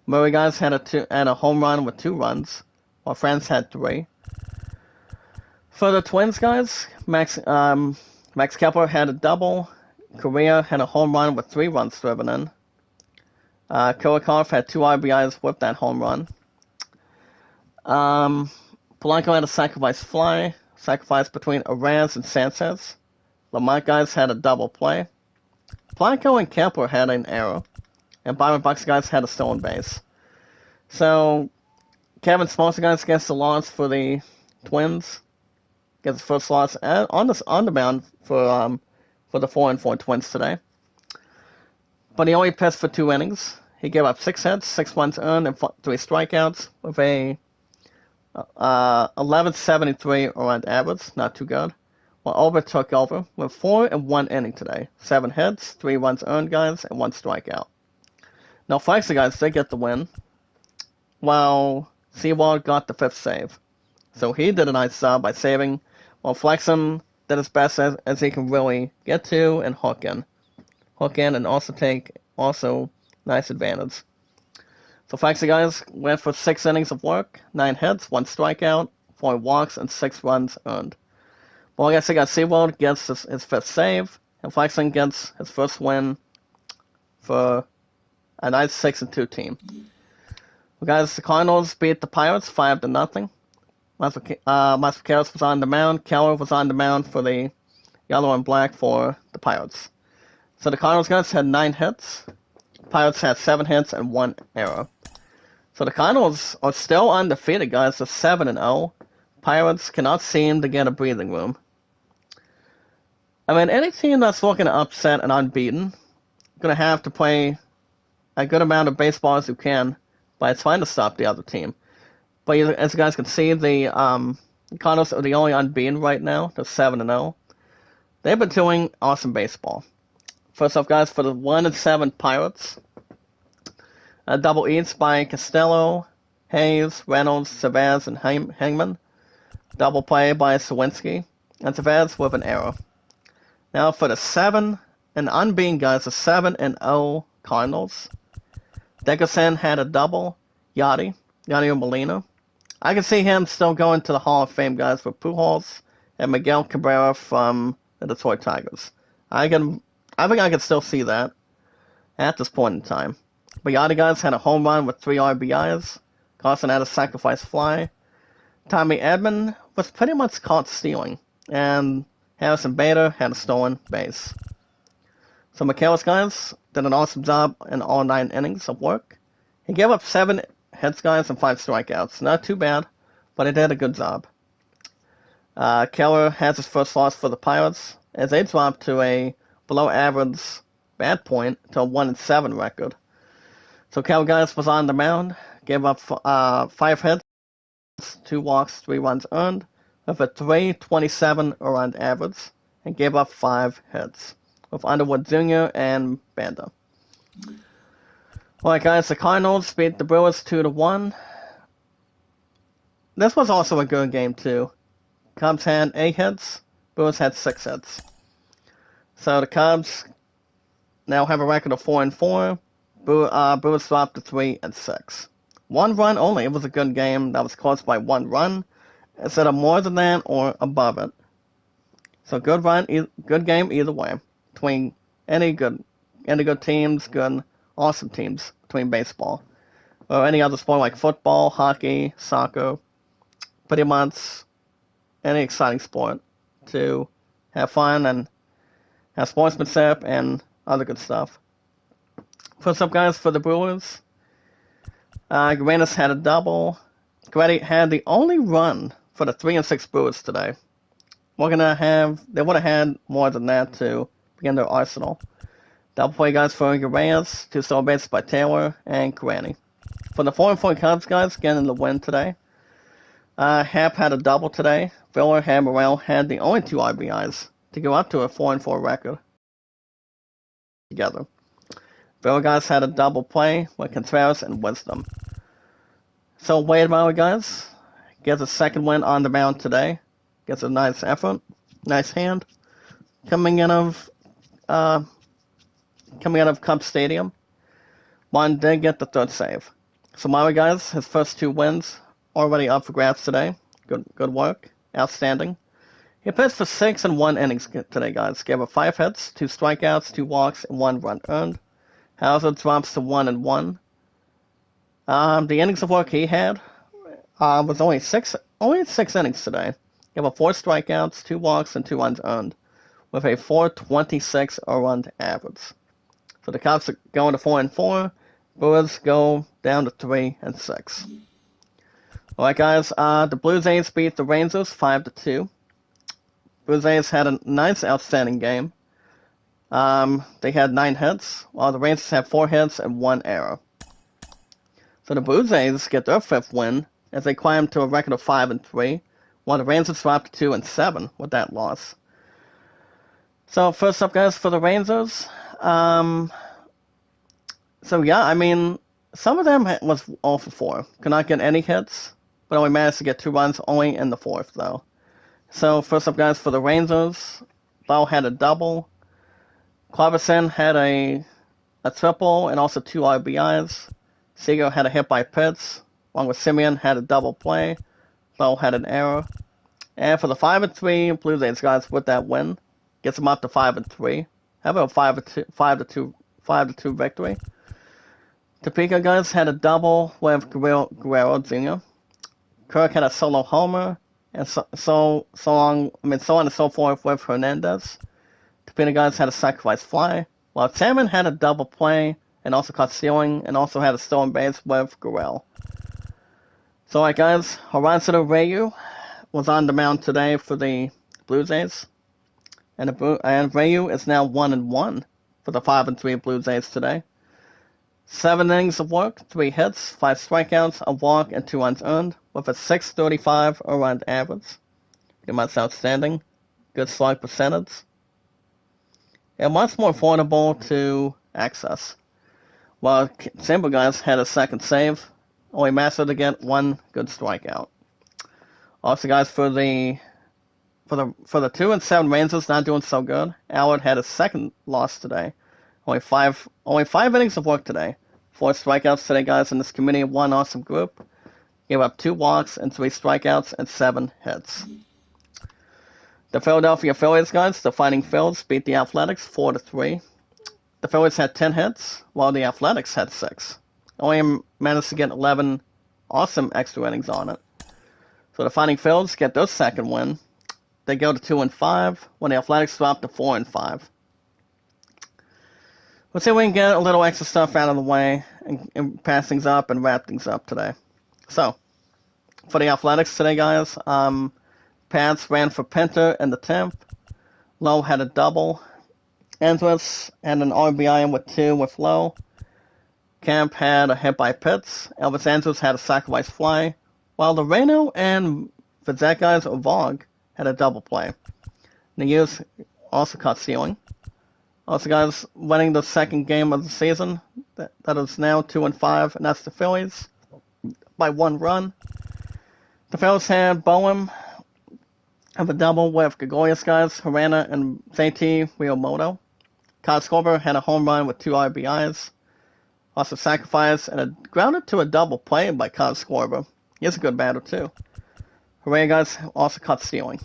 Murray, guys, had a home run with 2 runs, while France had 3. For the Twins, guys, Max Kepler had a double. Correa had a home run with 3 runs driven in. Kulikov had 2 RBIs with that home run. Polanco had a sacrifice between Arraez and Sanchez. Lamont, guys, had a double play. Polanco and Kepler had an error. And Byron Bucks, guys, had a stolen base. So, Kevin Spencer, guys, gets the loss for the Twins. Gets the first loss on the mound for the 4-4 Twins today. But he only pitched for 2 innings. he gave up 6 hits, 6 runs earned, and 3 strikeouts with a 1173 around average, not too good. Well, Over took over with 4 and 1 inning today. 7 hits, 3 runs earned, guys, and 1 strikeout. Now, Flexer, guys, did get the win, while Seawald got the 5th save. So he did a nice job by saving, while Flexum did his best as he can really get to and hook in. Hook in and also take nice advantage. So Flexer, guys, went for 6 innings of work, 9 hits, 1 strikeout, 4 walks, and 6 runs earned. Well, I guess I got Seawald gets his 5th save, and Flexing gets his first win for a nice 6-2 team. Well, guys, the Cardinals beat the Pirates 5-0. Mascaros was on the mound. Keller was on the mound for the yellow and black for the Pirates. So the Cardinals, guys, had 9 hits. Pirates had 7 hits and 1 error. So the Cardinals are still undefeated, guys. They're 7-0. Pirates cannot seem to get a breathing room. I mean, any team that's looking to upset and unbeaten, going to have to play a good amount of baseball as you can by trying to stop the other team. But as you guys can see, the Cardinals are the only unbeaten right now. They're 7-0. They've been doing awesome baseball. First off, guys, for the 1-7 Pirates, a double eats by Costello, Hayes, Reynolds, Chavez, and Hangman. Double play by Sawinski, and Chavez with an error. Now for the 7 and unbeaten, guys, the 7-0 Cardinals. Dickerson had a double. Yadier Molina. I can see him still going to the Hall of Fame, guys, for Pujols and Miguel Cabrera from the Detroit Tigers. I think I can still see that at this point in time. But Yadier, guys, had a home run with 3 RBIs. Carson had a sacrifice fly. Tommy Edman was pretty much caught stealing, and Harrison Bader had a stolen base. So Michaelis, guys, did an awesome job in all 9 innings of work. He gave up 7 hits, guys, and 5 strikeouts. Not too bad, but he did a good job. Keller has his first loss for the Pirates, as they dropped to a below-average bad point to a 1-7 record. So Keller, guys, was on the mound, gave up 5 hits, 2 walks, 3 runs earned, with a 3.27 around average, and gave up 5 hits, with Underwood Jr. and Banda. Alright, guys, the Cardinals beat the Brewers 2-1. This was also a good game, too. Cubs had 8 hits, Brewers had 6 hits. So the Cubs now have a record of 4-4. Brewers dropped to 3-6. 1 run only. It was a good game that was close by 1 run, instead of more than that or above it. So good game either way. Between any good teams, good, awesome teams between baseball or any other sport like football, hockey, soccer, pretty much any exciting sport to have fun and have sportsmanship and other good stuff. First up, guys, for the Brewers, Guarenas had a double. Guedes had the only run for the 3-6 Brewers today. They would have had more than that to begin their arsenal. Double play, guys, for Guarenas, 2 stolen bases by Taylor and Carani. For the 4-4 Cubs, guys, getting the win today. Happ had a double today. Viller and Morel had the only 2 RBIs to go up to a 4-4 record together. Viller, guys, had a double play with Contreras and Wisdom. So Wade Bauer, guys, gets a second win on the mound today. Gets a nice effort, nice hand. Coming out of Cubs Stadium, Juan did get the 3rd save. So Maui, guys, his first 2 wins already up for grabs today. Good work, outstanding. He pitched for 6 and 1 innings today, guys. Gave up 5 hits, 2 strikeouts, 2 walks, and 1 run earned. Hauser drops to 1-1. The innings of work he had was only 6 innings today. Gave up 4 strikeouts, 2 walks, and 2 runs earned, with a 4.26 around average. So the Cubs are going to 4-4. Brewers go down to 3-6. Alright, guys, the Blue Jays beat the Rangers 5-2. Blue Jays had a nice, outstanding game. They had 9 hits, while the Rangers had 4 hits and 1 error. So the Blue Jays get their 5th win as they climb to a record of 5-3, while the Rangers dropped to 2-7 with that loss. So first up, guys, for the Rangers. So yeah, I mean, some of them was 0 for 4. Could not get any hits, but only managed to get 2 runs only in the 4th, though. So first up, guys, for the Rangers, Bell had a double. Cleverson had a triple and also 2 RBIs. Seager had a hit by Pitts, along with Simeon had a double play. Bell had an error. And for the 5-3 Blue Jays, guys, with that win, gets them up to 5-3. How about a 5-2 victory? Topeka, guys, had a double with Guerrero Jr. Kirk had a solo homer, and so on and so forth with Hernandez. Topeka, guys, had a sacrifice fly, while Salmon had a double play and also caught stealing and also had a stolen base with Guerrero. So, alright, guys, Horacio Ryu was on the mound today for the Blue Jays, and Ryu is now 1-1 for the 5-3 Blue Jays today. 7 innings of work, 3 hits, 5 strikeouts, a walk, and 2 runs earned, with a .635 around average. Pretty much outstanding. Good slug percentage. And much more affordable to access. While Simba, guys, had a second save, only managed to get 1 good strikeout. Also, guys, for the 2-7 Rangers not doing so good, Allard had a second loss today. Only five innings of work today. 4 strikeouts today, guys, in this committee of 1 awesome group. Gave up 2 walks and 3 strikeouts and 7 hits. The Philadelphia Phillies, guys, the Fighting Phils, beat the Athletics 4-3. The Phillies had 10 hits, while the Athletics had 6. Only managed to get 11 awesome extra innings on it. So the Fighting Phils get their second win. They go to 2-5, when the Athletics drop to 4-5. Let's see if we can get a little extra stuff out of the way and pass things up and wrap things up today. So, for the Athletics today, guys, Pats ran for Pinter in the 10th. Lowe had a double. Andrus had an RBI with 2 with Lowe. Camp had a hit by Pitts. Elvis Andrus had a sacrifice fly. While Loreno and Vizek, guys, or Vogue, had a double play. The Utes also caught stealing. Also, guys, winning the second game of the season, that is now 2-5, and that's the Phillies by 1 run. The Phillies had Bowen have a double with Gregorius, guys, Harana, and JT Realmoto. Kyle Scorber had a home run with 2 RBIs. Also sacrificed and grounded to a double play by Kyle Scorber. He's a good batter, too. Hooray, guys, also caught stealing.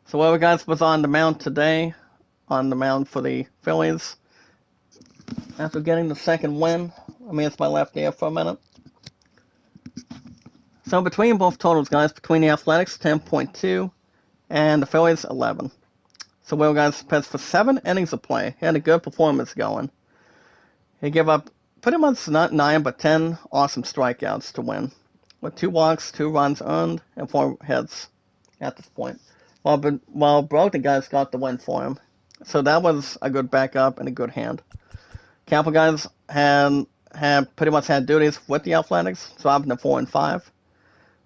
So whoever, guys, was on the mound today, on the mound for the Phillies, after getting the second win, I mean, it's my left ear for a minute. So between both totals, guys, between the Athletics, 10.2, and the Phillies, 11. So Will, guys, pitched for 7 innings of play. He had a good performance going. He gave up pretty much not 9, but 10 awesome strikeouts to win, with 2 walks, 2 runs earned, and 4 hits at this point. While Brogdon, guys, got the win for him. So that was a good backup and a good hand. Campbell, guys, had pretty much had duties with the Athletics, dropping to 4-5.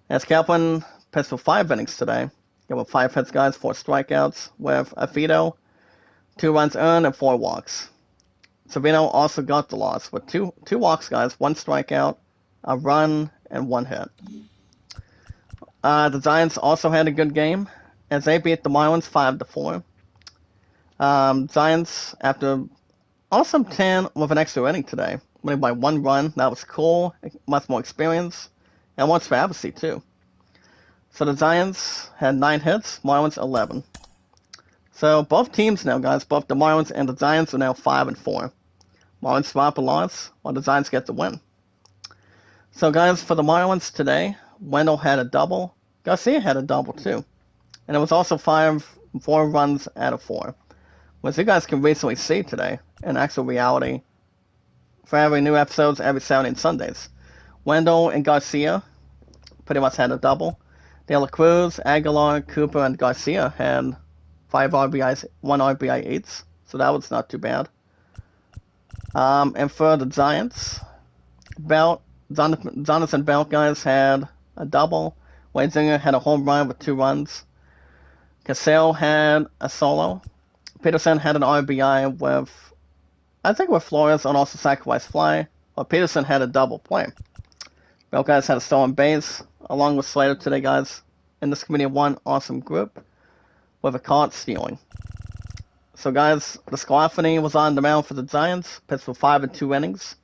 As Kaplan pitched for 5 innings today, gave up 5 hits, guys, 4 strikeouts, with a veto, 2 runs earned, and 4 walks. Savino also got the loss with two walks, guys, 1 strikeout, a run, and 1 hit. The Giants also had a good game as they beat the Marlins 5-4. Giants, after awesome 10 with an extra inning today, winning by 1 run. That was cool, much more experience, and 1 travesty, too. So the Giants had 9 hits, Marlins 11. So both teams now, guys, both the Marlins and the Giants are now 5-4. Marlins drop a loss, while the Giants get the win. So, guys, for the Marlins today, Wendell had a double. Garcia had a double, too. And it was also 4 runs out of 4. Which you guys can recently see today in actual reality for every new episodes every Saturday and Sundays. Wendell and Garcia pretty much had a double. De La Cruz, Aguilar, Cooper, and Garcia had 5 RBIs, 1 RBI each. So that was not too bad. And for the Giants, Belt, Jonathan Belt, guys, had a double. Wade Zinger had a home run with 2 runs. Cassell had a solo. Peterson had an RBI with Flores and also sacrifice fly. While Peterson had a double play. Belt, guys, had a stolen base, along with Slater today, guys, in this committee of 1 awesome group with a caught stealing. So, guys, the Sclafani was on the mound for the Giants, pitched for 5 and 2 innings.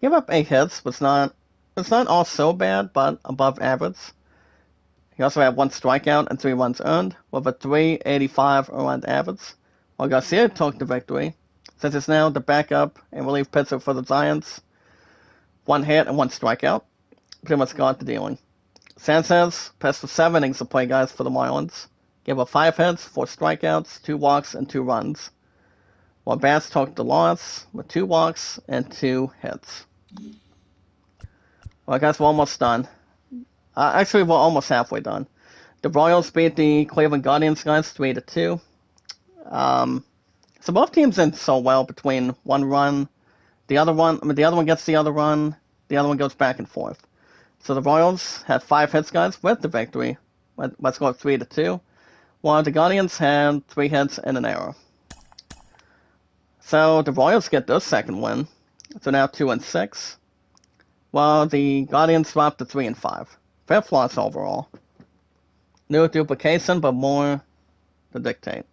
Gave up 8 hits, but it's not all so bad, but above average. He also had 1 strikeout and 3 runs earned, with a .385 around average. While Garcia took the victory, since he's now the backup and relief pitcher for the Giants. 1 hit and 1 strikeout. Pretty much got the dealing. Sanchez pitched for 7 innings of play, guys, for the Marlins. Gave up 5 hits, 4 strikeouts, 2 walks, and 2 runs. While Bass took the loss with 2 walks and 2 hits. Well, guys, we're almost done. Actually, we're almost halfway done. The Royals beat the Cleveland Guardians, guys, 3-2. So both teams did so well between one run. The other one gets the other run. The other one goes back and forth. So the Royals had 5 hits, guys, with the victory. Let's go 3-2. While the Guardians had 3 hits and an error. So the Royals get their second win. So now 2-6. While the Guardians drop to 3-5. Fair loss overall. No duplication, but more to dictate.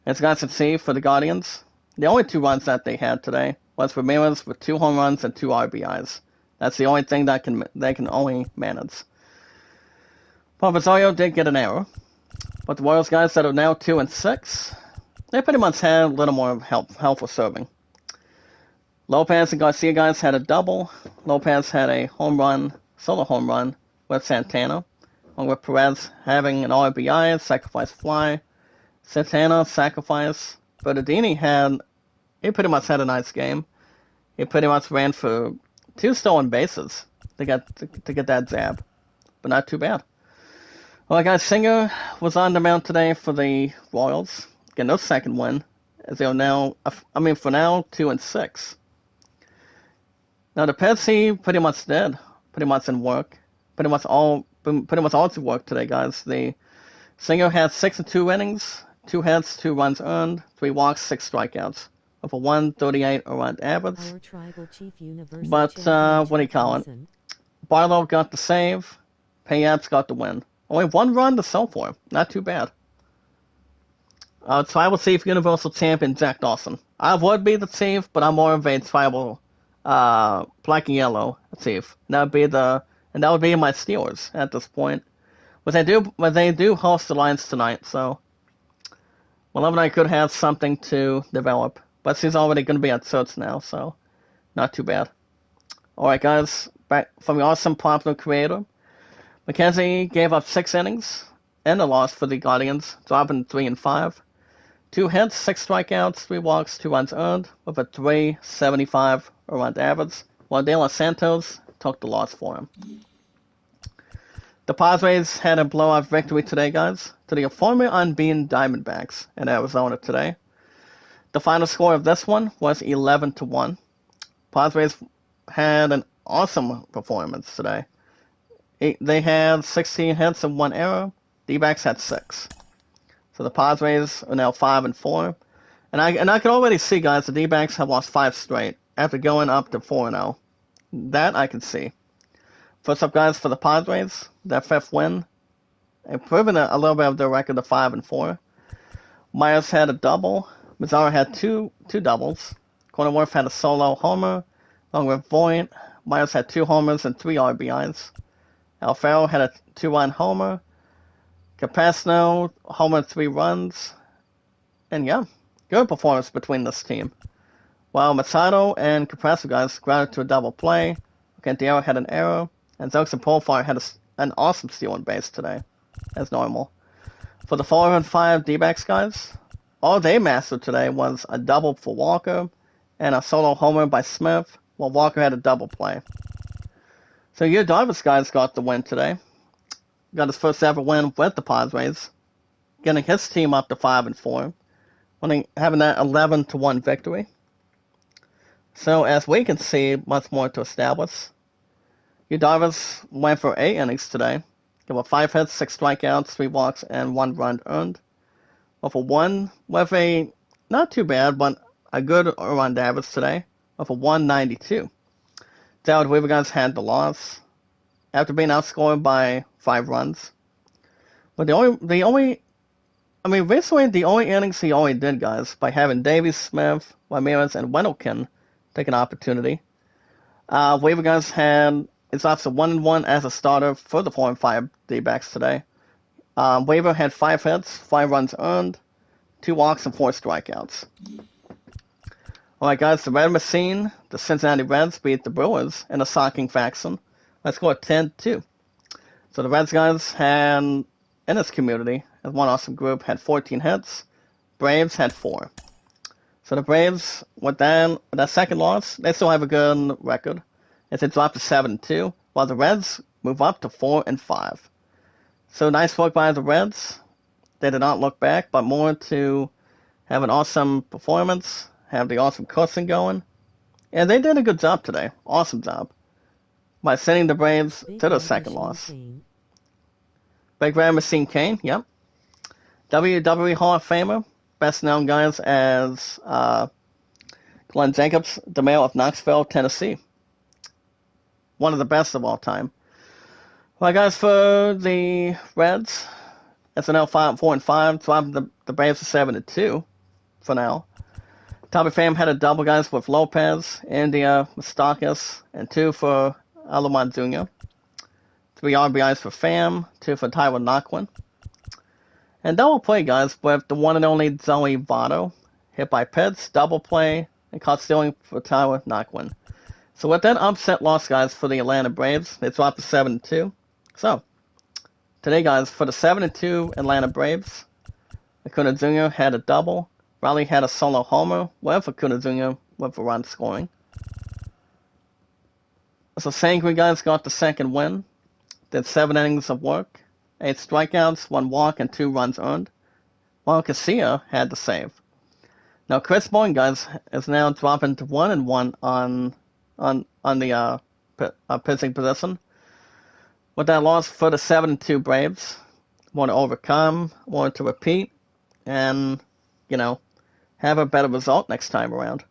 As guys can see, for the Guardians, the only 2 runs that they had today was Ramirez with 2 home runs and 2 RBIs. That's the only thing that they can only manage. Well, Rosario did get an error, but the Royals, guys, that are now 2-6, they pretty much had a little more help with serving. Lopez and Garcia, guys, had a double. Lopez had a solo home run with Santana, along with Perez having an RBI, sacrifice fly. Santana, sacrifice. Bertadini he pretty much had a nice game. He pretty much ran for 2 stolen bases to get that zab, but not too bad. Well, guys, Singer was on the mound today for the Royals, getting their second win, as they are now, for now, 2-6. Now the Pets, he pretty much did, pretty much in work, pretty much all to work today, guys. The Singer had 6 and 2 innings, 2 hits, 2 runs earned, 3 walks, 6 strikeouts, with a 138 around average. But what do you call it? Barlow got the save. Payapps got the win. Only 1 run to sell for. Not too bad. Tribal Chief Universal Champion Jack Dawson. I would be the Chief, but I'm more of a Tribal Black and Yellow Chief. That would be my Steelers at this point. But they do host the Lions tonight, so Malone and I could have something to develop. But she's already going to be at search now, so not too bad. Alright, guys, back from the awesome popular creator. McKenzie gave up 6 innings and a loss for the Guardians, dropping 3-5. 2 hits, 6 strikeouts, 3 walks, 2 runs earned, with a .375 around average, while De Los Santos took the loss for him. The Padres had a blowout victory today, guys, to the former unbeaten Diamondbacks in Arizona today. The final score of this one was 11-1. Padres had an awesome performance today. They had 16 hits and 1 error. D-backs had 6. So the Padres are now 5-4. And I can already see, guys, the D-backs have lost 5 straight after going up to 4-0. That I can see. First up, guys, for the Padres, their 5th win, improving a little bit of their record to 5-4. Myers had a double. Mazzara had two doubles. Cronenworth had a solo homer, along with Voigt. Myers had 2 homers and 3 RBIs. Alfaro had a 2-run homer. Capasno, homer 3 runs. And yeah, good performance between this team. While Machado and Capasno, guys, grounded to a double play. Cantero had an error. And Zox and Polfar had an awesome steal on base today, as normal. For the 4-5 D-backs, guys, all they mastered today was a double for Walker and a solo homer by Smith, while Walker had a double play. So Yu Darvish, guys, got the win today. Got his first ever win with the Padres, getting his team up to 5-4, having that 11-1 victory. So as we can see, much more to establish. Davis went for 8 innings today. Gave up 5 hits, 6 strikeouts, 3 walks, and 1 run earned. With a not too bad, but a good run average today. With a 192. Dowd Weaver guys had the loss after being outscored by 5 runs. But basically the only innings he only did, guys, by having Davies, Smith, Ramirez, and Wendelken take an opportunity. Weaver guys had it's off 1-1 as a starter for the 4-5 D-backs today. Weaver had 5 hits, 5 runs earned, 2 walks, and 4 strikeouts. Alright, guys, the Red Machine, the Cincinnati Reds beat the Brewers in a shocking fashion. Let's go at 10-2. So the Reds guys had, in this community, as one awesome group, had 14 hits. Braves had 4. So the Braves, with that second loss, they still have a good record, as they drop to 7-2, while the Reds move up to 4-5. So nice work by the Reds. They did not look back, but more to have an awesome performance, have the awesome cursing going. And they did a good job today. Awesome job. By sending the Braves to the second loss. Big Red Machine Kane, yep. WWE Hall of Famer, best known guys as Glenn Jacobs, the mayor of Knoxville, Tennessee. One of the best of all time. Well, guys, for the Reds, it's now 4-5, dropping the Braves to 7-2 for now. Tommy Pham had a double, guys, with Lopez, India, Moustakas, and 2 for Alomar Jr. 3 RBIs for Pham, 2 for Tyler Naquin. And double play, guys, with the one and only Zoe Votto. Hit by Pitts, double play, and caught stealing for Tyler Naquin. So with that upset loss, guys, for the Atlanta Braves, they dropped to 7-2. So, today, guys, for the 7-2 Atlanta Braves, Acuna Jr. had a double. Riley had a solo homer with Acuna Jr. with a run scoring. So Sangre, guys, got the second win. Did 7 innings of work, 8 strikeouts, 1 walk, and 2 runs earned. While Casilla had the save. Now Chris Bourne, guys, is now dropping to 1-1 on the pitching position. With that loss for the 7-2 Braves, want to overcome, want to repeat, and have a better result next time around.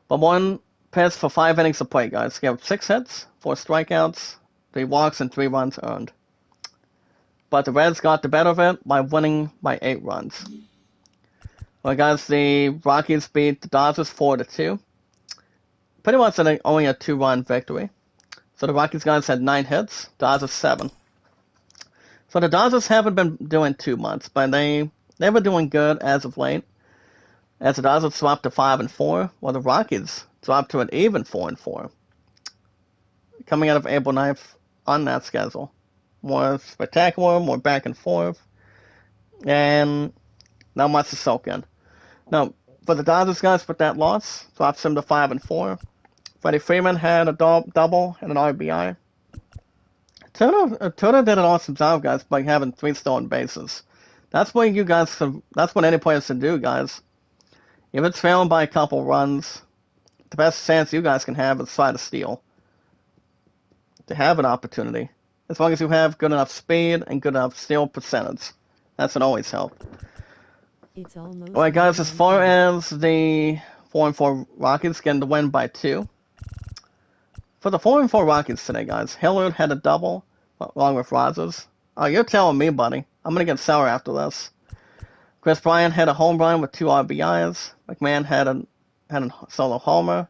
But one pitch for 5 innings of play, guys. Gave up 6 hits, 4 strikeouts, 3 walks, and 3 runs earned. But the Reds got the better of it by winning by 8 runs. Well, guys, the Rockies beat the Dodgers 4-2. Pretty much only a 2-run victory. So the Rockies guys had 9 hits, Dodgers 7. So the Dodgers haven't been doing too much, but they were doing good as of late. As the Dodgers dropped to 5-4, while the Rockies dropped to an even 4-4. Coming out of April 9th on that schedule. More spectacular, more back and forth, and not much to soak in. Now, for the Dodgers guys, with that loss, drops them to 5-4. Freddie Freeman had a double and an RBI. Turner did an awesome job, guys, by having 3 stolen bases. That's what any player should do, guys. If it's failing by a couple runs, the best chance you guys can have is try to steal. To have an opportunity. As long as you have good enough speed and good enough steal percentage. That's what always help. Alright, guys, as far as the 4-4 Rockets getting the win by 2. For the 4-4 Rockets today, guys, Hilliard had a double along with Rogers. Oh, you're telling me, buddy. I'm going to get sour after this. Chris Bryant had a home run with 2 RBIs. McMahon had a solo homer.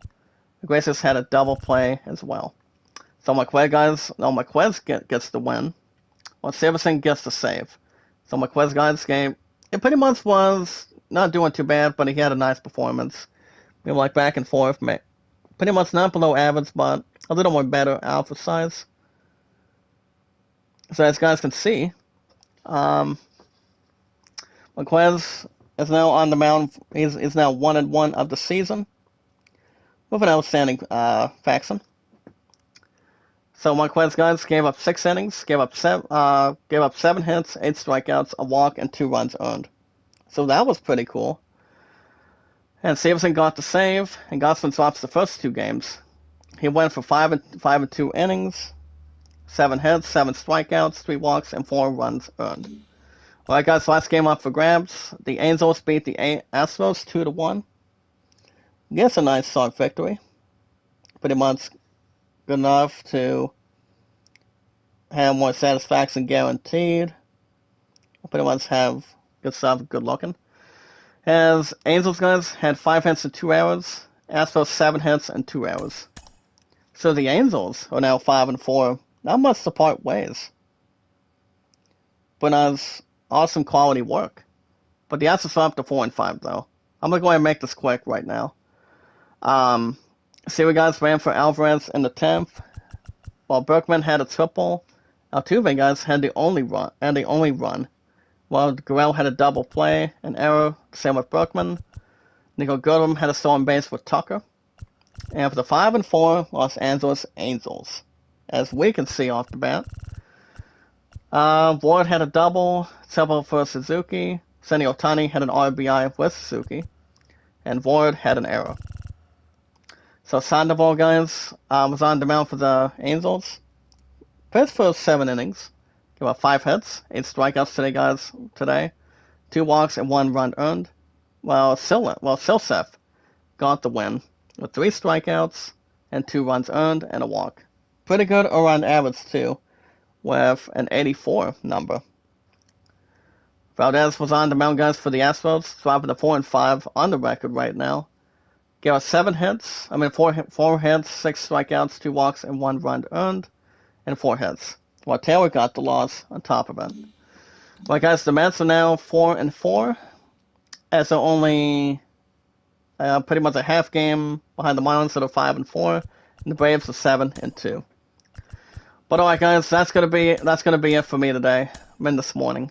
Iglesias had a double play as well. So McQuez gets the win. While Severson gets the save. So McQuez guys game, it pretty much was not doing too bad, but he had a nice performance. Back and forth, pretty much not below average, but a little more better alpha size. So as guys can see, McQuez is now on the mound. He's now 1-1 of the season with an outstanding faction. So Marquez guys gave up 6 innings, gave up 7 hits, 8 strikeouts, a walk, and 2 runs earned. So that was pretty cool. And Severson got the save, and Gosselin drops the first 2 games. He went for 5 and 2 innings, 7 hits, 7 strikeouts, 3 walks, and 4 runs earned. Alright guys, last game up for grabs. The Angels beat the Astros 2-1. Yes, a nice solid victory. Pretty much good enough to have more satisfaction guaranteed. Pretty much have good stuff, good looking. As Angels guys had 5 hits and 2 errors. Astros 7 hits and 2 errors. So the Angels are now 5-4. Not much to part ways. But as awesome quality work. But the Astros are up to 4-5 though. I'm gonna go ahead and make this quick right now. See, we guys ran for Alvarez in the 10th. While Berkman had a triple, Altuve guys had the only run. While Guerrero had a double play, an error, same with Berkman. Nico Goodrum had a stolen base with Tucker. And for the 5-4 Los Angeles Angels, as we can see off the bat, Ward had a double, triple for Suzuki. Senny Otani had an RBI with Suzuki, and Ward had an error. So Sandoval, guys, was on the mound for the Angels. Pitched for 7 innings. Gave up 5 hits, 8 strikeouts today. 2 walks and 1 run earned. While Silseth got the win with 3 strikeouts and 2 runs earned and a walk. Pretty good around average too, with an 84 number. Valdez was on the mound, guys, for the Astros, dropping to 4-5 on the record right now. Gave us 4 hits, 6 strikeouts, 2 walks, and 1 run earned, and 4 hits. While Taylor got the loss on top of it. Well, guys, the Mets are now 4-4, as they're only pretty much a half game behind the Marlins that are 5-4, and the Braves are 7-2. But alright, guys, that's gonna be it for me today. This morning.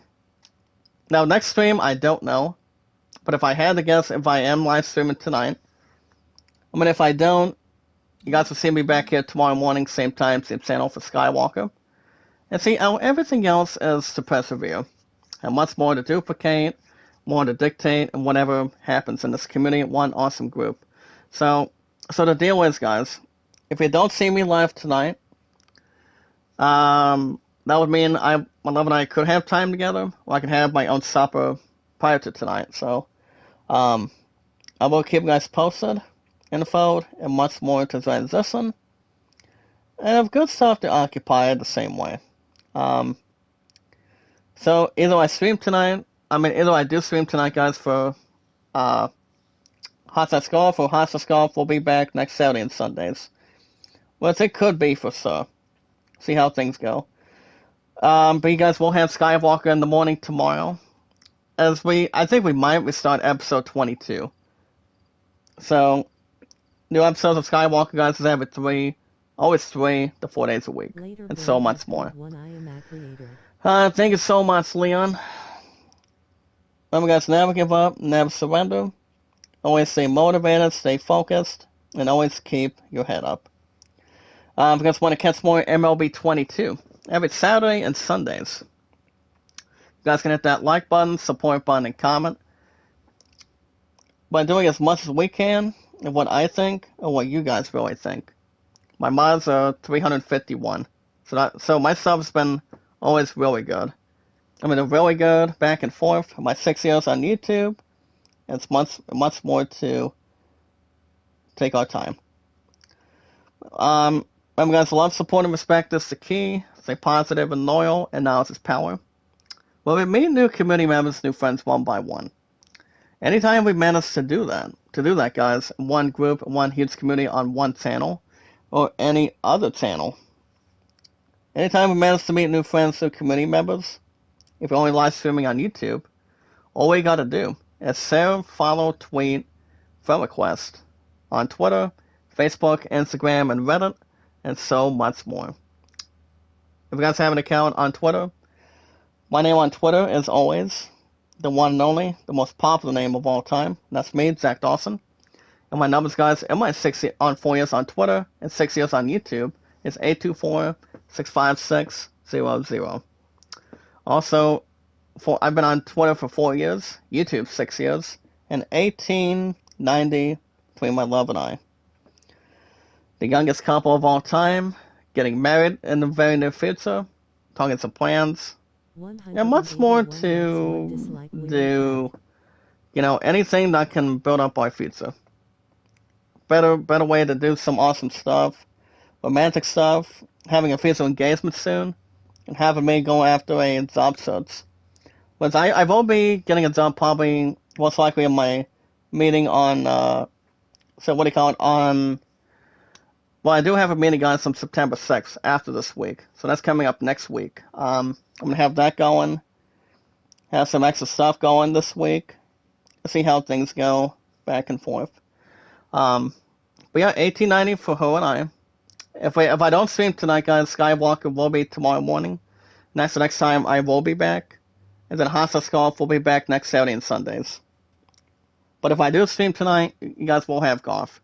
Now, next stream, I don't know, but if I had to guess, if I am live streaming tonight, if I don't, you guys will see me back here tomorrow morning, same time, same channel for Skywalker. And see how everything else is to persevere. And much more to duplicate, more to dictate, and whatever happens in this community, one awesome group. So the deal is, guys, if you don't see me live tonight, that would mean my love and I could have time together, or I could have my own supper prior to tonight. So, I will keep you guys posted, info, and much more to transition. And have good stuff to occupy the same way. So either I do stream tonight, guys, for Hot Shots Golf, or Hot Shots Golf will be back next Saturday and Sundays. Which it could be for sure. See how things go. But you guys will have Skywalker in the morning tomorrow. I think we might restart episode 22. So, new episodes of Skywalker, guys, is every always 3 to 4 days a week. Later, and so much more. Creator. Thank you so much, Leon. Remember, guys, never give up, never surrender. Always stay motivated, stay focused, and always keep your head up. Because want to catch more MLB 22 every Saturday and Sundays. You guys can hit that like button, support button, and comment. By doing as much as we can, of what I think, or what you guys really think. My mods are 351. So my sub's been always really good. They're really good, back and forth. My 6 years on YouTube, it's much more to take our time. Remember, guys, love, support, and respect is the key. Stay positive and loyal, and knowledge is power. Well, we meet new community members, new friends, one by one. Anytime we manage to do that, guys, one group, one huge community on one channel, or any other channel. Anytime we manage to meet new friends, new community members, if you're only live streaming on YouTube, all we gotta do is share, follow, tweet, friend request on Twitter, Facebook, Instagram, and Reddit, and so much more. If you guys have an account on Twitter, my name on Twitter is always the one and only, the most popular name of all time. That's me, Zach Dawson. And my numbers, guys, in my 4 years on Twitter and 6 years on YouTube is 824-656-00. Also, I've been on Twitter for 4 years, YouTube 6 years, and 1890 between my love and I. The youngest couple of all time, getting married in the very near future, talking some plans, and much more to do, anything that can build up our future. Better way to do some awesome stuff, romantic stuff, having a physical engagement soon, and having me go after a job search. But I will be getting a job probably most likely in my meeting on, so what do you call it, well, I do have a meeting guys on September 6th after this week, so that's coming up next week. I'm going to have that going, have some extra stuff going this week, see how things go back and forth. But yeah, 1890 for her and I. If I don't stream tonight, guys, Skywalker will be tomorrow morning. And that's the next time I will be back. And then Hostile Golf will be back next Saturday and Sundays. But if I do stream tonight, you guys will have golf.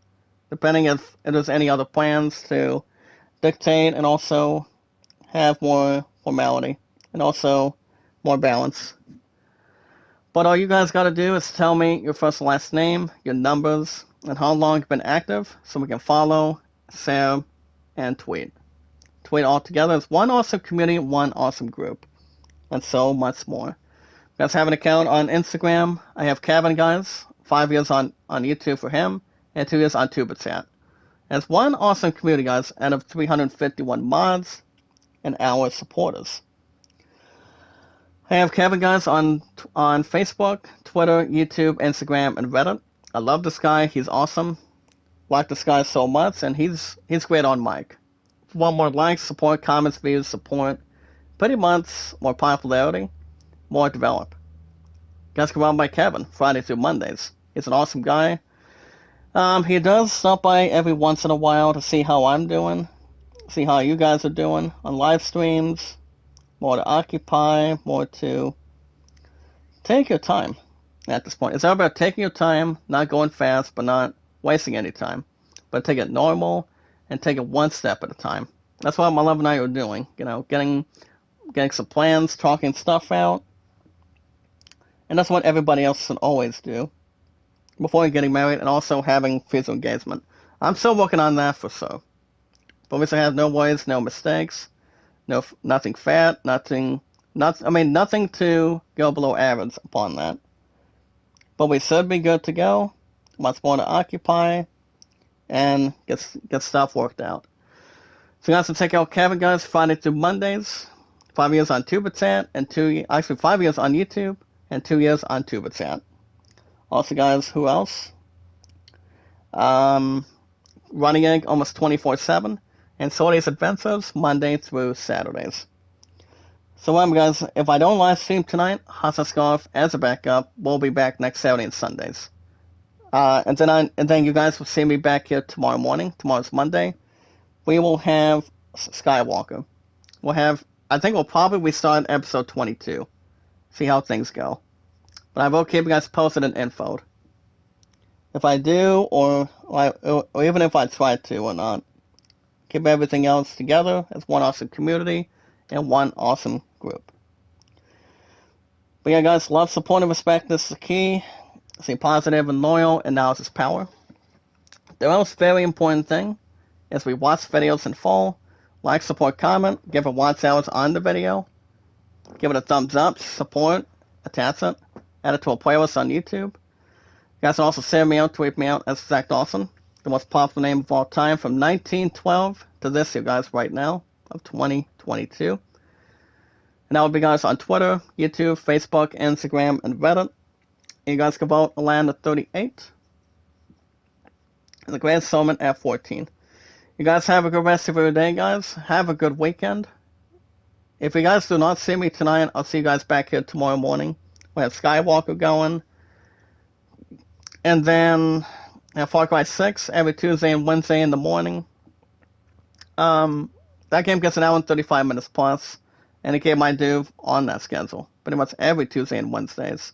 Depending if there's any other plans to dictate and also have more formality and also more balance. But all you guys got to do is tell me your first and last name, your numbers, and how long you've been active so we can follow, share, and tweet. Tweet all together as one awesome community, one awesome group, and so much more. You guys have an account on Instagram. I have Kevin, guys. 5 years on YouTube for him, and 2 years on TuberChat. As one awesome community, guys, out of 351 mods and our supporters. I have Kevin, guys, on Facebook, Twitter, YouTube, Instagram, and Reddit. I love this guy. He's awesome. Like this guy so much, and he's great on mic. If you want more likes, support, comments, views, support, pretty much more popularity, more develop. You guys can run by Kevin, Friday through Mondays. He's an awesome guy. He does stop by every once in a while to see how I'm doing, see how you guys are doing on live streams, more to occupy, more to take your time at this point. It's all about taking your time, not going fast, but not wasting any time. But take it normal and take it one step at a time. That's what my love and I are doing. Getting some plans, talking stuff out. And that's what everybody else should always do before getting married, and also having physical engagement. I'm still working on that for sure. But we still have no worries, no mistakes, nothing fat, nothing to go below average upon that. But we should be good to go. Much more to occupy and get stuff worked out. So you guys can check out Kevin, guys, Friday through Mondays. 5 years on TuberChat and 5 years on YouTube and 2 years on TuberChat. Also, guys, who else? Running Egg almost 24/7, and Sorty's Adventures Monday through Saturdays. So remember, guys, if I don't live stream tonight, Hasa Scarf as a backup will be back next Saturday and Sundays. And then you guys will see me back here tomorrow morning. Tomorrow's Monday. We will have Skywalker. I think we'll probably start episode 22. See how things go. But I will keep you guys posted and info. If I do, or even if I try to or not, keep everything else together as one awesome community and one awesome group. But yeah, guys, love, support, and respect. This is the key. Stay positive and loyal, and knowledge is power. The most very important thing is we watch videos in full. Like, support, comment, give a watch hours on the video. Give it a thumbs up, support, attach it. Add it to a playlist on YouTube. You guys can also share me out, tweet me out as Zach Dawson, the most popular name of all time from 1912 to this year, guys, right now, of 2022. And that will be, guys, on Twitter, YouTube, Facebook, Instagram, and Reddit. And you guys can vote Land at 38. And the Grand Summit at 14. You guys have a good rest of your day, guys. Have a good weekend. If you guys do not see me tonight, I'll see you guys back here tomorrow morning. We have Skywalker going. And then have Far Cry 6 every Tuesday and Wednesday in the morning. That game gets an hour and 35 minutes plus. And the game I do on that schedule. Pretty much every Tuesday and Wednesdays.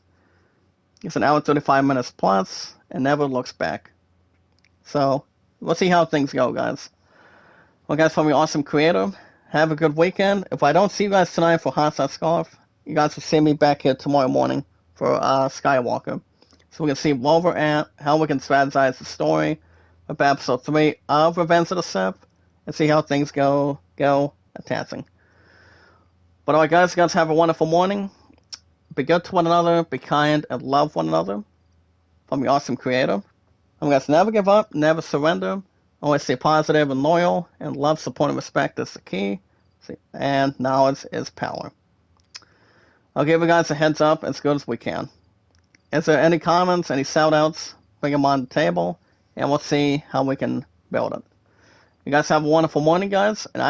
It's an hour and 35 minutes plus and never looks back. So, we'll see how things go, guys. Well, guys, from your awesome creator, have a good weekend. If I don't see you guys tonight for Hot Sauce Golf, you guys will see me back here tomorrow morning for Skywalker. So we can see where we're at, how we can strategize the story of episode 3 of Revenge of the Sith, and see how things go go attaching. But alright guys, have a wonderful morning. Be good to one another, be kind, and love one another. From your awesome creator. Guys, never give up, never surrender. Always stay positive and loyal, and love, support, and respect is the key. And knowledge is power. I'll give you guys a heads up as good as we can. Is there any comments, any shout-outs? Bring them on the table, and we'll see how we can build it. You guys have a wonderful morning, guys, and I